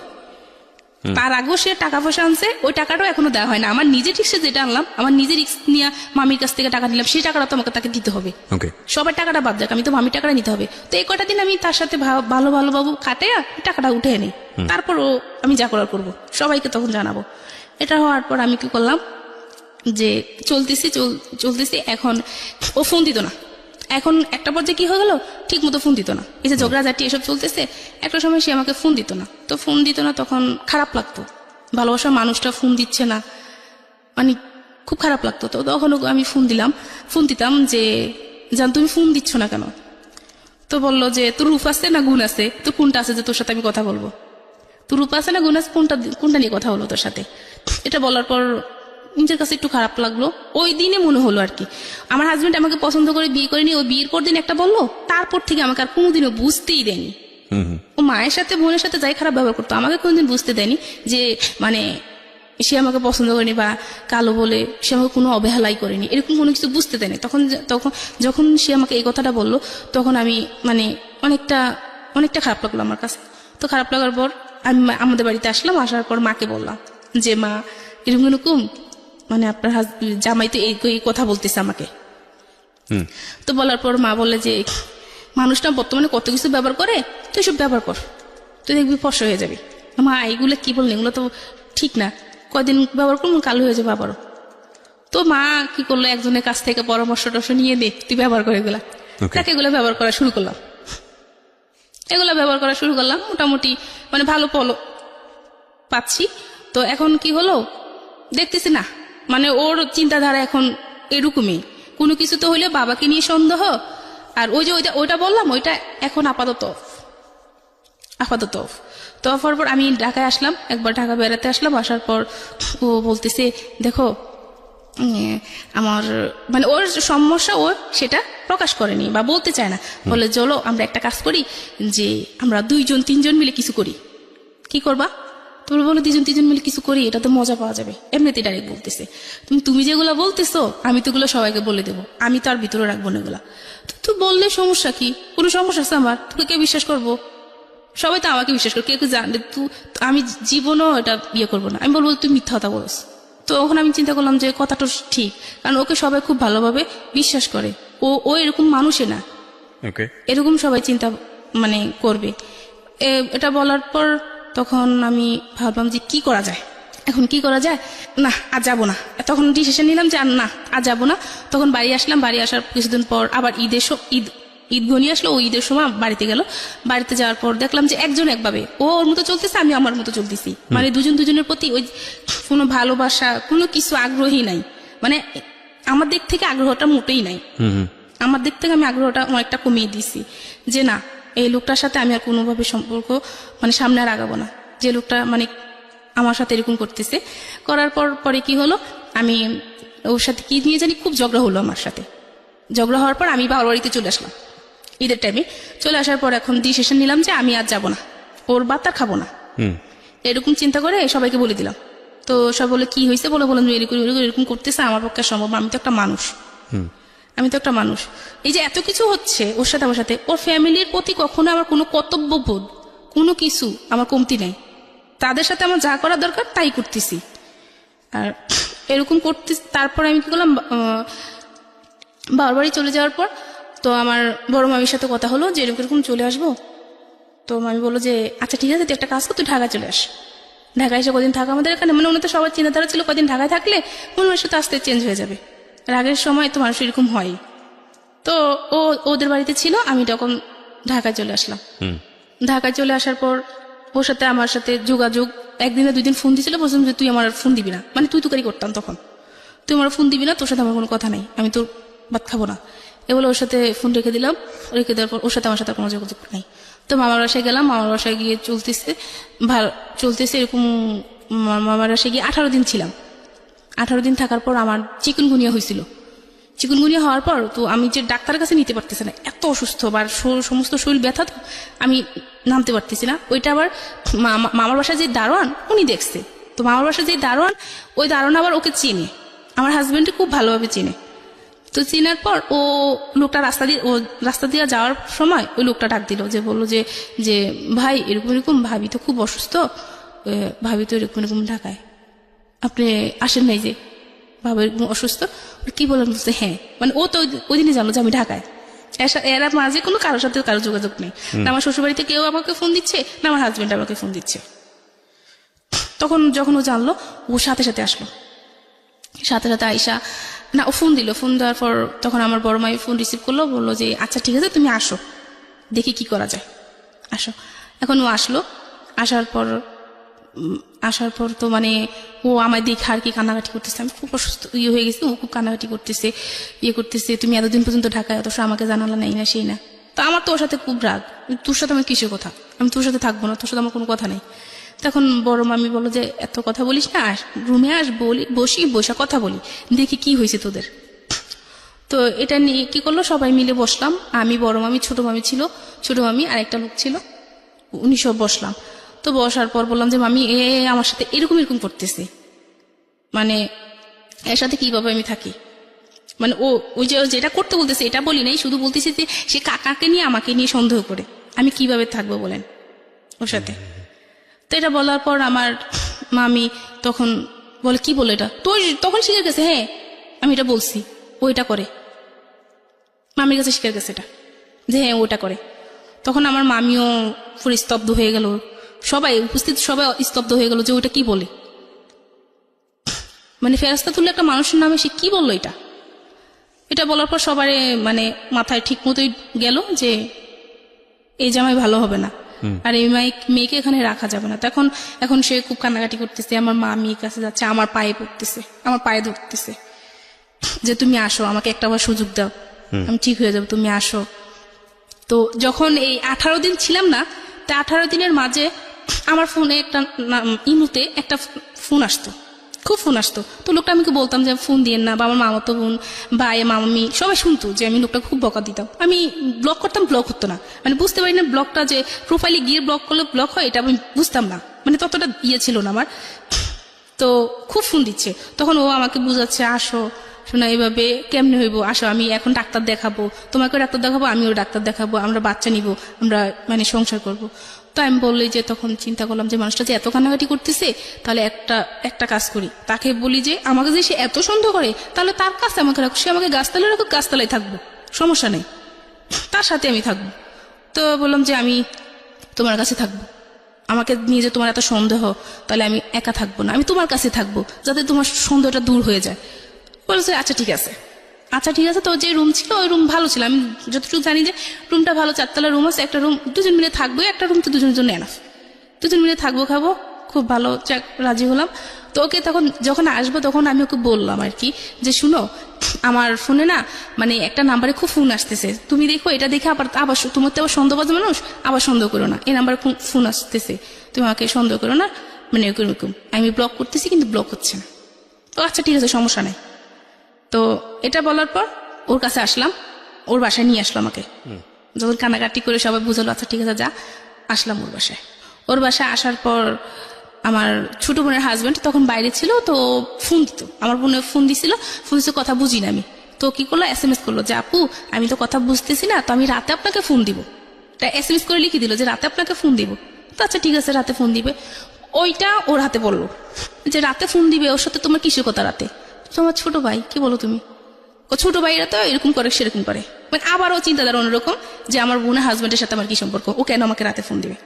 B: তার আগেও সে টাকা পয়সা আনছে, ওই টাকাটাও এখনো দেওয়া হয় না। আমার নিজের রিক্সে যেটা আনলাম, আমার নিজের রিক্স নিয়ে মামির কাছ থেকে টাকা নিলাম, সেই টাকাটা তো আমাকে তাকে দিতে হবে। সবার টাকাটা বাদ যাক, আমি তো মামির টাকাটা নিতে হবে। তো এই কটা দিন আমি তার সাথে ভালো বাবু খাটাইয়া টাকাটা উঠে এনে তারপর আমি যা করার করবো, সবাইকে তখন জানাবো। এটা হওয়ার পর আমি কি করলাম যে চলতেছি। এখন ও ফোন দিত না। এখন একটা পর্যায়ে কি হয়ে গেল, ঠিক মতো ফোন দিত না। এই যে ঝগড়াঝাটি এসব চলতেছে, একটা সময় সে আমাকে ফোন দিত না। তো ফোন দিত না, তখন খারাপ লাগতো, ভালোবাসার মানুষটা ফোন দিচ্ছে না, মানে খুব খারাপ লাগতো। তো তখন আমি ফোন দিতাম যে জান তুমি ফোন দিচ্ছ না কেন? তো বললো যে তোর রূপ আছে না গুণ আছে, তোর কোনটা আছে যে তোর সাথে আমি কথা বলবো? তোর রূপ আছে না গুণ আছে, কোনটা নিয়ে কথা বলবো তোর সাথে? এটা বলার পর নিজের কাছে একটু খারাপ লাগলো। ওই দিনে মনে হলো আর কি আমার হাজবেন্ড আমাকে পছন্দ করে বিয়ে করেনি। ও বিয়ের পর দিন একটা বললো, তারপর থেকে আমাকে আর কোনোদিনও বুঝতেই দেয়নি। ও মায়ের সাথে বোনের সাথে যাই খারাপ ব্যবহার করতো, আমাকে কোনোদিন বুঝতে দেয়নি যে মানে সে আমাকে পছন্দ করেনি বা কালো বলে সে আমাকে কোনো অবহেলাই করেনি, এরকম কোনো কিছু বুঝতে দেয়নি। তখন যখন সে আমাকে এই কথাটা বললো, তখন আমি মানে অনেকটা খারাপ লাগলো আমার কাছে। তো খারাপ লাগার পর আমি আমাদের বাড়িতে আসলাম। আসার পর মাকে বললাম যে মা এরকম মানে আপনার জামাই তো এই কথা বলতেছে আমাকে। তো বলার পর মা বলে যে মানুষটা বর্তমানে কত কিছু ব্যবহার করে, তুই সব ব্যবহার কর, তুই দেখবি ফর্সা হয়ে যাবি। মা এইগুলো কি বললেন, এগুলো তো ঠিক না, কয়দিন ব্যবহার করবো কালো হয়ে যাবে আবারও। তো মা কি করলো, একজনের কাছ থেকে পরামর্শ নিয়ে দে, তুই ব্যবহার করে এগুলা। তাকে এগুলো ব্যবহার করা শুরু করলাম। মোটামুটি মানে ভালো পাচ্ছি। তো এখন কি হলো দেখতেছি না, মানে ওর চিন্তাধারা এখন এরকমই, কোনো কিছু তো হইলে বাবাকে নিয়ে সন্দেহ। আর ওই যে ওইটা বললাম, ওইটা এখন আপাতত তো হওয়ার পর আমি ঢাকায় আসলাম, একবার ঢাকা বেড়াতে আসলাম। আসার পর ও বলতেছে দেখো আমার মানে ওর সমস্যা, ও সেটা প্রকাশ করেনি বা বলতে চায় না। বলে চলো আমরা একটা কাজ করি, যে আমরা 2-3 মিলে কিছু করি। কি করবা? তোমরা বলো 2-3 মিলে কিছু করি, এটা তো মজা পাওয়া যাবে। এমনিতে ডাইরেক্ট বলতেছে, তুমি যেগুলো বলতেছো আমি তো এগুলো সবাইকে বলে দেবো, আমি তো আর ভিতরে রাখবো না এগুলা। তুই বললে সমস্যা কি, কোনো সমস্যা আছে আমার? তোকে কে বিশ্বাস করবো? সবাই তো আমাকে বিশ্বাস করে, কেউ জানলে আমি জীবনও এটা করবো না। আমি বলবো তুই মিথ্যা কথা বলছ। তো ওখানে আমি চিন্তা করলাম যে কথাটা ঠিক, কারণ ওকে সবাই খুব ভালোভাবে বিশ্বাস করে, ও এরকম মানুষে না, এরকম সবাই চিন্তা মানে করবে। এটা বলার পর তখন আমি ভাবলাম যে কি করা যায়, এখন কি করা যায়, না আজ যাবো না। তখন ডিসিশন নিলাম যে না আজ যাবো না। তখন বাড়ি আসলাম। বাড়ি আসার কিছুদিন পর আবার ঈদ ঘনিয়ে আসলো। ও ঈদের সময় বাড়িতে গেল। বাড়িতে যাওয়ার পর দেখলাম যে একজন একভাবে, ও ওর মতো চলতেছে, আমি আমার মতো চলতেছি। মানে দুজনের প্রতি ওই কোনো ভালোবাসা, কোনো কিছু আগ্রহী নাই। মানে আমার দিক থেকে আগ্রহটা মোটেই নাই। আমার দিক থেকে আমি আগ্রহটা অনেকটা কমিয়ে দিছি, যে না এই লোকটার সাথে আমি আর কোনোভাবে সম্পর্ক মানে সামনে আর আগাবো না। যে লোকটা মানে আমার সাথে এরকম করতেছে। করার পরে কি হলো, আমি ওর সাথে কি নিয়ে জানি খুব ঝগড়া হলো আমার সাথে। ঝগড়া হওয়ার পর আমি বাবার বাড়িতে চলে আসলাম ঈদের টাইমে। চলে আসার পর এখন ডিসিশন নিলাম যে আমি আজ যাবো না, ওর ভাত আর খাবো না, এরকম চিন্তা করে সবাইকে বলে দিলাম। তো সব বলে কি হয়েছে, বললাম এরকম করতেছে, আমার পক্ষে সম্ভব, আমি তো একটা মানুষ। এই যে এত কিছু হচ্ছে ওর সাথে আমার সাথে, ওর ফ্যামিলির প্রতি কখনো আমার কোনো কর্তব্যবোধ কোনো কিছু আমার কমতি নাই। তাদের সাথে আমার যা করা দরকার তাই করতেছি। আর এরকম করতে তারপর আমি কি করলাম, বাবার বাড়ি চলে যাওয়ার পর তো আমার বড় মামির সাথে কথা হলো যে এরকম চলে আসবো। তো মামি বললো যে আচ্ছা ঠিক আছে, তুই একটা কাজ কর, তুই ঢাকায় চলে আস। ঢাকায় এসে কদিন থাকা আমাদের এখানে, মানে ওনার তো সবার চিন্তাধারা ছিল কদিন ঢাকায় থাকলে মনের সাথে আস্তে চেঞ্জ হয়ে যাবে। আর আগের সময় তো মানুষ এরকম হয়। তো তো ও ওদের বাড়িতে ছিল, আমি তখন ঢাকায় চলে আসলাম। ঢাকায় চলে আসার পর ওর সাথে আমার সাথে যোগাযোগ, একদিনে 2 দিন ফোন দিছিল, বলছিলাম যে তুই আমার ফোন দিবি না, মানে তুই তুকারি করতাম তখন, তুই আমার ফোন দিবি না, তোর সাথে আমার কোনো কথা নাই, আমি তোর ভাত খাবো না, এ বলে ওর সাথে ফোন রেখে দিলাম। রেখে দেওয়ার পর ওর সাথে আমার সাথে কোনো যোগাযোগ নাই। তো মামার বাসায় গেলাম, মামার বাসায় গিয়ে চলতেছে এরকম। মামার বাসায় গিয়ে 18 দিন ছিলাম। 18 দিন থাকার পর আমার চিকুনগুনিয়া হয়েছিল। চিকুনগুনিয়া হওয়ার পর তো আমি যে ডাক্তারের কাছে নিতে পারতেছি না, এত অসুস্থ, বা সমস্ত শরীর ব্যথা, তো আমি নামতে পারতেছি না। ওইটা আবার মামার বাসায় যে দারোয়ান উনি দেখছে, তো মামার বাসায় যে দারোয়ান, ওই দারোয়ান আবার ওকে চিনে, আমার হাজবেন্ডকে খুব ভালোভাবে চিনে। তো চিনার পর ও লোকটা রাস্তা দিয়ে যাওয়ার সময় ওই লোকটা ডাক দিল, যে বললো যে ভাই এরকম এরকম ভাবি তো খুব অসুস্থ, ভাবি তো এরকম এরকম ঢাকায়, আপনি আসেন নাই যে, বাবা এরকম অসুস্থ। কি বলেন? বলছে হ্যাঁ, মানে ও তো ওই দিনই জানলো যে আমি ঢাকায়। এরা মাঝে কোনো কারোর সাথে কারো যোগাযোগ নেই, না আমার শ্বশুরবাড়িতে কেউ আমাকে ফোন দিচ্ছে, না আমার হাজবেন্ড আমাকে ফোন দিচ্ছে। তখন যখন ও জানলো, ও সাথে সাথে আসলো, সাথে সাথে আইসা না ও ফোন দিল। ফোন দেওয়ার পর তখন আমার বড় মাই ফোন রিসিভ করলো, বললো যে আচ্ছা ঠিক আছে তুমি আসো, দেখি কি করা যায়, আসো। এখন ও আসলো। আসার পর তো মানে ও আমায় দেখে আর কি কান্নাকাটি করতেছে, আমি খুব অসুস্থ হয়ে গেছি, ও খুব কান্নাকাটি করতেছে, তুমি এতদিন পর্যন্ত ঢাকায়, অথচ আমাকে জানালা নাই না সেই না। তো আমার তো ওর সাথে খুব রাগ, তোর সাথে আমার কিসের কথা, আমি তোর সাথে থাকবো না, তোর সাথে আমার কোনো কথা নেই। তখন বড় মামি বললো যে এত কথা বলিস না, রুমে আস, বসা কথা বলি, দেখি কি হয়েছে তোদের। তো এটা নিয়ে কি করলো, সবাই মিলে বসলাম, আমি, বড় মামি, ছোট মামি ছিল, ছোট মামি আর একটা লোক ছিল, উনি সব বসলাম। তো বসার পর বললাম যে মামি আমার সাথে এরকম এরকম করতেছে, মানে এর সাথে কিভাবে আমি থাকি, মানে ওই যে যেটা করতে বলতেছে এটা বলি নাই, শুধু বলতেছি যে সে কাকাকে নিয়ে আমাকে নিয়ে সন্দেহ করে, আমি কিভাবে থাকবো বলেন ওর সাথে। তো এটা বলার পর আমার মামি তখন বলে কি বলে এটা তো, তখন শিখে গেছে হ্যাঁ আমি এটা বলছি, ও এটা করে, মামির কাছে শিখে গেছে এটা যে হ্যাঁ ওটা করে। তখন আমার মামিও পুরো স্তব্ধ হয়ে গেল, সবাই উপস্থিত সবাই স্তব্ধ হয়ে গেল যে ওইটা কি বলে, মানে ফেরেশতা তুলে একটা মানুষের নামে সে কি বললো এটা বলার পর সবাই মানে মাথায় ঠিক মতোই গেল যে এই জামাই ভালো হবে না, আর এই মেয়েকে এখানে রাখা যাবে না। এখন সে খুব কান্নাকাটি করতেছে, আমার মামির কাছে যাচ্ছে, আমার পায়ে পড়তেছে, আমার পায়ে ধরতেছে যে তুমি আসো, আমাকে একটা বার সুযোগ দাও, আমি ঠিক হয়ে যাবো, তুমি আসো। তো যখন এই 18 দিন ছিলাম না, তা 18 দিনের মাঝে আমার ফোনে একটা ইমুতে একটা ফোন আসতো, খুব ফোন আসতো। তো লোকটা আমাকে বলতাম যে ফোন দিয়েন না, বা আমার মামাতো বোন, ভাই, মামি সবাই শুনতো যে আমি লোকটা খুব বকা দিতাম, আমি ব্লক করতাম, ব্লক হতো না, মানে বুঝতে পারি না ব্লকটা যে প্রোফাইলে গিয়ে ব্লক করলে ব্লক হয়, এটা আমি বুঝতাম না, মানে ততটা ছিল না আমার। তো খুব ফোন দিচ্ছে, তখন ও আমাকে বুঝাচ্ছে আসো শোনা, এইভাবে কেমনে হইব, আসো আমি এখন ডাক্তার দেখাবো, তোমাকেও ডাক্তার দেখাবো, আমিও ডাক্তার দেখাবো, আমরা বাচ্চা নিব, আমরা মানে সংসার করব। তো আমি বললি যে তখন চিন্তা করলাম যে মানুষটা যে এত কান্নাকাটি করতেছে, তাহলে একটা কাজ করি, তাকে বলি যে আমাকে যে সে এত সন্দেহ করে, তাহলে তার কাছে আমাকে রাখো, সে আমাকে গাছতলায় রাখো, গাছতলায় থাকবো, সমস্যা নেই, তার সাথে আমি থাকবো। তো বললাম যে আমি তোমার কাছে থাকবো, আমাকে নিয়ে যে তোমার এত সন্দেহ, তাহলে আমি একা থাকবো না, আমি তোমার কাছে থাকবো, যাতে তোমার সন্দেহটা দূর হয়ে যায়। বলেছে আচ্ছা ঠিক আছে। তো যে রুম ছিল ওই রুম ভালো ছিল, আমি যতটুকু জানি যে রুমটা ভালো, 4 তলা রুম আছে, একটা রুম 2 জন মিলে থাকবো, একটা রুম তো 2 জনের জন্য এনাফ, 2 জন মিলে থাকবো, খাবো, খুব ভালো, রাজি হলাম। তো ওকে তখন যখন আসবো তখন আমি ওকে বললাম আর কি যে শুনো, আমার ফোনে না মানে একটা নাম্বারে খুব ফোন আসতেছে, তুমি দেখো, এটা দেখে আবার তোমার তো আবার সন্দেহবাজ মানুষ, আবার সন্দেহ করো না, এই নাম্বারে ফোন আসতেছে, তুমি আমাকে সন্দেহ করো না, মানে এরকম আমি ব্লক করতেছি কিন্তু ব্লক হচ্ছে না। তো আচ্ছা ঠিক আছে, সমস্যা নেই। তো এটা বলার পর ওর কাছে আসলাম, ওর বাসায় নিয়ে আসলো আমাকে, যখন কান্নাকাটি করে সবাই বুঝালো আচ্ছা ঠিক আছে যা, আসলাম ওর বাসায় আসার পর আমার ছোট বোনের হাজবেন্ড তখন বাইরে ছিল, তো ফোন দিত, আমার বোনের ফোন দিছিল, কথা বুঝি না আমি, তো কি করলো SMS করলো যে আপু আমি তো কথা বুঝতেছি না, তো আমি রাতে আপনাকে ফোন দিব, SMS করে লিখে দিল যে রাতে আপনাকে ফোন দিব। তো আচ্ছা ঠিক আছে রাতে ফোন দিবে, ওইটা ওর হাতে বললো যে রাতে ফোন দিবে, ওর সাথে তোমার কিসের কথা রাতে, তোমার ছোট ভাই, কি বলো তুমি, ও ছোট ভাইরা তো এরকম করে সেরকম করে, মানে আবারও চিন্তাধারা অন্যরকম যে আমার বোনের হাজবেন্ডের সাথে আমার কি সম্পর্ক, ও কেন আমাকে রাতে ফোন দিবে,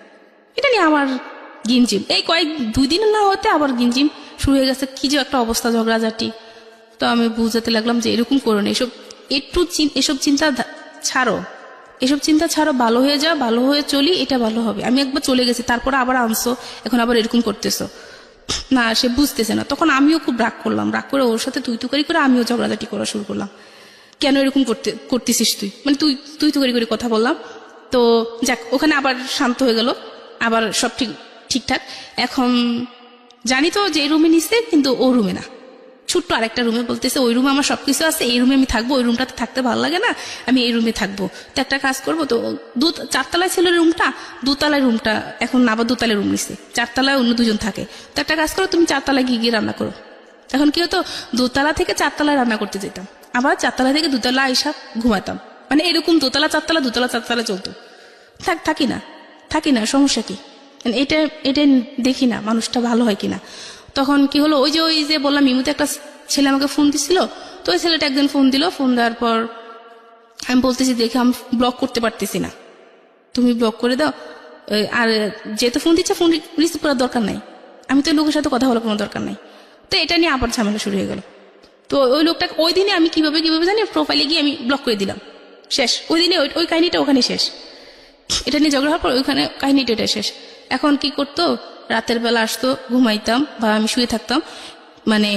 B: এটা নিয়ে আমার গিনজিম, এই 2 দিন না হতে আবার গিনজিম শুরু হয়ে গেছে, কি যে একটা অবস্থা ঝগড়াঝাটি। তো আমি বুঝাতে লাগলাম যে এরকম করো না, একটু এসব চিন্তা ছাড়ো, এসব চিন্তা ছাড়ো, ভালো হয়ে যাও, ভালো হয়ে চলি, এটা ভালো হবে। আমি একবার চলে গেছি, তারপর আবার আনছো, এখন আবার এরকম করতেছো না, সে বুঝতেছে না। তখন আমিও খুব রাগ করলাম, রাগ করে ওর সাথে তুই তুকারি করে আমিও ঝগড়াঝাটি করা শুরু করলাম। কেন এরকম করতেছিস তুই, মানে তুই তুকারি করে কথা বললাম। তো যাক, ওখানে আবার শান্ত হয়ে গেল, আবার সব ঠিকঠাক। এখন জানি তো যে রুমে নিচ্ছে, কিন্তু ও রুমে না, ছোট্ট আরেকটা রুমে, বলতেছে ওই রুমে আমার সবকিছু আছে, এই রুমে আমি থাকবো, ওই রুমটাতে থাকতে ভালো লাগে না, আমি এই রুমে থাকবো। তো একটা কাজ করবো, তো 4তলায় ছিল রুমটা, 2তলায় রুমটা, এখন আবার 2তলায় রুম নিচ্ছে, 4তলায় অন্য 2জন থাকে। তো একটা কাজ করো, তুমি 4তলায় গিয়ে রান্না করো। এখন কি হতো, 2তলা থেকে 4তলায় রান্না করতে যেতাম, আবার 4তলা থেকে 2তলা আইসা ঘুমাতাম, মানে এরকম 2তলা 4তলা 2তলা 4তলা চলতো। থাকি না, সমস্যা কি, এটা দেখি না মানুষটা ভালো হয় কিনা। তখন কি হলো, ওই যে বললাম ইমুতে একটা ছেলে আমাকে ফোন দিছিল, তো ওই ছেলেটা একদিন ফোন দিল, ফোন দেওয়ার পর আমি বলতেছি দেখে আমি ব্লক করতে পারতেছি না, তুমি ব্লক করে দাও। আর যেহেতু ফোন দিচ্ছে, ফোন রিসিভ করার দরকার নাই, আমি তো লোকের সাথে কথা বলার কোনো দরকার নাই। তো এটা নিয়ে আবার ঝামেলা শুরু হয়ে গেল। তো ওই লোকটাকে ওই দিনে আমি কিভাবে জানি প্রোফাইলে গিয়ে আমি ব্লক করে দিলাম, শেষ। ওই দিনে ওই কাহিনীটা ওখানে শেষ, এটা নিয়ে ঝগড়া হওয়ার পর ওইখানে কাহিনীটা এটা শেষ। এখন কি করতো, রাতের বেলা আসতো, ঘুমাইতাম বা আমি শুয়ে থাকতাম, মানে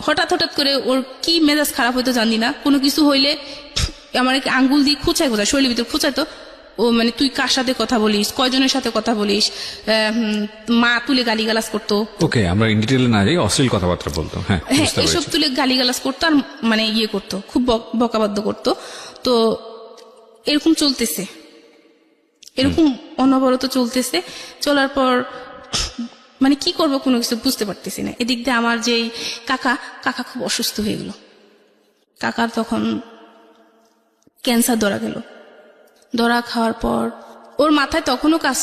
B: হঠাৎ করে ওর কি মেজাজ খারাপ হইতো জানি না, কোনো কিছু হইলে আমার আঙ্গুল দিয়ে খোঁচায় শরীরের ভিতরে খোঁচাইতো। ও মানে তুই কার সাথে কথা বলিস, কয়জনের সাথে কথা বলিস, মা তুলে গালিগালাজ করতো।
A: ওকে, আমরা ইন ডিটেইলে না যাই, অশ্লীল কথাবার্তা বলতো। হ্যাঁ,
B: এসব তুলে গালিগালাজ করতো, আর মানে ইয়ে করতো, খুব বকাবাদ্য করতো। তো এরকম চলতেছে, এরকম অনবরত চলতেছে। চলার পর মানে কি করবো কোনো কিছু বুঝতে পারতেছি না। এদিক দিয়ে আমার যে কাকা খুব অসুস্থ হয়ে গেল। কাকার তখন ক্যান্সার ধরা গেল। ধরা খাওয়ার পর ওর মাথায় তখনও কাজ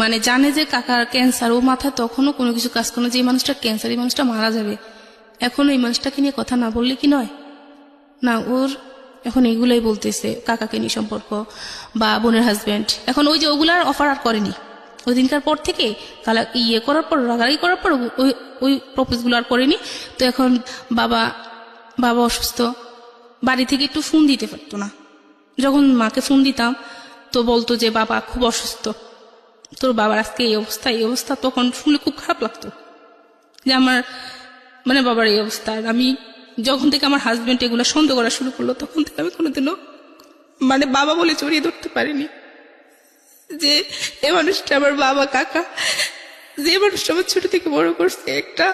B: মানে জানে যে কাকার ক্যান্সার, ও মাথায় তখনও কোনো কিছু কাজ করে না যে এই মানুষটা ক্যান্সার, এই মানুষটা মারা যাবে। এখন এই মানুষটাকে নিয়ে কথা না বললে কি নয় না, ওর এখন এগুলাই বলতেছে, কাকাকে নিয়ে সম্পর্ক বা বোনের হাজবেন্ড। এখন ওই যে ওগুলার অফার আর করেনি, ওই দিনকার পর থেকে ইয়ে করার পর, রাগারাগি করার পর ওই প্রপোজগুলো আর করেনি। তো এখন বাবা অসুস্থ, বাড়ি থেকে একটু ফোন দিতে পারতো না। যখন মাকে ফোন দিতাম তো বলতো যে বাবা খুব অসুস্থ, তোর বাবার আজকে এই অবস্থা। তখন শুনে খুব খারাপ লাগতো যে আমার মানে বাবার এই অবস্থা। আমি যখন থেকে আমার হাজবেন্ড এগুলো সন্দেহ করা শুরু করলো, তখন থেকে আমি কোনোদিনও মানে বাবা বলে জড়িয়ে ধরতে পারিনি যে এ মানুষটা আমার বাবা, কাকা, যে মানুষটা আমার ছোট থেকে বড় করছে। একটা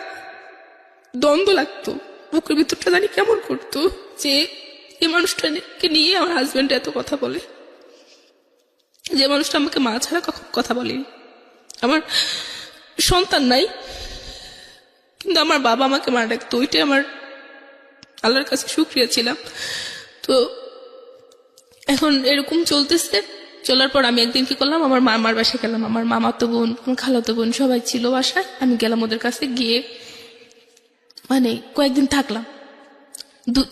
B: দ্বন্দ্ব লাগতো, বুকের ভিতরটা জানি কেমন করতো যে এই মানুষটাকে নিয়ে আমার হাজবেন্ড এত কথা বলে, যে মানুষটা আমাকে মা ছাড়া কথা বলেনি। আমার সন্তান নাই, কিন্তু আমার বাবা আমাকে মা ডাকতো, ওইটাই আমার আল্লাহর কাছে শুকরিয়া ছিলাম। তো এখন এরকম চলতেছে। চলার পর আমি একদিন কি করলাম, আমার মামার বাসায় গেলাম। আমার মামাতো বোন, আমার খালাতো বোন সবাই ছিল বাসায়। আমি গেলাম ওদের কাছে, গিয়ে মানে কয়েকদিন থাকলাম,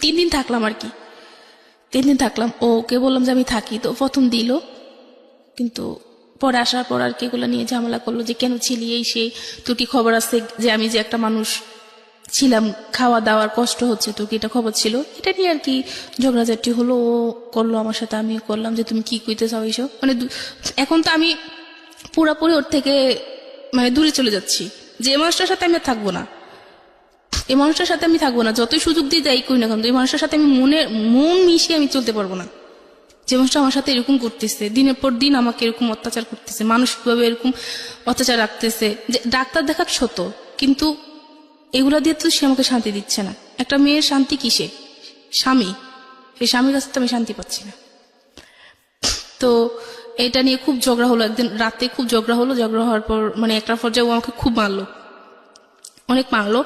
B: 3 দিন থাকলাম আর কি। 3 দিন থাকলাম, ওকে বললাম যে আমি থাকি। তো প্রথম দিল, কিন্তু পরে আসার পর আর কি এগুলো নিয়ে ঝামেলা করলো যে কেন ছিলি, এই সেই, তোর কি খবর আছে যে আমি যে একটা মানুষ ছিলাম, খাওয়া দাওয়ার কষ্ট হচ্ছে, তোর কি এটা খবর ছিল? এটা নিয়ে আর কি ঝগড়াঝাটি হলো। ও করলো আমার সাথে, আমিও করলাম যে তুমি কি কইতে চাও এইসব। মানে এখন তো আমি পুরাপুরি ওর থেকে মানে দূরে চলে যাচ্ছি, যে এই মানুষটার সাথে আমি থাকবো না, এই মানুষটার সাথে আমি থাকবো না। যতই সুযোগ দিয়ে যাই করি না কেন, এই মানুষটার সাথে আমি মন মিশিয়ে আমি চলতে পারবো না। যে মানুষটা আমার সাথে এরকম করতেছে, দিনের পর দিন আমাকে এরকম অত্যাচার করতেছে, মানসিকভাবে এরকম অত্যাচার রাখতেছে। যে ডাক্তার দেখাক সত, কিন্তু এগুলা দিয়ে তো সে আমাকে শান্তি দিচ্ছে না। একটা মেয়ের শান্তি কিসে? স্বামী, সেই স্বামীর কাছে তো আমি শান্তি পাচ্ছি না। তো এটা নিয়ে খুব ঝগড়া হলো। একদিন রাতে খুব ঝগড়া হলো। ঝগড়া হওয়ার পর মানে একটা পর্যায়ে ও আমাকে খুব মারলো, অনেক মারলো।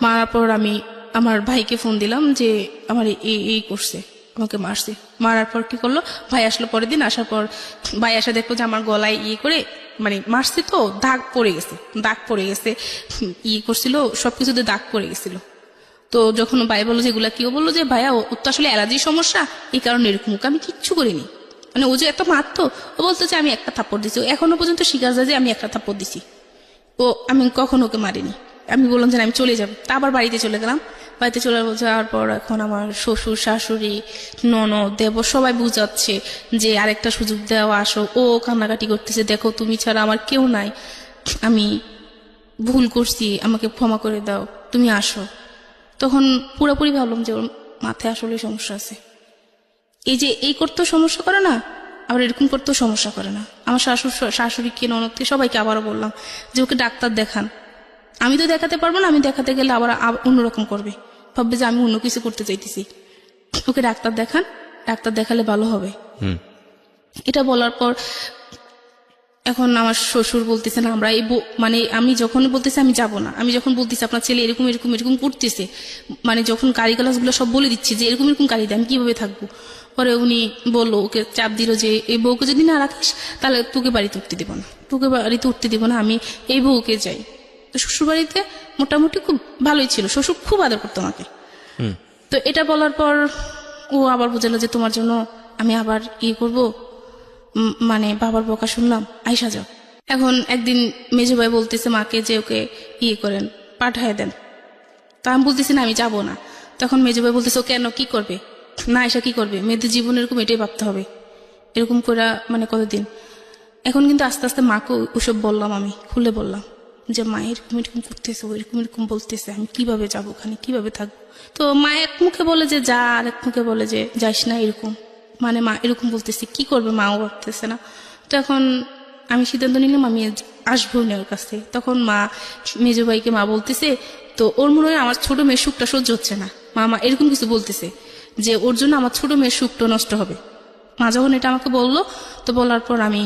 B: মারার পর আমি আমার ভাইকে ফোন দিলাম যে আমার এই করছে, আমাকে মারছে। মারার পর কি করলো, ভাই আসলো পরের দিন। আসার পর ভাই আসা দেখলো যে আমার গলায় করে মানে মারছে, তো দাগ পড়ে গেছে, করছিল, সবকিছুতে দাগ পড়ে গেছিল। তো যখন ভাই বললো যে এগুলা কেউ বললো যে ভাইয়া ওর তো আসলে অ্যালার্জির সমস্যা, এই কারণে এরকম। আমি কিচ্ছু করিনি, মানে ও যে এত মারতো, ও বলতো যে আমি একটা থাপ্পড় দিছি। এখনো পর্যন্ত স্বীকার যায় যে আমি একটা থাপ্পড় দিছি, আমি কখনো ওকে মারিনি। আমি বললাম যে আমি চলে যাবো, তা আবার বাড়িতে চলে গেলাম। বাড়িতে চলে যাওয়ার পর এখন আমার শ্বশুর শাশুড়ি ননদ দেবর সবাই বুঝাচ্ছে যে আরেকটা সুযোগ দেওয়া, আসো। ও কান্নাকাটি করতেছে, দেখো তুমি ছাড়া আমার কেউ নাই, আমি ভুল করছি, আমাকে ক্ষমা করে দাও, তুমি আসো। তখন পুরোপুরি ভাবলাম যে ওর মাথায় আসলে সমস্যা আছে। এই যে এই করতেও সমস্যা করে না, আবার এরকম করতেও সমস্যা করে না। আমার শাশুড়িকে ননদকে সবাইকে আবারও বললাম যে ওকে ডাক্তার দেখান। আমি তো দেখাতে পারবো না, আমি দেখাতে গেলে আবার অন্যরকম করবে, ভাববে যে আমি অন্য কিছু করতে চাইতেছি। ওকে ডাক্তার দেখান, ডাক্তার দেখালে ভালো হবে। এটা বলার পর এখন আমার শ্বশুর বলতেছে না, আমরা এই মানে আমি যখন বলতেছি আমি যাব না, আমি যখন বলতেছি আপনার ছেলে এরকম এরকম এরকম করতেছে, মানে যখন কারিগলাসগুলো সব বলে দিচ্ছি যে এরকম এরকম কারি দেয়, আমি কিভাবে থাকবো। পরে উনি বললো, ওকে চাপ দিল যে এই বউকে যদি না রাখিস তাহলে তোকে বাড়িতে উঠতে দিব না, তোকে বাড়িতে উঠতে দিব না, আমি এই বউকে যাই। তো শ্বশুর বাড়িতে মোটামুটি খুব ভালোই ছিল, শ্বশুর খুব আদর করতো আমাকে। তো এটা বলার পর ও আবার বুঝালো যে তোমার জন্য আমি আবার করবো, মানে বাবার বকা শুনলাম, আইসা যাও। এখন একদিন মেজো ভাই বলতেছে মাকে যে ওকে করেন, পাঠায় দেন। তা আমি বলতেছি না, আমি যাবো না। তখন মেজো ভাই বলতেছে, ও কেন, কি করবে, না আইসা কি করবে, মেয়েদের জীবন এরকম, এটাই ভাবতে হবে। এরকম করে মানে কতদিন। এখন কিন্তু আস্তে আস্তে মাকে ওসব বললাম, আমি খুলে বললাম যে মা এরকম এরকম করতেছে, ও এরকম এরকম বলতেছে, আমি কিভাবে যাবো ওখানে, কিভাবে থাকবো। তো মা এক মুখে বলে যে যা, আর এক মুখে বলে যে যাইস না, এরকম মানে মা এরকম বলতেছে, কি করবে, মাও ভাবতেছে না। তো এখন আমি সিদ্ধান্ত নিলাম আমি আসবো না ওর কাছে। তখন মা মেজো ভাইকে মা বলতেছে, তো ওর মনে হয় আমার ছোট মেয়ের সুখটা সহ্য হচ্ছে না, মা এরকম কিছু বলতেছে যে ওর জন্য আমার ছোট মেয়ের সুখটা নষ্ট হবে। মা যখন এটা আমাকে বললো, তো বলার পর আমি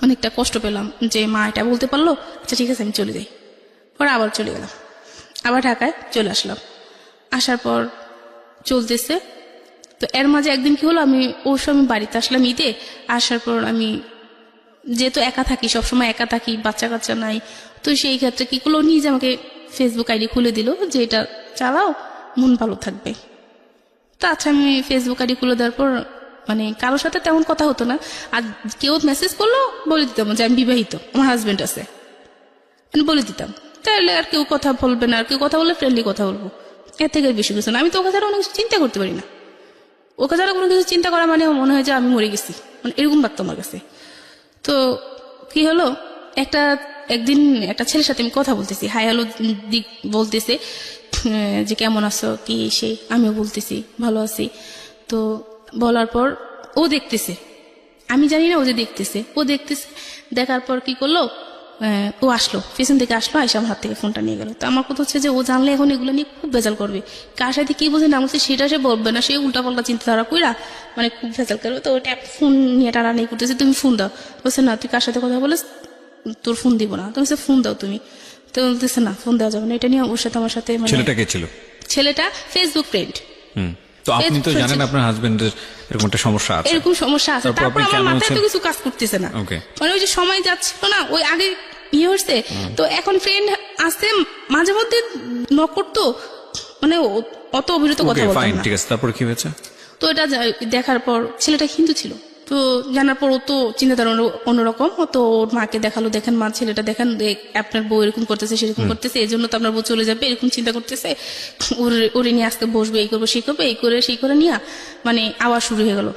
B: অনেকটা কষ্ট পেলাম যে মা এটা বলতে পারলো, আচ্ছা ঠিক আছে আমি চলে যাই। পরে আবার চলে গেলাম, আবার ঢাকায় চলে আসলাম। আসার পর চলতেছে। তো এর মাঝে একদিন কি হলো, আমি ওর সময় বাড়িতে আসলাম ঈদে। আসার পর আমি যেহেতু একা থাকি, সবসময় একা থাকি, বাচ্চা কাচ্চা নাই, তো সেই ক্ষেত্রে কি করলো, নিজে আমাকে ফেসবুক আইডি খুলে দিল যে এটা চালাও, মন ভালো থাকবে। তো আচ্ছা আমি ফেসবুক আইডি খুলে দেওয়ার পর মানে কারোর সাথে তেমন কথা হতো না, আর কেউ মেসেজ করলো বলে দিতাম যে আমি বিবাহিত, আমার হাজবেন্ড আছে, মানে বলে দিতাম। তাহলে আর কেউ কথা বলবে না, আর কেউ কথা বললে ফ্রেন্ডলি কথা বলবো, এর থেকে বেশি কিছু না। আমি তো ওকে ছাড়া অনেক কিছু চিন্তা করতে পারি না, ওকে ছাড়া কোনো কিছু চিন্তা করা মানে মনে হয় যে আমি মরে গেছি, মানে এরকম লাগতো আমার কাছে। তো কি হলো, একদিন একটা ছেলের সাথে আমি কথা বলতেছি, হাই হ্যালো দিক বলতেছে যে কেমন আছো কি সেই, আমিও বলতেছি ভালো আছি। তো বলার পর ও দেখতেছে, আমি জানি না ও যে দেখতেছে, ও দেখতেছে। দেখার পর কি করলো, ও আসলো, পেছন থেকে আসলো, আইসা আমার হাত থেকে ফোনটা নিয়ে গেল। তো আমার কথা হচ্ছে যে ও জানলে এখন এগুলো নিয়ে খুব ভেজাল করবে, কার সাথে কি বোঝে না বলছে সেটা সে বলবে না, সে উল্টাপাল্টা চিন্তাধারা কইরা মানে খুব ভেজাল করবে। তো ওটা ফোন নিয়ে টানাটানি করতেছে, তুমি ফোন দাও। বলছে না, তুই কার সাথে কথা বলিস, তোর ফোন দিব না। তুমি ফোন দাও তুমি। তো বলতেছে না, ফোন দেওয়া যাবে না। এটা নিয়ে ওর সাথে আমার সাথে
A: ছেলেটা কে ছিল?
B: ছেলেটা ফেসবুক ফ্রেন্ড।
A: তো আপনি তো জানেন আপনার হাজবেন্ডের এরকম একটা সমস্যা আছে,
B: এরকম সমস্যা আছে, তারপর আমার মাথায় তো কিছু কাজ করতেছে না, মানে ওই যে সময় যাচ্ছিল না, ওই আগে হচ্ছে। তো এখন ফ্রেন্ড আসতে মাঝে মধ্যে নক করতো, মানে অত অবিরত কথা বলতো না।
A: ঠিক আছে, তারপর কি হয়েছে?
B: তো এটা দেখার পর ছেলেটা হিন্দু ছিল, তো জানার পর ও তো চিন্তাধারা অন্যরকম। ও তো ওর মাকে দেখালো, দেখেন মা ছেলেটা দেখেন আপনার বউ এরকম করতেছে সেরকম করতেছে, এই জন্য তো আপনার বউ চলে যাবে, এরকম চিন্তা করতেছে, ওরে নিয়ে আসতে বসবে, এই করবো সেই করবে, এই করে সেই করে নিয়ে মানে আওয়াজ শুরু হয়ে গেল,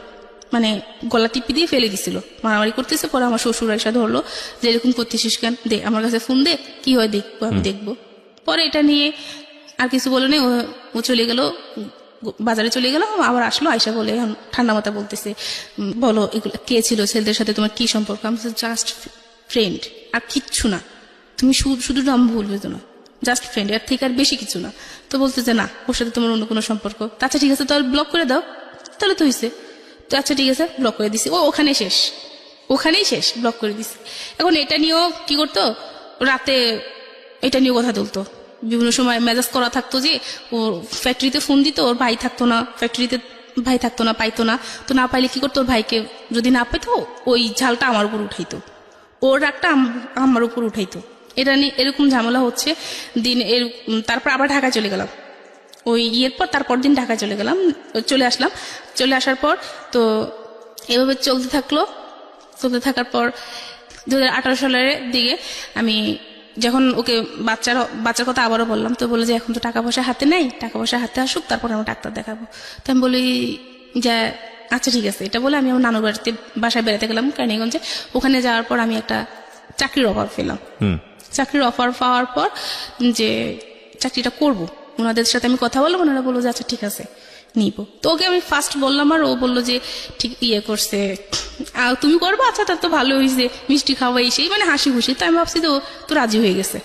B: মানে গলা টিপি দিয়ে ফেলে দিছিল, মারামারি করতেছে। পরে আমার শ্বশুর এসে ধরলো যে এরকম করতেছিস কেন, দে আমার কাছে ফোন দে, কি হয় দেখবো, আমি দেখবো। পরে এটা নিয়ে আর কিছু বলে নেই, ও চলে গেল, বাজারে চলে গেল, আবার আসলো, আয়সা বলে ঠান্ডা মাথা বলতেছে, বলো এগুলো কে ছিল, ছেলেদের সাথে তোমার কি সম্পর্ক? আমি জাস্ট ফ্রেন্ড, আর কিচ্ছু না, তুমি শুধু নাম ভুলবে তো না, জাস্ট ফ্রেন্ড, এর থেকে আর বেশি কিছু না। তো বলতেছে না, ওর সাথে তোমার অন্য কোনো সম্পর্ক। আচ্ছা ঠিক আছে, তাহলে ব্লক করে দাও। তাহলে তো হয়েছে, তো আচ্ছা ঠিক আছে, ব্লক করে দিছি। ও ওখানেই শেষ, ব্লক করে দিছি। এখন এটা নিয়েও কি করতো, রাতে এটা নিয়েও কথা তুলতো, বিভিন্ন সময় মেজাজ করা থাকতো যে ওর ফ্যাক্টরিতে ফোন দিত, ওর ভাই থাকতো না ফ্যাক্টরিতে, ভাই থাকতো না, পাইতো না। তো না পাইলে কি করতো, ওর ভাইকে যদি না পাইতো ওই ঝালটা আমার উপর উঠাইতো, ওর রাগটা আমার উপর উঠাইতো। এটা নিয়ে এরকম ঝামেলা হচ্ছে দিন। তারপর আবার ঢাকায় চলে গেলাম, ওই পর তারপর দিন ঢাকায় চলে আসলাম। চলে আসার পর তো এভাবে চলতে থাকার পর 2018 সালের দিকে আমি যখন ওকে বাচ্চার কথা আবারও বললাম, তো বলে যে এখন তো টাকা পয়সা হাতে নেই, টাকা পয়সা হাতে আসুক তারপর আমরা ডাক্তার দেখাবো। তো আমি বলি যে আচ্ছা ঠিক আছে। এটা বলে আমি আমার নানুর বাড়িতে বাসায় বেড়াতে গেলাম কেরানীগঞ্জে। ওখানে যাওয়ার পর আমি একটা চাকরির অফার পেলাম। চাকরির অফার পাওয়ার পর যে চাকরিটা করব, ওনাদের সাথে আমি কথা বললাম, ওনারা বললো যে আচ্ছা ঠিক আছে নিব। তো ওকে আমি ফার্স্ট বললাম, আর ও বললো যে ঠিক করছে, তুমি করবো, আচ্ছা তার তো ভালো হয়েছে, মিষ্টি খাওয়াই সেই মানে হাসি খুশি। তো আমি ভাবছি তো রাজি হয়ে গেছে।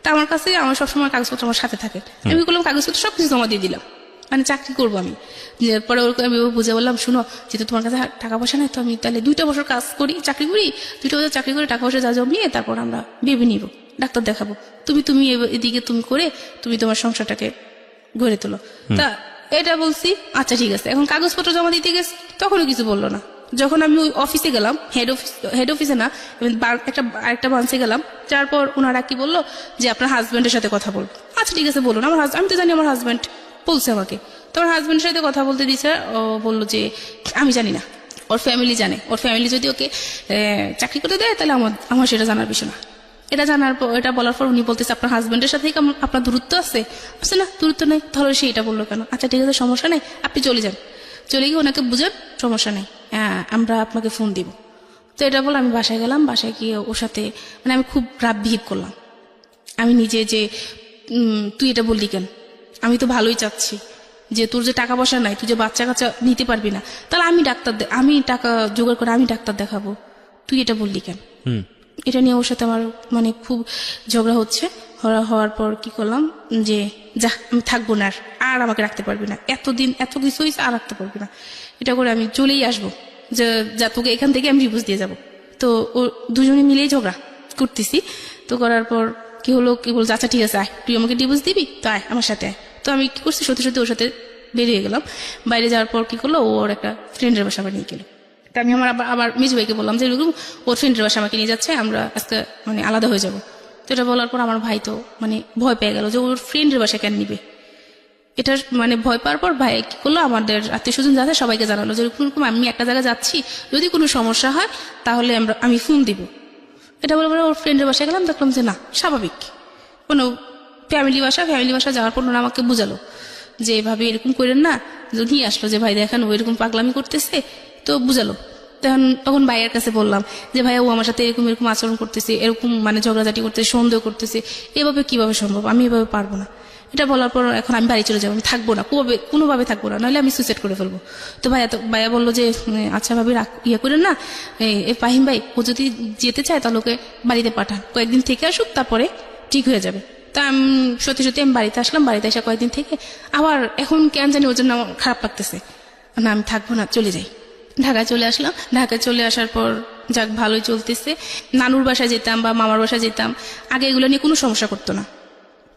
B: তা আমার কাছে আমার সবসময় কাগজপত্র আমার সাথে থাকে, আমি বললাম কাগজপত্র সবকিছু জমা দিয়ে দিলাম, মানে চাকরি করবো আমি। পরে ওরকম আমি বুঝে বললাম, শুনো যেহেতু তোমার কাছে টাকা পয়সা নাই, তো আমি তাহলে 2টা বছর কাজ করি, চাকরি করি, 2টা বছর চাকরি করে টাকা পয়সা যা জমিয়ে তারপর আমরা ভেবে নিব, ডাক্তার দেখাবো। তুমি এদিকে তুমি করে তুমি তোমার সংসারটাকে গড়ে তোলো। তা এটা বলছি, আচ্ছা ঠিক আছে। এখন কাগজপত্র জমা দিতে গেছে, তখনও কিছু বললো না। যখন আমি ওই অফিসে গেলাম, হেড অফিসে না, আরেকটা ব্রাঞ্চে গেলাম, যার পর ওনারা কি বললো যে আপনার হাজব্যান্ডের সাথে কথা বলবো। আচ্ছা ঠিক আছে বলুন। আমি তো জানি আমার হাজব্যান্ড বলছে আমাকে, তো আমার হাজব্যান্ডের সাথে কথা বলতে দিছে। ও বললো যে আমি জানি না, ওর ফ্যামিলি জানে, ওর ফ্যামিলি যদি ওকে চাকরি করতে দেয় তাহলে আমার সেটা জানার বিষয় না। এটা বলার পর উনি বলতেছে আপনার হাজব্যান্ডের সাথে আপনার দূরত্ব আছে? আচ্ছা না, দূরত্ব নেই। তাহলে সে এটা বললো কেন? আচ্ছা ঠিক আছে, সমস্যা নেই, আপনি চলে যান, চলে গিয়ে ওনাকে বুঝান, সমস্যা নেই, আমরা আপনাকে ফোন দিব। তো এটা বলে আমি বাসায় গেলাম। বাসায় গিয়ে ওর সাথে মানে আমি খুব রাব বিহেভ করলাম। আমি নিজে যে তুই এটা বললি কেন, আমি তো ভালোই চাচ্ছি, যে তোর যে টাকা পয়সা নাই, তুই যে বাচ্চা কাচ্চা নিতে পারবি না, তাহলে আমি টাকা জোগাড় করে আমি ডাক্তার দেখাবো, তুই এটা বললি কেন? এটা নিয়ে ওর সাথে আমার মানে খুব ঝগড়া হচ্ছে। হওয়ার পর কি করলাম যে যা আমি থাকবো না, আর আমাকে রাখতে পারবি না, এতদিন এত কিছু হয়েছে, আর রাখতে পারবি না, এটা করে আমি চলেই আসবো, যে যা তোকে এখান থেকে আমি ডিভোর্স দিয়ে যাব। তো ও দুজনে মিলেই ঝগড়া করতেছি। তো করার পর কি বলছে আচ্ছা ঠিক আছে, আয় তুই আমাকে ডিভোর্স দিবি, তো আয় আমার সাথে আয়। তো আমি কি করছি, সত্যি সত্যি ওর সাথে বেরিয়ে গেলাম। বাইরে যাওয়ার পর কি করলো, ওর একটা ফ্রেন্ডের বাসা আমার নিয়ে গেলো। তা আমি আবার মেজু ভাইকে বললাম যে এরকম ওর ফ্রেন্ডের বাসা আমাকে নিয়ে যাচ্ছে, আমরা আজকে মানে আলাদা হয়ে যাব। তো এটা বলার পর আমার ভাই তো মানে ভয় পেয়ে গেল যে ওর ফ্রেন্ডের বাসা কেন নিবে। এটা মানে ভয় পাওয়ার পর ভাই কি করলো, আমাদের আত্মীয় স্বজন যাচ্ছে সবাইকে জানালো যে এরকম আমি একটা জায়গায় যাচ্ছি, যদি কোনো সমস্যা হয় তাহলে আমি ফোন দিব। এটা বলে ওর ফ্রেন্ডের বাসায় গেলাম, দেখলাম যে না স্বাভাবিক কোনো ফ্যামিলি বাসা যাওয়ার পর ওরা আমাকে বুঝালো যে এভাবে এরকম করেন না। নিয়ে আসলো যে ভাই দেখেন ও এরকম পাগলামি করতেছে, তো বুঝালো। তখন ভাইয়ের কাছে বললাম যে ভাইয়া ও আমার সাথে এরকম আচরণ করতেছে, এরকম মানে ঝগড়াঝাটি করতেছে, সন্দেহ করতেছে, এভাবে কিভাবে সম্ভব, আমি এভাবে পারবো না। এটা বলার পর এখন আমি বাড়ি চলে যাবো, আমি থাকবো না, কোনোভাবে থাকবো না, নাহলে আমি সুইসাইড করে ফেলবো। তো ভাইয়া বললো যে আচ্ছা ভাবি করেন না, ফাহিম ভাই ও যদি যেতে চায় তাহলে ওকে বাড়িতে পাঠান, কয়েকদিন থেকে আসুক, তারপরে ঠিক হয়ে যাবে। তা সত্যি আমি বাড়িতে আসলাম। বাড়িতে এসে কয়েকদিন থেকে আবার এখন কেন জানি ওর জন্য আমার খারাপ লাগতেছে, না আমি থাকবো না, চলে যাই। ঢাকায় চলে আসলাম। ঢাকায় চলে আসার পর যাক ভালোই চলতেছে। নানুর বাসায় যেতাম বা মামার বাসায় যেতাম, আগে এগুলো নিয়ে কোনো সমস্যা করতো না।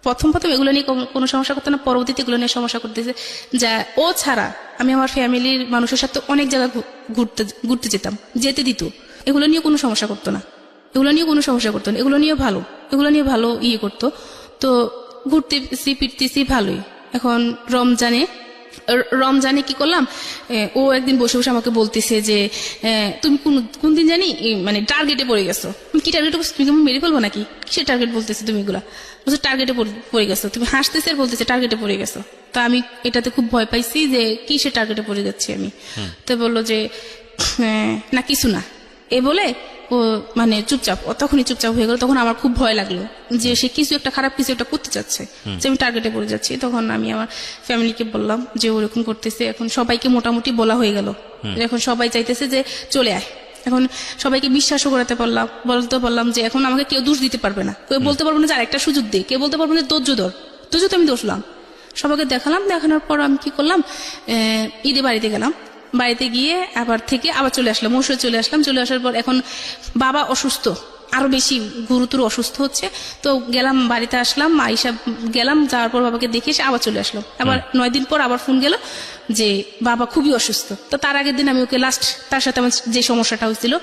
B: প্রথম এগুলো নিয়ে কোনো সমস্যা করতো না, পরবর্তীতে এগুলো নিয়ে সমস্যা করতেছে। যা ও ছাড়া আমি আমার ফ্যামিলির মানুষের সাথে অনেক জায়গায় ঘুরতে যেতাম, যেতে দিত, এগুলো নিয়ে কোনো সমস্যা করতো না, এগুলো নিয়ে ভালো করতো। তো ঘুরতেছি ফিরতেছি ভালোই। এখন রমজানে কি করলাম, ও একদিন বসে বসে আমাকে বলতেছে যে তুমি কোন দিন জানি মানে টার্গেটে পড়ে গেছো। কি টার্গেটে তুমি মেরে ফেলবো নাকি, কিসের টার্গেট বলতেছে তুমি এগুলা? বলছে টার্গেটে পড়ে গেছো, তুমি হাসতেছে আর বলতেছে টার্গেটে পড়ে গেছো। তো আমি এটাতে খুব ভয় পাইছি যে কিসের টার্গেটে পড়ে যাচ্ছি আমি। তো বললো যে না কিছু না, এ বলে ও মানে তখনই চুপচাপ হয়ে গেল। তখন আমার খুব ভয় লাগলো যে সে খারাপ কিছু একটা করতে চাচ্ছে, যে আমি টার্গেটে পড়ে যাচ্ছি। তখন আমি আমার ফ্যামিলিকে বললাম যে ওরকম করতেছে। এখন সবাইকে মোটামুটি বলা হয়ে গেল, এখন সবাই চাইতেছে যে চলে আয়। এখন সবাইকে বিশ্বাসও বলতে পারলাম যে এখন আমাকে কেউ দোষ দিতে পারবে না, কেউ বলতে পারবো না যে আরেকটা সুযোগ দে, কেউ বলতে পারবো না ধৈর্য ধর, আমি দোষলাম। সবাইকে দেখানোর পর আমি কি করলাম, ঈদে বাড়িতে গেলাম। বাড়িতে গিয়ে আবার চলে আসলাম, চলে আসার পর এখন বাবা অসুস্থ, আরো বেশি গুরুতর অসুস্থ হচ্ছে। তো গেলাম, বাড়িতে আসলাম, যাওয়ার পর বাবাকে দেখে এসে আবার চলে আসলাম। আবার 9 দিন পর আবার ফোন গেল যে বাবা খুবই অসুস্থ। তো তার আগের দিন আমি ওকে তার সাথে আমার যে সমস্যাটা হয়েছিল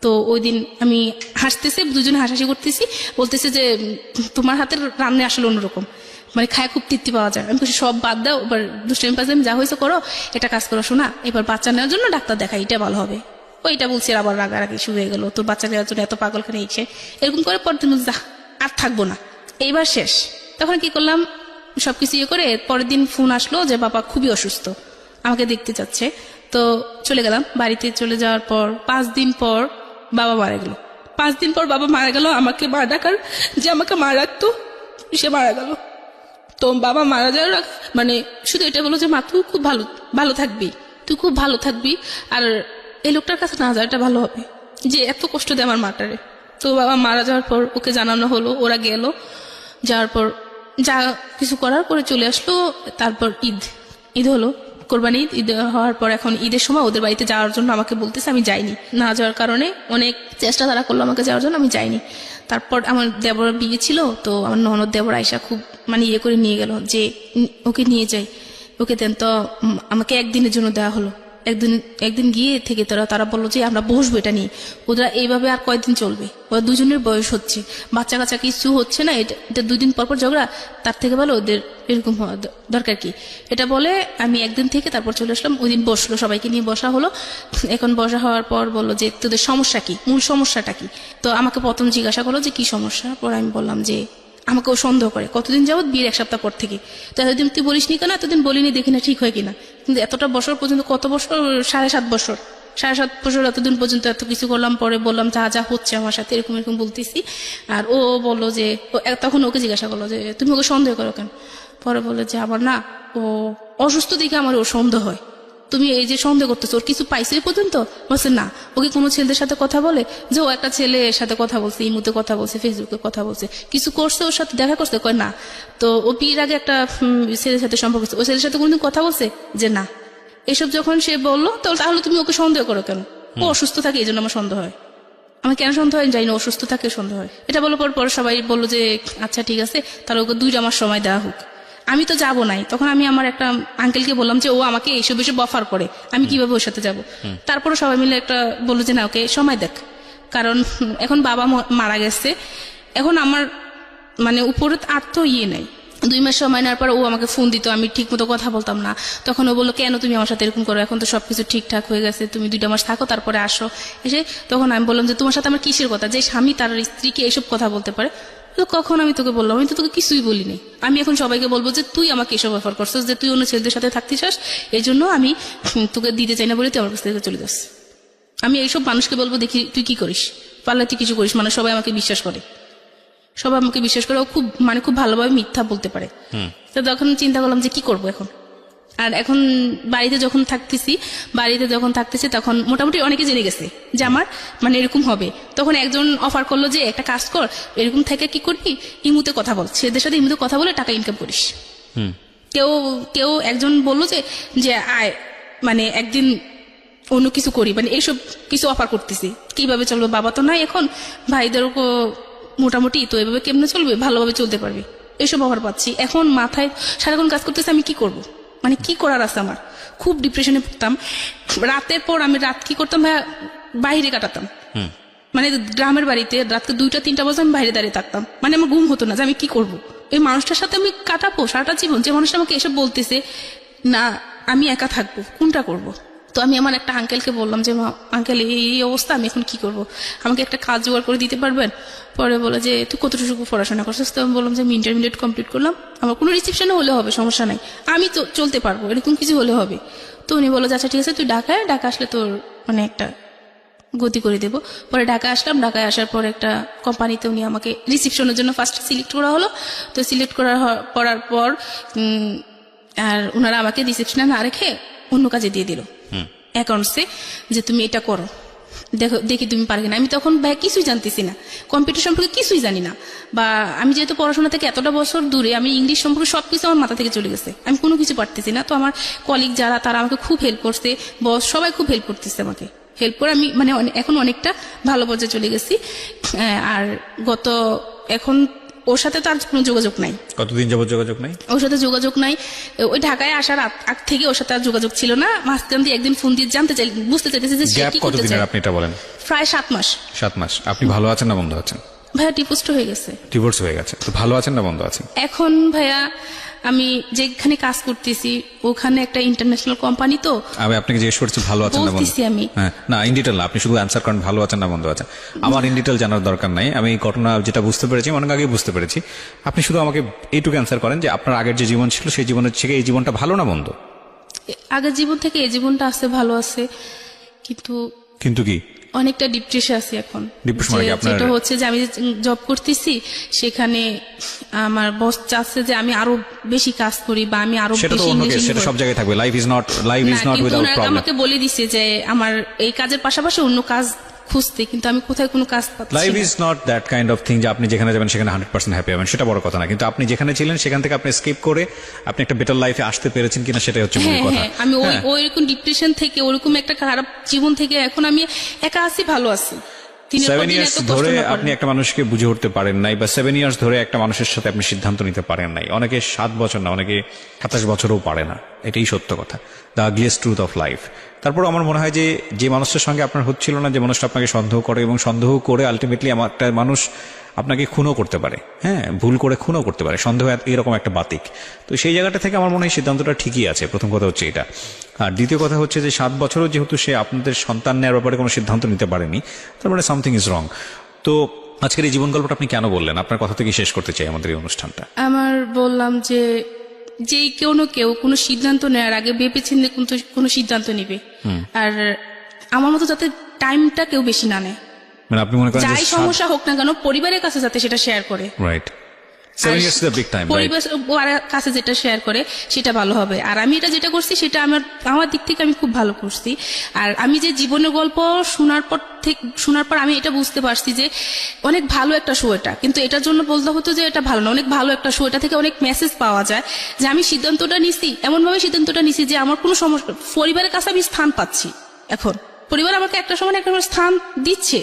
B: তো ওই দিন আমি হাসতেছি, দুজনে হাসাহাসি করতেছি, বলতেছে যে তোমার হাতের রান্না আসলে অন্যরকম, মানে খায় খুব তৃপ্তি পাওয়া যায়। আমি সব বাদ দাও, এবার দুষ্টাইম পাজলামি যা হয়েছে করো, এটা কাজ করো শোনা, এবার বাচ্চা নেওয়ার জন্য ডাক্তার দেখাই, এটা ভালো হবে। ওইটা বলছি, আবার রাগারাগি শুরু হয়ে গেল, তোর বাচ্চা নেওয়ার জন্য এত পাগলখানে এরকম করে পর দিন যা আর থাকবো না, এইবার শেষ। তখন কি করলাম, সবকিছু ইয়ে করে পরের দিন ফোন আসলো যে বাবা খুবই অসুস্থ, আমাকে দেখতে চাচ্ছে। তো চলে গেলাম বাড়িতে। চলে যাওয়ার পর 5 দিন পর বাবা মারা গেল। 5 দিন পর বাবা মারা গেল, আমাকে মা ডাকার যে আমাকে মা রাখতো সে মারা গেল। তো বাবা মারা যাওয়ার মানে শুধু এটা বলো যে মা তুই খুব ভালো ভালো থাকবি, তুই খুব ভালো থাকবি, আর এই লোকটার কাছে না যাওয়াটা ভালো হবে, যে এত কষ্ট দেয় আমার মাটারে। তো বাবা মারা যাওয়ার পর ওকে জানানো হলো, ওরা গেল, যাওয়ার পর যা কিছু করার করে চলে আসলো। তারপর ঈদ হলো, কোরবানি ঈদ হওয়ার পর এখন ঈদের সময় ওদের বাড়িতে যাওয়ার জন্য আমাকে বলতেছে, আমি যাইনি। না যাওয়ার কারণে অনেক চেষ্টা তারা করলো আমাকে যাওয়ার জন্য, আমি যাইনি। তারপর আমার দেবর বিয়ে ছিল, তো আমার ননদ দেবর আয়সা খুব মানে ইয়ে করে নিয়ে গেল যে ওকে নিয়ে যাই, ওকে দেন। তো আমাকে একদিনের জন্য দেওয়া হলো। একদিন গিয়ে থেকে তারা বললো যে আমরা বসবো এটা নিয়ে। ওরা এইভাবে আর কয়েকদিন চলবে, ওরা দুজনের বয়স হচ্ছে, বাচ্চা কাচ্চা কিছু হচ্ছে না, এটা 2 দিন পর ঝগড়া, তার থেকে ভালো ওদের এরকম হওয়া দরকার কি, এটা বলে আমি একদিন থেকে তারপর চলে আসলাম। ওই দিন বসলো, সবাইকে নিয়ে বসা হলো। এখন বসা হওয়ার পর বললো যে তোদের সমস্যা কি, মূল সমস্যাটা কি। তো আমাকে প্রথম জিজ্ঞাসা করলো যে কি সমস্যা। পরে আমি বললাম যে আমাকে ও সন্দেহ করে কতদিন যাবত, বিয়ের 1 সপ্তাহ পর থেকে। তো এতদিন তুই বলিস নি কেন, এতদিন বলিনি, দেখি না ঠিক হয় কিনা। কিন্তু এতটা বছর পর্যন্ত, কত বছর, 7.5 বছর, 7.5 বছর এতদিন পর্যন্ত এত কিছু করলাম। পরে বললাম যা যা হচ্ছে আমার সাথে এরকম এরকম বলতেছি। আর ও বললো যে তখন ওকে জিজ্ঞাসা করলো যে তুমি ওকে সন্দেহ করো কেন। পরে বললো যে আবার না, ও অসুস্থ দেখে আমার ওর সন্দেহ হয়। তুমি এই যে সন্দেহ করতেছো, ওর কিছু পাইছো এই পর্যন্ত? বলছে না। ওকে কোনো ছেলেদের সাথে কথা বলে, যে ও একটা ছেলের সাথে কথা বলছে, ইমুতে কথা বলছে, ফেসবুকে কথা বলছে, কিছু করছে, ওর সাথে দেখা করছে? কয় না। তো ও বিয়ের আগে একটা ছেলের সাথে সম্পর্ক করছে, ওই ছেলের সাথে কোনোদিন কথা বলছে? যে না। এসব যখন সে বললো, তো তাহলে তুমি ওকে সন্দেহ করো কেন? ও অসুস্থ থাকে এই জন্য আমার সন্দেহ হয়। আমার কেন সন্দেহ হয় জানি না, অসুস্থ থাকে সন্দেহ হয়। এটা বলার পর সবাই বললো যে আচ্ছা ঠিক আছে, তাহলে ওকে 2 মাস সময় দেওয়া হোক। আমি তো যাবো নাই। তখন আমি আমার একটা আঙ্কেলকে বললাম যে ও আমাকে এইসব অফার করে, আমি কিভাবে ওর সাথে যাব। তারপরে সবাই মিলে একটা বললো যে না, ওকে সময় দেখ, কারণ এখন বাবা মারা গেছে, এখন আমার মানে উপরে আর তো ইয়ে নাই। 2 মাস সময় নেওয়ার পর ও আমাকে ফোন দিত, আমি ঠিক মতো কথা বলতাম না। তখন ও বললো কেন তুমি আমার সাথে এরকম করো, এখন তো সবকিছু ঠিকঠাক হয়ে গেছে, তুমি 2 মাস থাকো তারপরে আসো এসে। তখন আমি বললাম যে তোমার সাথে আমার কিসের কথা, যে স্বামী তার স্ত্রীকে এসব কথা বলতে পারে? তো কখন আমি তোকে বললাম, আমি তো তোকে কিছুই বলিনি। আমি এখন সবাইকে বলবো যে তুই আমাকে এসব অফার করছিস, যে তুই অন্য ছেলেদের সাথে থাকতে চাস, এই জন্য আমি তোকে দিতে চাই না বলে তুই আমার কাছ থেকে চলে যাস। আমি এইসব মানুষকে বলবো দেখি তুই কি করিস, পারলে তুই কিছু করিস। মানে সবাই আমাকে বিশ্বাস করে, সবাই আমাকে বিশ্বাস করে। ও খুব মানে খুব ভালোভাবে মিথ্যা বলতে পারে। তো তখন চিন্তা করলাম যে কি করবো এখন। আর এখন বাড়িতে যখন থাকতেছি তখন মোটামুটি অনেকে জেনে গেছে যে আমার মানে এরকম হবে। তখন একজন অফার করলো যে একটা কাজ কর, এরকম থেকে কি করবি, ইমুতে কথা বল, ছেলেদের সাথে ইমুতে কথা বলে টাকা ইনকাম করিস। কেউ একজন বললো যে আয়, মানে একদিন অন্য কিছু করি, মানে এইসব কিছু অফার করতেছি। কিভাবে চলবে, বাবা তো নাই এখন, ভাইদেরও মোটামুটি, তো এভাবে কেমনে চলবে, ভালোভাবে চলতে পারবি, এইসব অফার পাচ্ছি। এখন মাথায় সারাক্ষণ কাজ করতেছে, আমি কি করব, মানে কি করার আছে আমার। খুব ডিপ্রেশনে পড়তাম। রাতের পর আমি রাত কি করতাম, বাইরে কাটাতাম। মানে গ্রামের বাড়িতে রাতকে 2টা-3টা বাজে আমি বাইরে দাঁড়িয়ে থাকতাম। মানে আমার ঘুম হতো না যে আমি কি করব, এই মানুষটার সাথে আমি কাটাবো সারাটা জীবন, যে মানুষটা আমাকে এসব বলতেছে না আমি একা থাকবো, কোনটা করব। তো আমি আমার একটা আঙ্কেলকে বললাম যে আঙ্কেল এই অবস্থা, আমি এখন কি করব, আমাকে একটা কাজ জোগাড় করে দিতে পারবেন? পরে বলে যে তুই কতটুকু পড়াশোনা করছিস? তো আমি বললাম যে আমি ইন্টারমিডিয়েট কমপ্লিট করলাম, আমার কোনো রিসেপশনে হলে হবে, সমস্যা নাই, আমি তো চলতে পারবো, এরকম কিছু হলে হবে। তো উনি বললো আচ্ছা ঠিক আছে, তুই ঢাকা আসলে তোর মানে একটা গতি করে দেবো। পরে ঢাকা আসলাম, ঢাকায় আসার পর একটা কোম্পানিতে উনি আমাকে রিসেপশনের জন্য ফার্স্ট সিলেক্ট করা হলো। তো সিলেক্ট করার পর আর ওনারা আমাকে রিসেপশনে না রেখে অন্য কাজে দিয়ে দিল অ্যাকাউন্টসে, যে তুমি এটা করো, দেখি তুমি পারবে না। আমি তখন ভাই কিছুই জানতেছি না, কম্পিউটার সম্পর্কে কিছুই জানি না, বা আমি যেহেতু পড়াশোনা থেকে এতটা বছর দূরে, আমি ইংলিশ সম্পর্কে সবকিছু আমার মাথা থেকে চলে গেছে, আমি কোনো কিছু পারতেছি না। তো আমার কলিগ যারা, তারা আমাকে খুব হেল্প করছে, বস সবাই খুব হেল্প করতেছে আমাকে। হেল্প করে আমি মানে এখন অনেকটা ভালো পর্যায়ে চলে গেছি। আর এখন ওর সাথে তার কোনো যোগাযোগ নাই।
A: কতদিন যাবত যোগাযোগ নাই?
B: ওর সাথে যোগাযোগ নাই। ওই ঢাকায় আসার আগ থেকে ওর সাথে আর যোগাযোগ ছিল না। মাঝখান দিয়ে একদিন ফোন দিয়ে জানতে চাই, বুঝতে চাইতেছি যে সে কি করতে চায়।
A: আপনি এটা বলেন।
B: প্রায় 7 মাস।
A: 7 মাস। আপনি ভালো আছেন না বন্ধ আছেন?
B: ভাইয়া ডিভোর্স হয়ে গেছে।
A: ডিভোর্স হয়ে গেছে, তো ভালো আছেন না বন্ধ আছেন?
B: এখন ভাইয়া আমি যেখানে কাজ করতেছি ওখানে একটা ইন্টারন্যাশনাল কোম্পানি, তো
A: আমি আপনাকে জিজ্ঞেস করছি ভালো আছেন না মন্দ?
B: বলতেছি আমি।
A: হ্যাঁ, না ইন ডিটেল না, আপনি শুধু অ্যান্সার করেন ভালো আছেন না মন্দ আছেন। আমার ইন ডিটেল জানার দরকার নাই, আমি এই ঘটনা যেটা বুঝতে পেরেছি অনেক আগে বুঝতে পেরেছি। আপনি শুধু আমাকে এইটুকু অ্যান্সার করেন যে আপনার আগের যে জীবন ছিল সেই জীবনের থেকে এই জীবনটা ভালো না মন্দ?
B: আগের জীবন থেকে এই জীবনটা আছে, ভালো আছে, কিন্তু
A: কিন্তু কি
B: অনেকটা ডিপ্রেশন আছে এখন।
A: Depression মানে কি আপনার?
B: যেটা হচ্ছে যে আমি জব করতেছি, সেখানে আমার বস চাচ্ছে যে আমি আরো বেশি কাজ করি বা আমি আরো
A: সেটা তো
B: বেশি
A: অন্য কেস,
B: engaging
A: সেটা
B: হই।
A: সব জায়গায় থাকবে। লাইফ ইজ নট
B: না, কিন্তু
A: উইদাউট
B: ওনারা
A: প্রবলেম।
B: আমাকে বলে দিছে যে আমার এই কাজের পাশাপাশি অন্য কাজ খুঁজতে, কিন্তু আমি কোথায় কোনো কাজ পাচ্ছি
A: লাইফ
B: না।
A: Is not that kind of thing যে আপনি যেখানে যাবেন সেখানে 100% হ্যাপি হবেন, সেটা বড় কথা না। কিন্তু আপনি যেখানে ছিলেন সেখান থেকে আপনি স্কিপ করে আপনি একটা বেটার লাইফে আসতে পেরেছেন কিনা সেটাই হচ্ছে মূল
B: হ্যাঁ
A: কথা।
B: হ্যাঁ, আমি
A: হ্যাঁ।
B: ওইরকম ডিপ্রেশন থেকে, ওরকম একটা খারাপ জীবন থেকে এখন আমি একা আছি, ভালো আছি। দিনের পর
A: 7
B: দিন
A: ইয়ার্স
B: এত কষ্ট
A: ধরে
B: না করে।
A: আপনি একটা মানুষকে বুঝে উঠতে পারেন নাই, বা 7 ইয়ার্স ধরে একটা মানুষের সাথে আপনি সিদ্ধান্ত নিতে পারেন নাই। অনেকে 7 বছর না, অনেকে 27 বছরও পারে না। এটাই সত্য কথা, the ugliest truth of life. তারপর আমার মনে হয় যে যে মানুষটার সঙ্গে আপনার হচ্ছিল না, যে মানুষটা আপনাকে সন্দেহ করে এবং সন্দেহ করে আলটিমেটলি একটা মানুষ আপনাকে খুনও করতে পারে, হ্যাঁ, ভুল করে খুনও করতে পারে। সন্দেহ এরকম একটা বাতিক। তো সেই জায়গাটা থেকে আমার মনে হয় সিদ্ধান্তটা ঠিকই আছে। প্রথম কথা হচ্ছে এটা। আর দ্বিতীয় কথা হচ্ছে যে 7 বছরও যেহেতু সে আপনাদের সন্তান নেওয়ার ব্যাপারে কোনো সিদ্ধান্ত নিতে পারেনি, তার মানে সামথিং ইজ রং। তো আজকের এই জীবন গল্পটা আপনি কেন বললেন? আপনার কথা থেকে শেষ করতে চাই আমাদের এই অনুষ্ঠানটা।
B: আমার বললাম যে কেউ কোনো সিদ্ধান্ত নেওয়ার আগে ভেবেচিন্তে কোনো সিদ্ধান্ত নিবে, আর আমার মতো যাতে টাইমটা কেউ বেশি না নেয়।
A: মানে আপনি মনে করেন
B: যাই সমস্যা হোক না কেন পরিবারের কাছে যাতে সেটা শেয়ার করে।
A: Right, 7 years is a big time, right?
B: পরিবারের কাছে যেটা শেয়ার করে সেটা ভালো হবে। আর আমি এটা যেটা করছি সেটা আমার দিক থেকে আমি খুব ভালো করছি। আর আমি যে জীবনের গল্প শোনার পর আমি এটা বুঝতে পারছি যে অনেক ভালো একটা শো এটা, কিন্তু এটার জন্য বলতে হতো যে এটা ভালো না, অনেক ভালো একটা শো। এটা থেকে অনেক মেসেজ পাওয়া যায় যে আমি সিদ্ধান্তটা নিছি, এমনভাবে সিদ্ধান্তটা নিছি যে আমার কোনো সমস্যা, পরিবারের কাছে আমি স্থান পাচ্ছি। এখন পরিবার আমাকে একটা সময় একটা স্থান দিচ্ছে,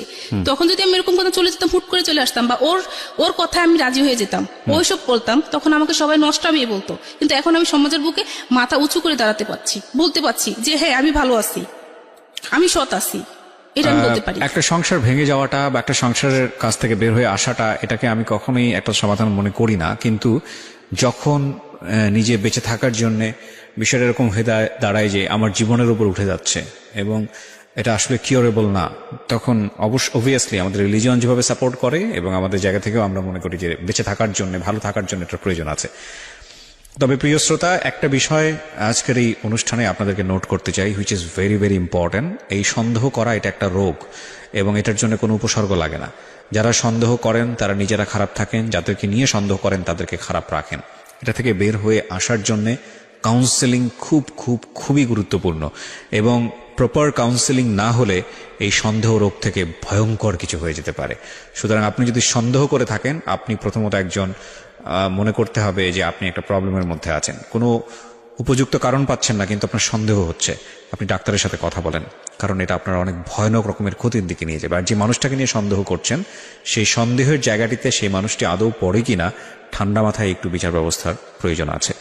B: তখন যদি আমি এরকম কথা চলে যেতাম, হুট করে চলে আসতাম, বা ওর কথায় আমি রাজি হয়ে যেতাম, ওইসব বলতাম, তখন আমাকে সবাই নষ্টামি বলতো। কিন্তু এখন আমি সমাজের বুকে মাথা উঁচু করে দাঁড়াতে পারছি, বলতে পারছি যে হ্যাঁ আমি ভালো আছি, আমি সৎ আছি, এটা আমি বলতে পারি।
A: একটা সংসার ভেঙে যাওয়াটা বা একটা সংসারের কাছ থেকে বের হয়ে আসাটা, এটাকে আমি কখনোই একটা সমাধান মনে করি না। কিন্তু যখন নিজে বেঁচে থাকার জন্য বিষয়টা এরকম হয়ে দাঁড়ায় যে আমার জীবনের উপর উঠে যাচ্ছে এবং এটা আসলে কিওরেবল না, তখন অবভিয়াসলি আমাদের রিলিজিয়ন যেভাবে সাপোর্ট করে এবং আমাদের জায়গা থেকেও আমরা মনে করি যে বেঁচে থাকার জন্য, ভালো থাকার জন্য এটার প্রয়োজন আছে। তবে প্রিয় শ্রোতা, একটা বিষয় আজকের এই অনুষ্ঠানে আপনাদেরকে নোট করতে চাই, which is very very important. এই সন্দেহ করা এটা একটা রোগ এবং এটার জন্য কোনো উপসর্গ লাগে না। যারা সন্দেহ করেন তারা নিজেরা খারাপ থাকেন, যাদেরকে নিয়ে সন্দেহ করেন তাদেরকে খারাপ রাখেন। এটা থেকে বের হয়ে আসার জন্যে কাউন্সেলিং খুবই গুরুত্বপূর্ণ, এবং প্রপার কাউন্সেলিং না হলে এই সন্দেহ রোগ থেকে ভয়ঙ্কর কিছু হয়ে যেতে পারে। সুতরাং আপনি যদি সন্দেহ করে থাকেন, আপনি প্রথমত একজন মনে করতে হবে যে আপনি একটা প্রবলেমের মধ্যে আছেন, কোনো উপযুক্ত কারণ পাচ্ছেন না কিন্তু আপনার সন্দেহ হচ্ছে, আপনি ডাক্তারের সাথে কথা বলেন, কারণ এটা আপনার অনেক ভয়ানক রকমের ক্ষতির দিকে নিয়ে যাবে। আর যে মানুষটাকে নিয়ে সন্দেহ করছেন সেই সন্দেহের জায়গাটিতে সেই মানুষটি আদৌ পড়ে কিনা ঠান্ডা মাথায় একটু বিচার ব্যবস্থার প্রয়োজন আছে।